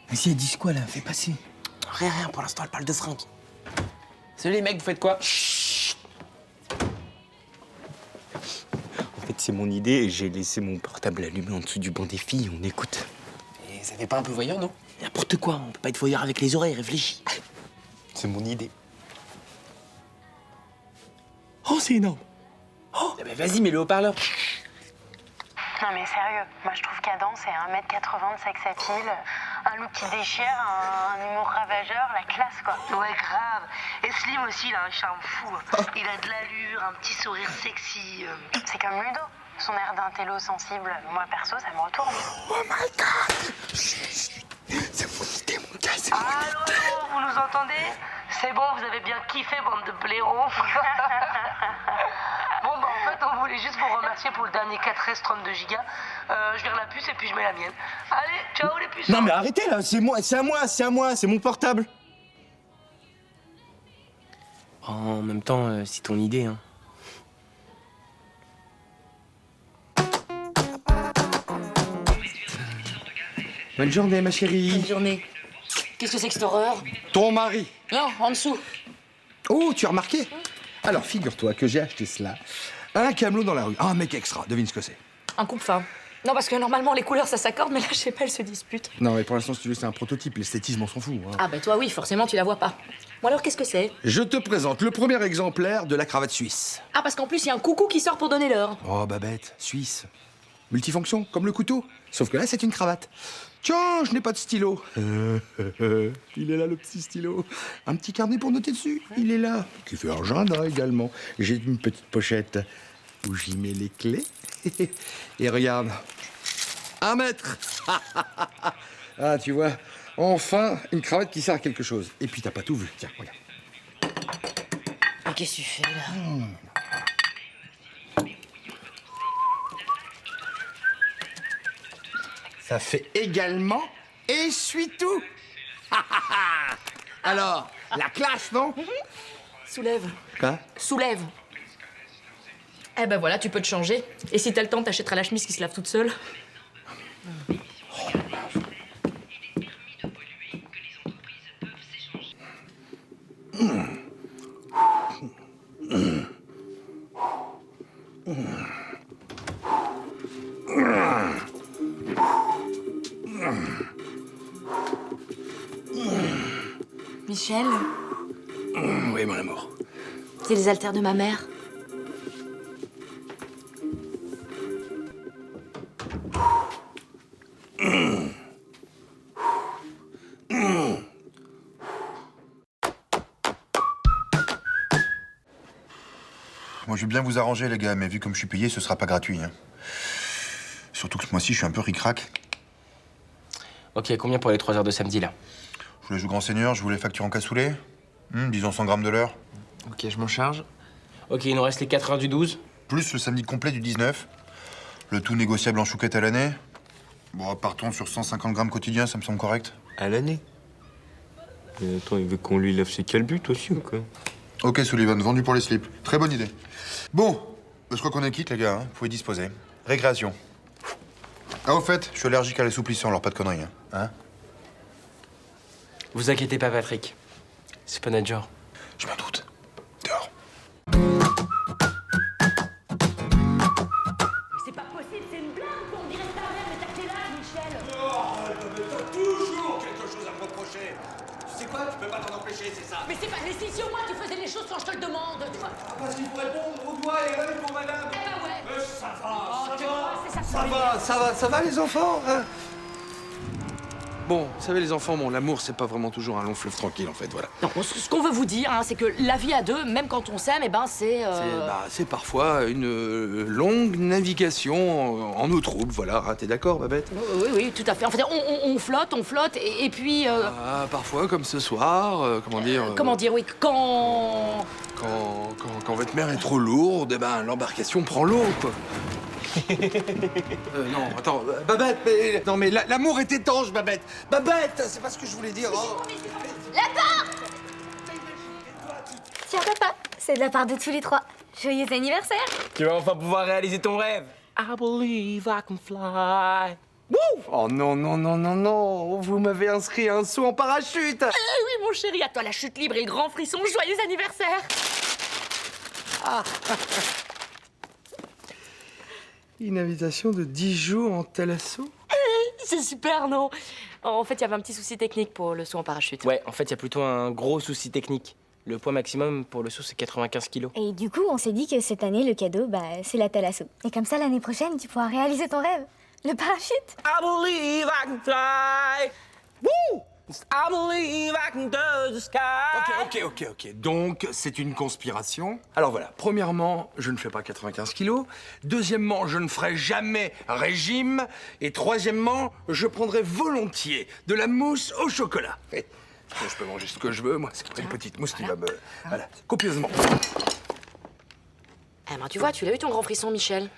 K: Mais si elle dit quoi, là? Fais passer.
E: Rien, pour l'instant, elle parle de fringues. Salut les mecs, vous faites quoi?
F: En fait, c'est mon idée et j'ai laissé mon portable allumé en dessous du banc des filles, on écoute.
K: Et ça fait pas un peu voyeur, non?
E: N'importe quoi, on peut pas être voyeur avec les oreilles, réfléchis.
K: C'est mon idée. Oh, c'est énorme. Oh,
E: Eh ben, vas-y, mets le haut-parleur.
M: Non mais sérieux, moi je trouve qu'Adam c'est 1m80 de sex appeal, un look qui déchire, un humour ravageur, la classe quoi.
L: Ouais, grave. Et Slim aussi, il a un charme fou. Il a de l'allure, un petit sourire sexy.
M: C'est comme Ludo, son air d'intello sensible, moi perso ça me retourne.
K: Oh my god. C'est mon idée, mon gars, c'est mon idée.
L: Allô, vous nous entendez? C'est bon, vous avez bien kiffé, bande de blaireaux. Bon, bah en fait, on voulait juste vous remercier pour le dernier 4S 32 Go. Je vire la puce et puis je mets la mienne. Allez, ciao les puces.
K: Non mais arrêtez là, c'est à moi, c'est mon portable. En même temps, c'est ton idée, hein. Bonne journée, ma chérie.
P: Bonne journée. Qu'est-ce que c'est que cette horreur?
T: Ton mari.
P: Non, en dessous.
T: Oh, tu as remarqué? Alors, figure-toi que j'ai acheté cela. Un camelot dans la rue. Un mec extra. Devine ce que c'est.
P: Un coupe-fin. Non, parce que normalement, les couleurs, ça s'accorde, mais là, je sais pas, elles se disputent.
T: Non, mais pour l'instant, si tu veux, c'est un prototype. L'esthétisme, on s'en fout. Hein.
P: Ah, bah toi, oui, forcément, tu la vois pas. Bon, alors, qu'est-ce que c'est?
T: Je te présente le premier exemplaire de la cravate suisse.
P: Ah, parce qu'en plus, il y a un coucou qui sort pour donner l'heure.
T: Oh, Babette, suisse. Multifonction, comme le couteau. Sauf que là, c'est une cravate. Tiens, je n'ai pas de stylo. Il est là, le petit stylo. Un petit carnet pour noter dessus. Il est là. Qui fait agenda également. J'ai une petite pochette où j'y mets les clés. Et regarde. 1 mètre. Ah, tu vois. Enfin, une cravate qui sert à quelque chose. Et puis, t'as pas tout vu. Tiens, regarde.
P: Mais qu'est-ce que tu fais, là?
T: Ça fait également essuie-tout. Alors, la classe, non?
P: Soulève.
T: Quoi?
P: Soulève. Eh ben voilà, tu peux te changer. Et si t'as le temps, t'achèteras la chemise qui se lave toute seule. Michel,
T: Oui, mon amour.
P: c'est les haltères de ma mère.
B: Moi, je vais bien vous arranger, les gars, mais vu comme je suis payé, ce sera pas gratuit. Hein. Surtout que ce mois-ci, je suis un peu ric-rac.
E: Ok, combien pour les 3 heures de samedi, là?
B: Je voulais jouer grand seigneur, je voulais facture en cassoulet. Disons 100 grammes de l'heure.
E: Ok, je m'en charge. Ok, il nous reste les 4 heures du 12.
B: Plus le samedi complet du 19. Le tout négociable en chouquette à l'année. Bon, partons sur 150 grammes quotidiens, ça me semble correct.
F: À l'année? Mais attends, il veut qu'on lui lave ses calbutes aussi ou quoi?
B: Ok, Sullivan, vendu pour les slips. Très bonne idée. Bon, je crois qu'on est quitte, les gars. Hein. Vous pouvez disposer. Récréation. Ah, au fait, je suis allergique à l'assouplissant, alors pas de conneries. Hein?
E: Vous inquiétez pas, Patrick. C'est pas notre genre.
B: Je m'en doute.
M: C'est pas possible, c'est une blague, on dirait que ta mère, mais t'as quel âge, Michel?
R: T'as toujours quelque chose à me reprocher. Tu sais quoi, tu peux pas t'en empêcher, c'est ça.
P: Mais c'est pas... Mais si au moins tu faisais les choses quand je te le demande.
R: Parce qu'il faut répondre au doigt et rien pour madame.
P: Eh ben ouais.
R: Mais ça va,
P: Oh,
R: ça
P: tu
R: va.
P: vois, c'est ça.
T: Ça va les enfants hein? Bon, vous savez les enfants, bon, l'amour c'est pas vraiment toujours un long fleuve tranquille en fait, voilà.
P: Non, ce qu'on veut vous dire, hein, c'est que la vie à deux, même quand on s'aime, eh ben c'est...
T: C'est parfois une longue navigation en eau trouble, voilà. Hein, t'es d'accord, Babette?
P: Oui, tout à fait. En fait, on flotte, et puis...
T: Ah, parfois, comme ce soir, comment dire...
P: Comment dire, oui, quand
T: votre mère est trop lourde, eh ben, l'embarcation prend l'eau, quoi. Non, attends, Babette, mais... Non, mais l'amour est étanche, Babette. Babette, c'est pas ce que je voulais dire. Oh.
N: La part Tiens, papa, c'est de la part de tous les trois. Joyeux anniversaire.
E: Tu vas enfin pouvoir réaliser ton rêve. I believe I can fly.
T: Oh non, vous m'avez inscrit un saut en parachute.
P: Eh oui, mon chéri, à toi la chute libre et le grand frisson. Joyeux anniversaire.
T: Une invitation de 10 jours en tel assaut?
P: C'est C'est super, non? En fait, il y avait un petit souci technique pour le saut en parachute.
E: Ouais, en fait, il y a plutôt un gros souci technique. Le poids maximum pour le saut, c'est 95 kilos.
N: Et du coup, on s'est dit que cette année, le cadeau, c'est la Thalasso. Et comme ça, l'année prochaine, tu pourras réaliser ton rêve. Le parachute.
E: I believe I can fly. Woo! I believe I can touch the sky.
T: Ok. Donc, c'est une conspiration. Alors voilà, premièrement, je ne fais pas 95 kilos. Deuxièmement, je ne ferai jamais régime. Et troisièmement, je prendrai volontiers de la mousse au chocolat. Je peux manger ce que je veux, moi. C'est une petite mousse qui va me... Voilà, copieusement.
P: Eh ben, tu vois, tu l'as eu ton grand frisson, Michel.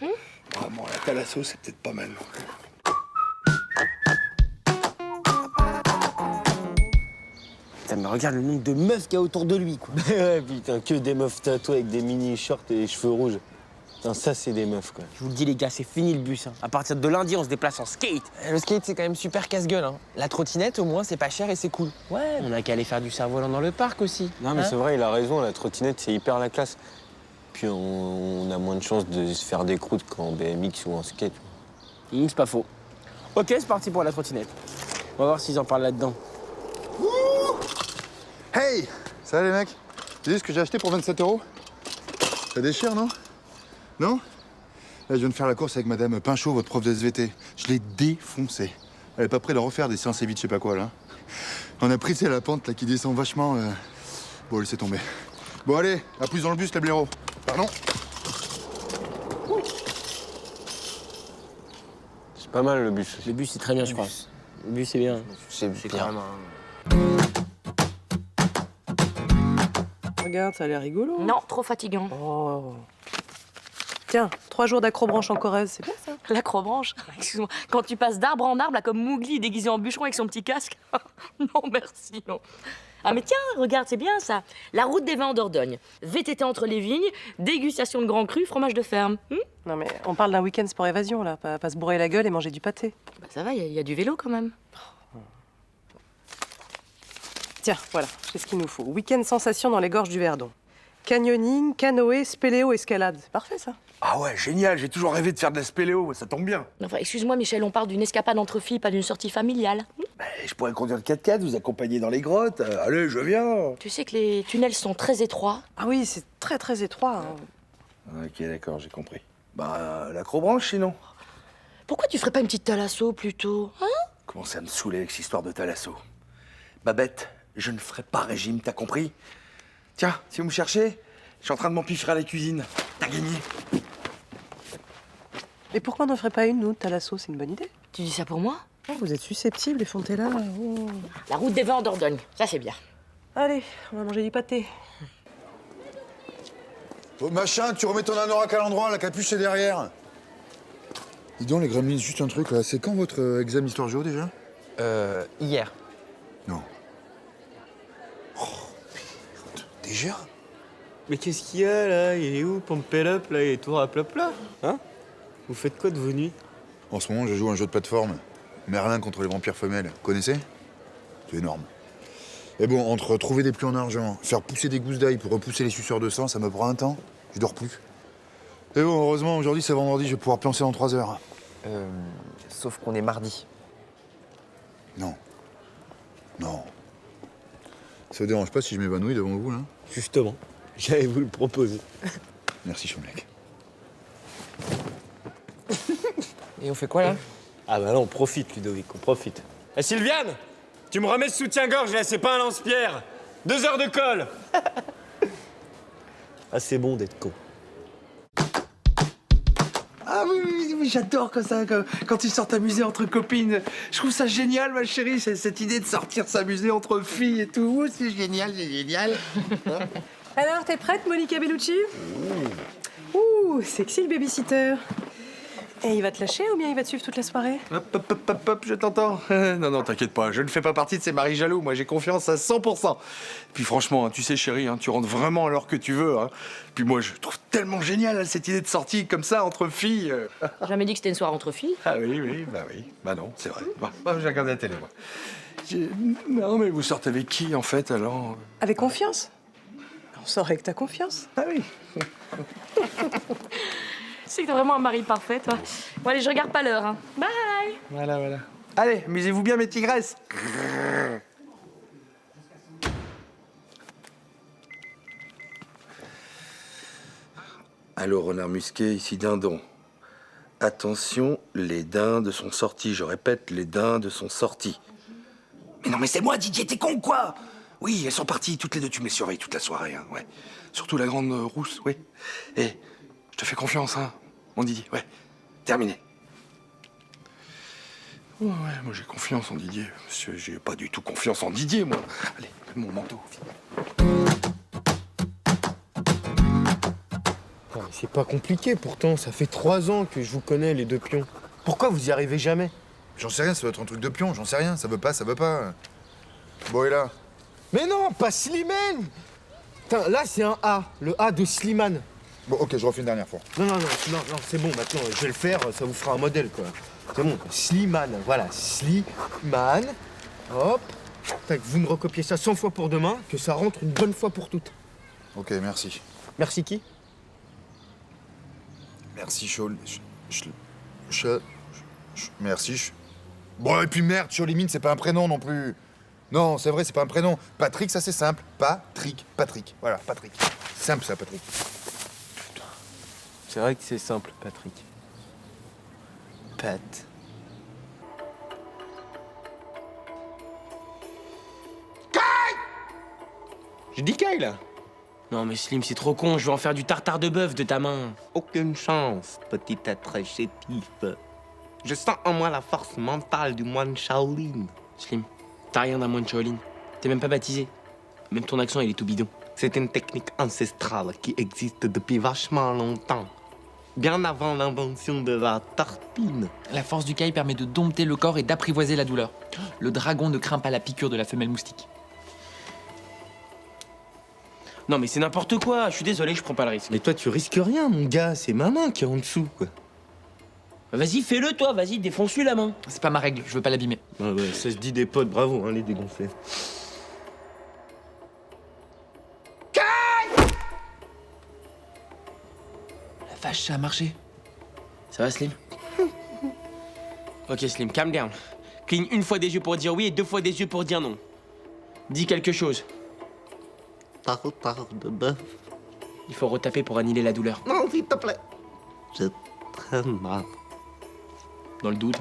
T: Vraiment, la Thalasso, c'est peut-être pas mal.
F: Putain, mais regarde le nombre de meufs qu'il y a autour de lui, quoi. Ouais, putain, que des meufs tatouées avec des mini-shorts et des cheveux rouges. Putain, ça, c'est des meufs, quoi.
E: Je vous le dis, les gars, c'est fini le bus. Hein. À partir de lundi, on se déplace en skate.
K: Le skate, c'est quand même super casse-gueule. Hein. La trottinette, au moins, c'est pas cher et c'est cool.
E: Ouais, on a qu'à aller faire du cerf-volant dans le parc aussi.
F: Non, mais
E: Hein?
F: c'est vrai, il a raison, la trottinette, c'est hyper la classe. Puis on a moins de chances de se faire des croûtes qu'en BMX ou en skate.
E: C'est pas faux. Ok, c'est parti pour la trottinette. On va voir s'ils en parlent là-dedans.
B: Hey! Ça va les mecs? Tu sais ce que j'ai acheté pour 27 €? Ça déchire, non? Non? Là, je viens de faire la course avec madame Pinchot, votre prof de SVT. Je l'ai défoncé. Elle est pas prête de refaire des séances vite, je sais pas quoi, là. On a pris, c'est la pente, là, qui descend vachement. Bon, laissez tomber. Bon, allez, à plus dans le bus, les blaireaux. Pardon?
F: C'est pas mal, le bus.
E: Le bus, c'est très bien, je crois. Le bus, c'est bien.
F: C'est
E: quand même
Q: Regarde, ça a l'air rigolo.
P: Non, trop fatigant.
Q: Oh. Tiens, 3 jours d'acrobranche en Corrèze, c'est bien ça.
P: L'acrobranche? Excuse-moi. Quand tu passes d'arbre en arbre, là, comme Mowgli déguisé en bûcheron avec son petit casque. Non, merci, non. Ah, mais tiens, regarde, c'est bien ça. La route des vins en Dordogne. VTT entre les vignes, dégustation de grands crus, fromage de ferme.
Q: Non mais on parle d'un week-end sport évasion là, pas se bourrer la gueule et manger du pâté.
P: Bah, ça va, il y a du vélo quand même.
Q: Tiens, voilà, c'est ce qu'il nous faut. Week-end sensation dans les gorges du Verdon. Canyoning, canoë, spéléo, escalade. C'est parfait ça.
T: Ah ouais, génial, j'ai toujours rêvé de faire de la spéléo, ça tombe bien.
P: Enfin, excuse-moi, Michel, on parle d'une escapade entre filles, pas d'une sortie familiale.
T: Je pourrais conduire le 4x4, vous accompagner dans les grottes. Allez, je viens.
P: Tu sais que les tunnels sont très étroits.
Q: Ah oui, c'est très très étroit. Hein.
T: Ok, d'accord, j'ai compris. Bah, l'acrobranche, sinon.
P: Pourquoi tu ferais pas une petite Thalasso plutôt, hein?
T: Commencez à me saouler avec cette histoire de Thalasso. Babette, je ne ferai pas régime, t'as compris? Tiens, si vous me cherchez, je suis en train de m'empiffrer à la cuisine. T'as gagné.
Q: Et pourquoi on n'en ferait pas une, nous, de Thalasso? C'est une bonne idée.
P: Tu dis ça pour moi?
Q: Oh, vous êtes susceptibles, les Fontella. Oh.
P: La route des vins en Dordogne, ça c'est bien.
Q: Allez, on va manger du pâté.
B: Oh, machin, tu remets ton anorak à l'endroit, la capuche c'est derrière. Dis donc, les gremlins, juste un truc là. C'est quand votre examen d'histoire géo déjà?
K: Hier.
B: Non. Déjà?
F: Mais qu'est-ce qu'il y a, là? Il est où, Pompelop, là? Il est tout à plat plat, hein? Vous faites quoi de vos nuits?
B: En ce moment, je joue à un jeu de plateforme. Merlin contre les vampires femelles. Connaissez? C'est énorme. Et bon, entre trouver des pluies en argent, faire pousser des gousses d'ail pour repousser les suceurs de sang, ça me prend un temps. Je dors plus. Et bon, heureusement, aujourd'hui, c'est vendredi, je vais pouvoir plancer dans 3 heures.
K: Sauf qu'on est mardi.
B: Non. Non. Ça vous dérange pas si je m'évanouis devant vous, là?
F: Justement, j'allais vous le proposer.
B: Merci, Chomlec.
K: Et on fait quoi là?
F: Ah bah là, on profite, Ludovic, on profite. Eh, Sylviane, tu me remets ce soutien-gorge, là, c'est pas un lance-pierre. 2 heures de colle. Ah, c'est bon d'être con.
T: Ah oui, j'adore comme ça, quand ils sortent t'amuser entre copines. Je trouve ça génial, ma chérie, cette idée de sortir s'amuser entre filles et tout. C'est génial, c'est génial.
Q: Alors, t'es prête, Monica Bellucci? Ouh, sexy le babysitter. Et il va te lâcher ou bien il va te suivre toute la soirée?
T: Hop, je t'entends. Non, t'inquiète pas, je ne fais pas partie de ces maris jaloux. Moi, j'ai confiance à 100%. Puis franchement, tu sais, chérie, tu rentres vraiment à l'heure que tu veux. Puis moi, je trouve tellement génial cette idée de sortie comme ça, entre filles.
P: J'ai jamais dit que c'était une soirée entre filles.
T: Ah oui. Bah non, c'est vrai. Bah, j'ai regardé la télé, moi. Non, mais vous sortez avec qui, en fait, alors?
Q: Avec confiance. On sort avec ta confiance.
T: Ah oui.
P: Tu sais que t'es vraiment un mari parfait, toi. Bon, allez, je regarde pas l'heure, hein. Bye!
T: Voilà. Allez, amusez-vous bien, mes tigresses. Allô, renard musqué, ici Dindon. Attention, les dindes sont sortis. Je répète, les dindes sont sortis. Mais non, mais c'est moi, Didier, t'es con ou quoi? Oui, elles sont parties toutes les deux. Tu me les surveilles toute la soirée, hein, ouais. Surtout la grande rousse, oui. Et je te fais confiance, hein, mon Didier, ouais. Terminé. Ouais, moi j'ai confiance en Didier. Monsieur, j'ai pas du tout confiance en Didier, moi. Allez, mon manteau.
F: C'est pas compliqué, pourtant, ça fait 3 ans que je vous connais, les deux pions. Pourquoi vous y arrivez jamais?
B: J'en sais rien, ça doit être un truc de pion, j'en sais rien. Ça veut pas, ça veut pas. Bon, et là?
F: Mais non, pas Slimane! Putain, là, c'est un A, le A de Slimane.
B: Bon, ok, je refais une dernière fois.
F: Non, c'est bon, maintenant, je vais le faire, ça vous fera un modèle, quoi. C'est bon, Slimane, voilà, Slimane. Hop. Tac, vous me recopiez ça 100 fois pour demain, que ça rentre une bonne fois pour toutes.
B: Ok, merci.
F: Merci qui?
B: Merci, Merci. Bon, et puis merde, Cholimine, c'est pas un prénom non plus. Non, c'est vrai, c'est pas un prénom. Patrick, ça c'est simple. Patrick. Voilà, Patrick. Simple ça, Patrick.
F: C'est vrai que c'est simple, Patrick. Pat.
E: J'ai dit Kyle. Non mais Slim, c'est trop con, je vais en faire du tartare de bœuf de ta main.
J: Aucune chance, petit être chétif. Je sens en moi la force mentale du moine Shaolin.
E: Slim, t'as rien d'un moine Shaolin. T'es même pas baptisé. Même ton accent, il est tout bidon.
J: C'est une technique ancestrale qui existe depuis vachement longtemps. Bien avant l'invention de la tartine.
V: La force du Kai permet de dompter le corps et d'apprivoiser la douleur. Le dragon ne craint pas la piqûre de la femelle moustique.
E: Non mais c'est n'importe quoi, je suis désolé, je prends pas le risque.
F: Mais toi, tu risques rien, mon gars, c'est ma main qui est en dessous, quoi.
E: Vas-y, fais-le toi, vas-y, défonce-lui la main.
V: C'est pas ma règle, je veux pas l'abîmer.
F: Ah ouais, ça se dit des potes, bravo, hein, les dégonflés.
V: La vache, ça a marché.
E: Ça va, Slim? Ok, Slim, calm down. Cligne une fois des yeux pour dire oui et 2 fois des yeux pour dire non. Dis quelque chose.
J: Tartare de bœuf.
E: Il faut retaper pour annihiler la douleur.
J: Non, s'il te plaît. J'ai très mal.
E: Dans le doute.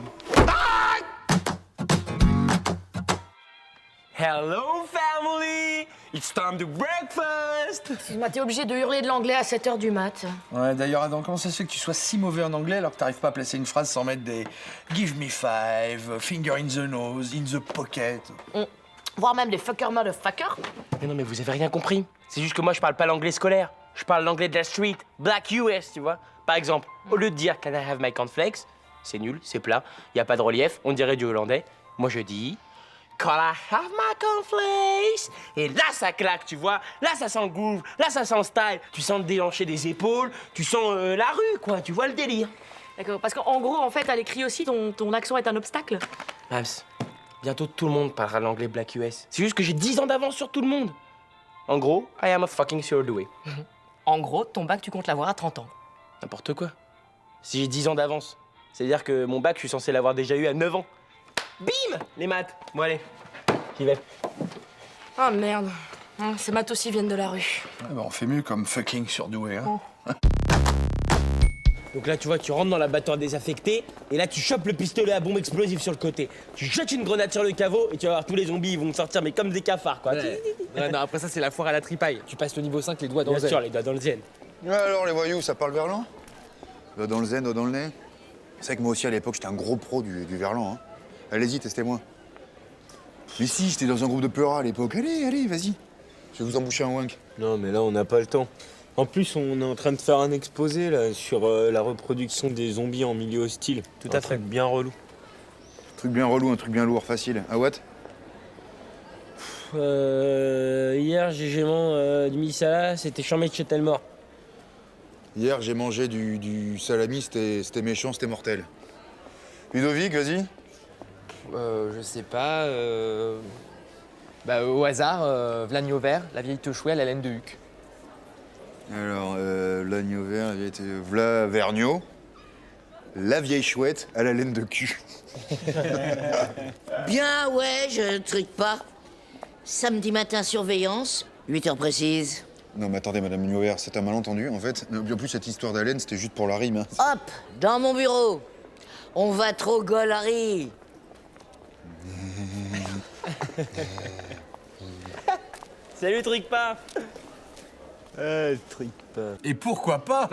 E: Hello family! It's time to breakfast!
P: Excuse-moi, t'es obligé de hurler de l'anglais à 7h du mat.
T: Ouais, d'ailleurs, Adam, comment ça se fait que tu sois si mauvais en anglais alors que t'arrives pas à placer une phrase sans mettre des give me 5, finger in the nose, in the pocket?
P: Voire même des fucker motherfucker.
E: Mais non, mais vous avez rien compris. C'est juste que moi, je parle pas l'anglais scolaire. Je parle l'anglais de la street, black US, tu vois. Par exemple, au lieu de dire can I have my cornflakes, c'est nul, c'est plat, y a pas de relief, on dirait du hollandais. Moi, je dis can I have my cornflakes? Et là, ça claque, tu vois. Là, ça sent le groove, là, ça sent le style. Tu sens le déhanché des épaules, tu sens la rue, quoi. Tu vois le délire.
P: D'accord, parce qu'en gros, en fait, à l'écrit aussi, ton accent est un obstacle.
E: Mams, bientôt tout le monde parlera l'anglais black US. C'est juste que j'ai 10 ans d'avance sur tout le monde. En gros, I am a fucking surdoué.
P: En gros, ton bac, tu comptes l'avoir à 30 ans.
E: N'importe quoi. Si j'ai 10 ans d'avance, c'est-à-dire que mon bac, je suis censé l'avoir déjà eu à 9 ans. Bim! Les maths. Bon, allez, j'y vais.
P: Ah merde. Ces maths aussi viennent de la rue.
T: Ouais, bah, on fait mieux comme fucking surdoué, hein.
E: Donc là, tu vois, tu rentres dans l'abattoir désaffecté, et là, tu chopes le pistolet à bombe explosive sur le côté. Tu jettes une grenade sur le caveau, et tu vas voir tous les zombies, ils vont sortir, mais comme des cafards, quoi.
K: Ouais, non, après ça, c'est la foire à la tripaille. Tu passes le niveau 5, les doigts dans
E: Bien
K: le zen.
E: sûr, les doigts dans le zen.
B: Ouais, alors les voyous, ça parle verlan? Doigt dans le zen, doigt dans le nez. C'est vrai que moi aussi à l'époque j'étais un gros pro du verlan. Hein. Allez-y, testez-moi. Mais si, j'étais dans un groupe de peura à l'époque. Allez, vas-y. Je vais vous emboucher un wank.
F: Non, mais là, on n'a pas le temps. En plus, on est en train de faire un exposé là sur la reproduction des zombies en milieu hostile.
E: Tout à fait.
F: Un truc bien relou.
B: Un truc bien relou, un truc bien lourd, facile. Ah, what?
E: Hier, j'ai mangé du misala, c'était chambé de chez Telmort.
B: Hier, j'ai mangé du salami, c'était méchant, c'était mortel. Ludovic, vas-y.
K: Je sais pas. Bah, au hasard, l'agneau vert, la vieille teuchouée à la laine de Huc.
B: Alors, l'agneau vert, il était v'là Vergniaud. La vieille chouette à la laine de cul.
C: Bien, ouais, je ne truc pas. Samedi matin, surveillance, 8h précises.
B: Non mais attendez, Madame Muller, c'est un malentendu, en fait. En plus, cette histoire d'haleine, c'était juste pour la rime. Hein.
C: Hop, dans mon bureau. On va trop golari.
A: Salut Tricpa.
F: Tricpa.
I: Et pourquoi pas?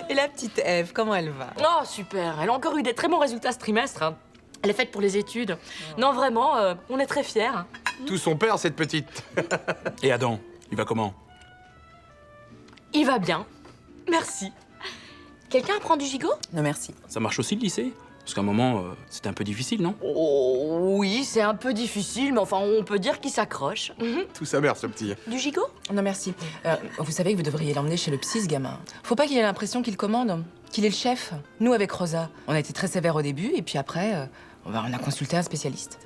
O: Et la petite Ève, comment elle va?
P: Oh, super. Elle a encore eu des très bons résultats ce trimestre. Hein. Elle est faite pour les études. Non, vraiment, on est très fiers. Hein.
I: Tout son père, cette petite.
G: Et Adam, il va comment?
P: Il va bien. Merci. Quelqu'un prend du gigot?
O: Non, merci.
G: Ça marche aussi le lycée? Parce qu'à un moment, c'était un peu difficile, non?
P: Oh, oui, c'est un peu difficile, mais enfin, on peut dire qu'il s'accroche.
I: Tout sa mère, ce petit.
P: Du gigot?
O: Non, merci. Vous savez que vous devriez l'emmener chez le psy, ce gamin. Faut pas qu'il ait l'impression qu'il commande, qu'il est le chef. Nous, avec Rosa, on a été très sévères au début, et puis après, on a consulté un spécialiste.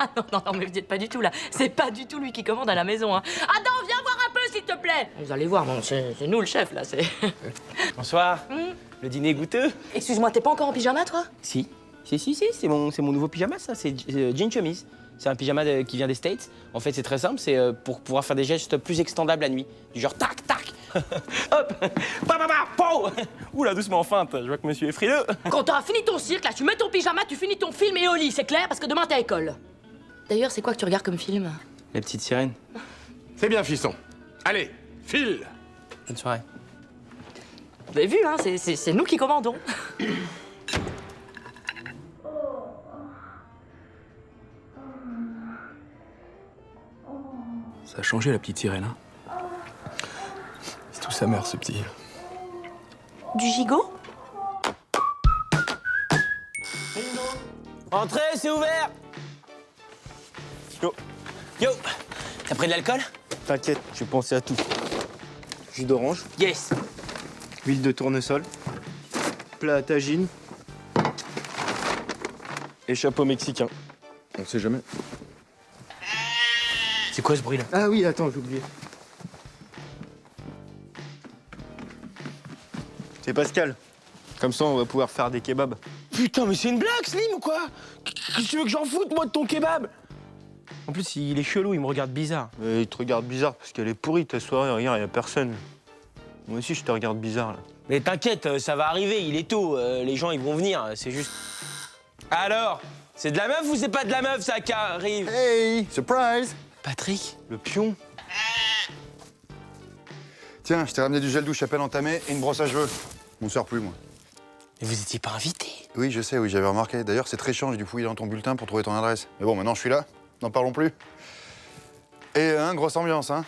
P: Ah non, mais vous dites pas du tout, là. C'est pas du tout lui qui commande à la maison, hein. Adam, viens voir un peu, s'il te plaît. Vous allez voir, bon, c'est nous le chef, là, c'est...
A: Bonsoir. Le dîner est goûteux?
P: Excuse-moi, t'es pas encore en pyjama, toi?
A: Si, c'est mon nouveau pyjama, ça. C'est jean chemise. C'est un pyjama qui vient des States. En fait, c'est très simple, c'est pour pouvoir faire des gestes plus extendables la nuit. Du genre tac, tac. Hop. Pow. Oula, doucement en feinte. Je vois que monsieur est frileux.
P: Quand t'auras fini ton cirque, là, tu mets ton pyjama, tu finis ton film et au lit, c'est clair? Parce que demain, t'es à école. D'ailleurs, c'est quoi que tu regardes comme film?
A: La petite sirène.
I: C'est bien, fiston. Allez, file.
A: Bonne soirée.
P: Vous avez vu, hein, c'est nous qui commandons.
G: Ça a changé, la petite sirène, hein?
I: C'est tout sa mère, ce petit.
P: Du gigot?
A: Entrez, c'est ouvert. Yo. T'as pris de l'alcool?
F: T'inquiète, j'ai pensé à tout. Jus d'orange.
A: Yes.
F: Huile de tournesol. Plat à tagine. Et chapeau mexicain.
B: On sait jamais.
A: C'est quoi ce bruit là?
F: Ah oui, attends, j'ai oublié. C'est Pascal. Comme ça, on va pouvoir faire des kebabs.
A: Putain, mais c'est une blague, Slim, ou quoi? Qu'est-ce que tu veux que j'en foute, moi, de ton kebab? En plus, il est chelou, il me regarde bizarre.
F: Il te regarde bizarre parce qu'elle est pourrie ta soirée, regarde, y a personne. Moi aussi, je te regarde bizarre, là.
A: Mais t'inquiète, ça va arriver, il est tôt, les gens, ils vont venir, c'est juste... Alors, c'est de la meuf ou c'est pas de la meuf, ça, qui arrive?
B: Hey, surprise!
A: Patrick?
F: Le pion?
B: Tiens, je t'ai ramené du gel douche à peine entamé et une brosse à cheveux. M'en sers plus, moi.
A: Mais vous étiez pas invité?
B: Oui, je sais, oui, j'avais remarqué. D'ailleurs, c'est très chiant, j'ai dû fouiller dans ton bulletin pour trouver ton adresse. Mais bon, maintenant, je suis là, n'en parlons plus. Et, grosse ambiance, hein.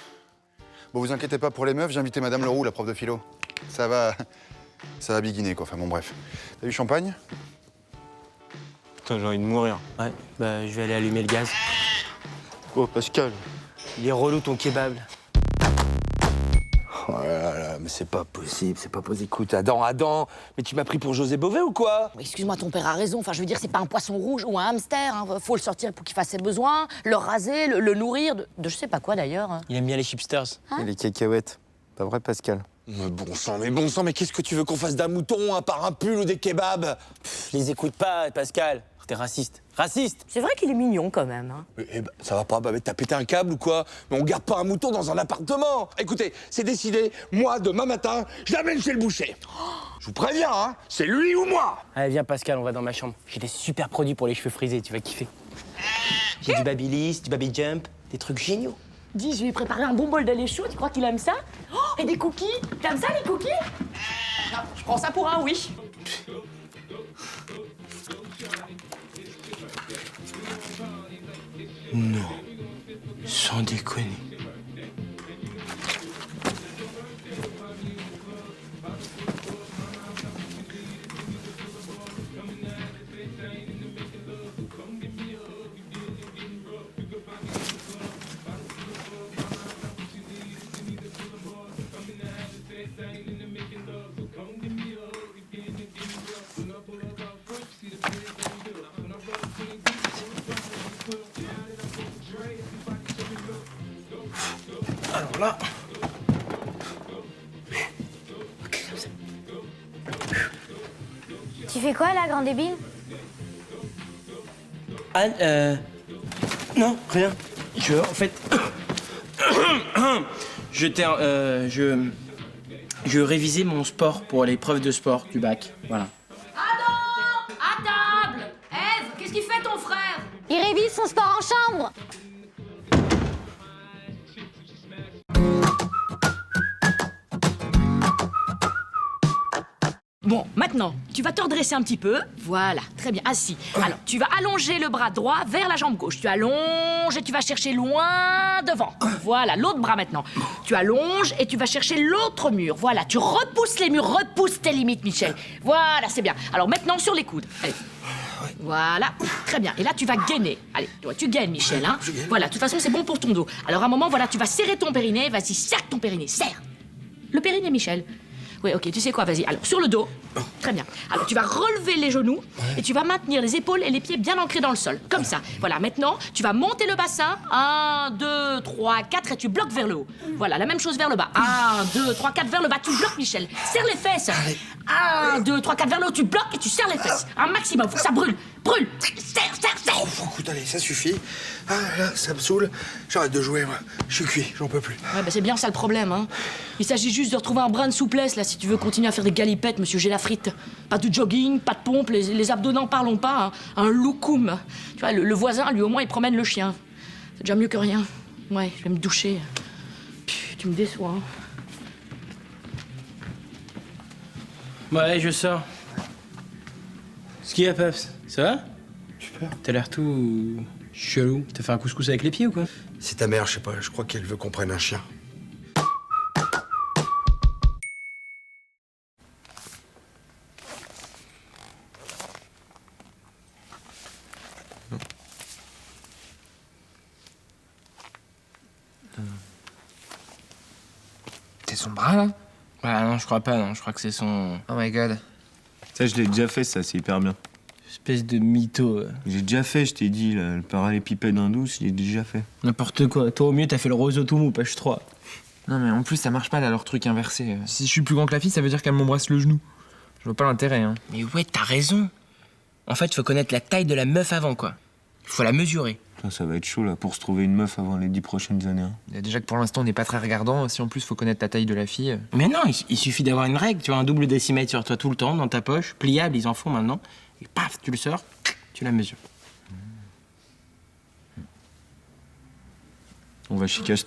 B: Bon, vous inquiétez pas pour les meufs, j'ai invité Madame Leroux, la prof de philo. Ça va biguiner, quoi. Enfin, bon, bref. T'as du champagne?
F: Putain, j'ai envie de mourir.
A: Ouais, bah, je vais aller allumer le gaz.
F: Oh, Pascal.
A: Il est relou, ton kebab, là.
K: Oh là là, mais c'est pas possible, c'est pas possible. Écoute, Adam, mais tu m'as pris pour José Bové ou quoi?
P: Excuse-moi, ton père a raison. Enfin, je veux dire, c'est pas un poisson rouge ou un hamster. Hein. Faut le sortir pour qu'il fasse ses besoins, le raser, le nourrir, de je sais pas quoi d'ailleurs. Hein.
A: Il aime bien les chipsters.
F: Et les cacahuètes. Pas vrai, Pascal?
K: Mais bon sang, mais qu'est-ce que tu veux qu'on fasse d'un mouton, à part un pull ou des kebabs?
A: Les écoute pas, Pascal. T'es raciste. Raciste!
P: C'est vrai qu'il est mignon quand même. Hein.
K: Ça va pas, bah, t'as pété un câble ou quoi? Mais on garde pas un mouton dans un appartement. Écoutez, c'est décidé, moi, demain matin, je l'amène chez le boucher. Je vous préviens, hein, c'est lui ou moi.
A: Allez, viens, Pascal, on va dans ma chambre. J'ai des super produits pour les cheveux frisés, tu vas kiffer. J'ai du Babyliss, du Baby Jump, des trucs géniaux.
P: Dis, je lui ai préparé un bon bol de lait chaud, tu crois qu'il aime ça? Oh, et des cookies? T'aimes ça, les cookies? Non, je prends ça pour un oui.
A: Non, sans déconner. Alors là... Ok, comme ça.
N: Tu fais quoi là, grand débile?
E: Anne, non, rien. En fait... Je révisais mon sport pour l'épreuve de sport du bac, voilà.
P: Adam! À table! Ève, qu'est-ce qu'il fait ton frère?
N: Il révise son sport en chambre.
P: Bon, maintenant, tu vas te redresser un petit peu. Voilà, très bien, assis. Alors, tu vas allonger le bras droit vers la jambe gauche. Tu allonges et tu vas chercher loin devant. Voilà, l'autre bras maintenant. Tu allonges et tu vas chercher l'autre mur. Voilà, tu repousses les murs, repousse tes limites, Michel. Voilà, c'est bien. Alors maintenant, sur les coudes. Allez. Voilà, très bien. Et là, tu vas gainer. Allez, tu gaines, Michel, hein. Voilà, de toute façon, c'est bon pour ton dos. Alors, à un moment, voilà, tu vas serrer ton périnée. Vas-y, serre ton périnée, serre. Le périnée, Michel. Oui, ok, tu sais quoi, vas-y. Alors, sur le dos. Très bien. Alors, tu vas relever les genoux et tu vas maintenir les épaules et les pieds bien ancrés dans le sol. Comme ça. Voilà, maintenant, tu vas monter le bassin. 1, 2, 3, 4 et tu bloques vers le haut. Voilà, la même chose vers le bas. 1, 2, 3, 4 vers le bas. Tu bloques, Michel. Serre les fesses. 1, 2, 3, 4 vers le haut. Tu bloques et tu serres les fesses. Un maximum. Faut que ça brûle. Brûle. Serre, serre, serre.
T: Oh, écoute, allez, ça suffit. Ah, là, ça me saoule. J'arrête de jouer, moi. Je suis cuit, j'en peux plus.
P: Ouais, bah c'est bien ça le problème, hein. Il s'agit juste de retrouver un brin de souplesse, là, si tu veux continuer à faire des galipettes, monsieur J'ai la frite. Pas de jogging, pas de pompe, les abdos n'en parlons pas, hein. Un loukoum. Tu vois, le voisin, lui, au moins, il promène le chien. C'est déjà mieux que rien. Ouais, je vais me doucher. Pff, tu me déçois, hein.
E: Ouais, je sors. Ce qu'il y a, Peps? Ça va?
T: Super.
E: T'as l'air tout... chelou. T'as fait un couscous avec les pieds ou quoi?
T: C'est ta mère, je sais pas, je crois qu'elle veut qu'on prenne un chien.
K: C'est son bras, là?
E: Ah non, je crois pas, non. Je crois que c'est son...
K: Oh my god.
D: Ça, je l'ai déjà fait, ça, c'est hyper bien.
E: Espèce de mytho.
D: J'ai déjà fait, je t'ai dit, là, le parallépipède indou, je l'ai déjà fait.
E: N'importe quoi. Toi, au mieux, t'as fait le roseau tout mou, page 3.
K: Non, mais en plus, ça marche pas, là, leur truc inversé. Si je suis plus grand que la fille, ça veut dire qu'elle m'embrasse le genou. Je vois pas l'intérêt, hein.
E: Mais ouais, t'as raison. En fait, faut connaître la taille de la meuf avant, quoi. Faut la mesurer.
D: Ça va être chaud, là, pour se trouver une meuf avant les 10 prochaines années. Hein.
K: Déjà que pour l'instant, on n'est pas très regardant. Si en plus, faut connaître la taille de la fille...
E: Mais non, il suffit d'avoir une règle. Tu vois, un double décimètre sur toi tout le temps, dans ta poche. Pliable, ils en font maintenant. Et paf, tu le sors, tu la mesures.
D: On va chicaster.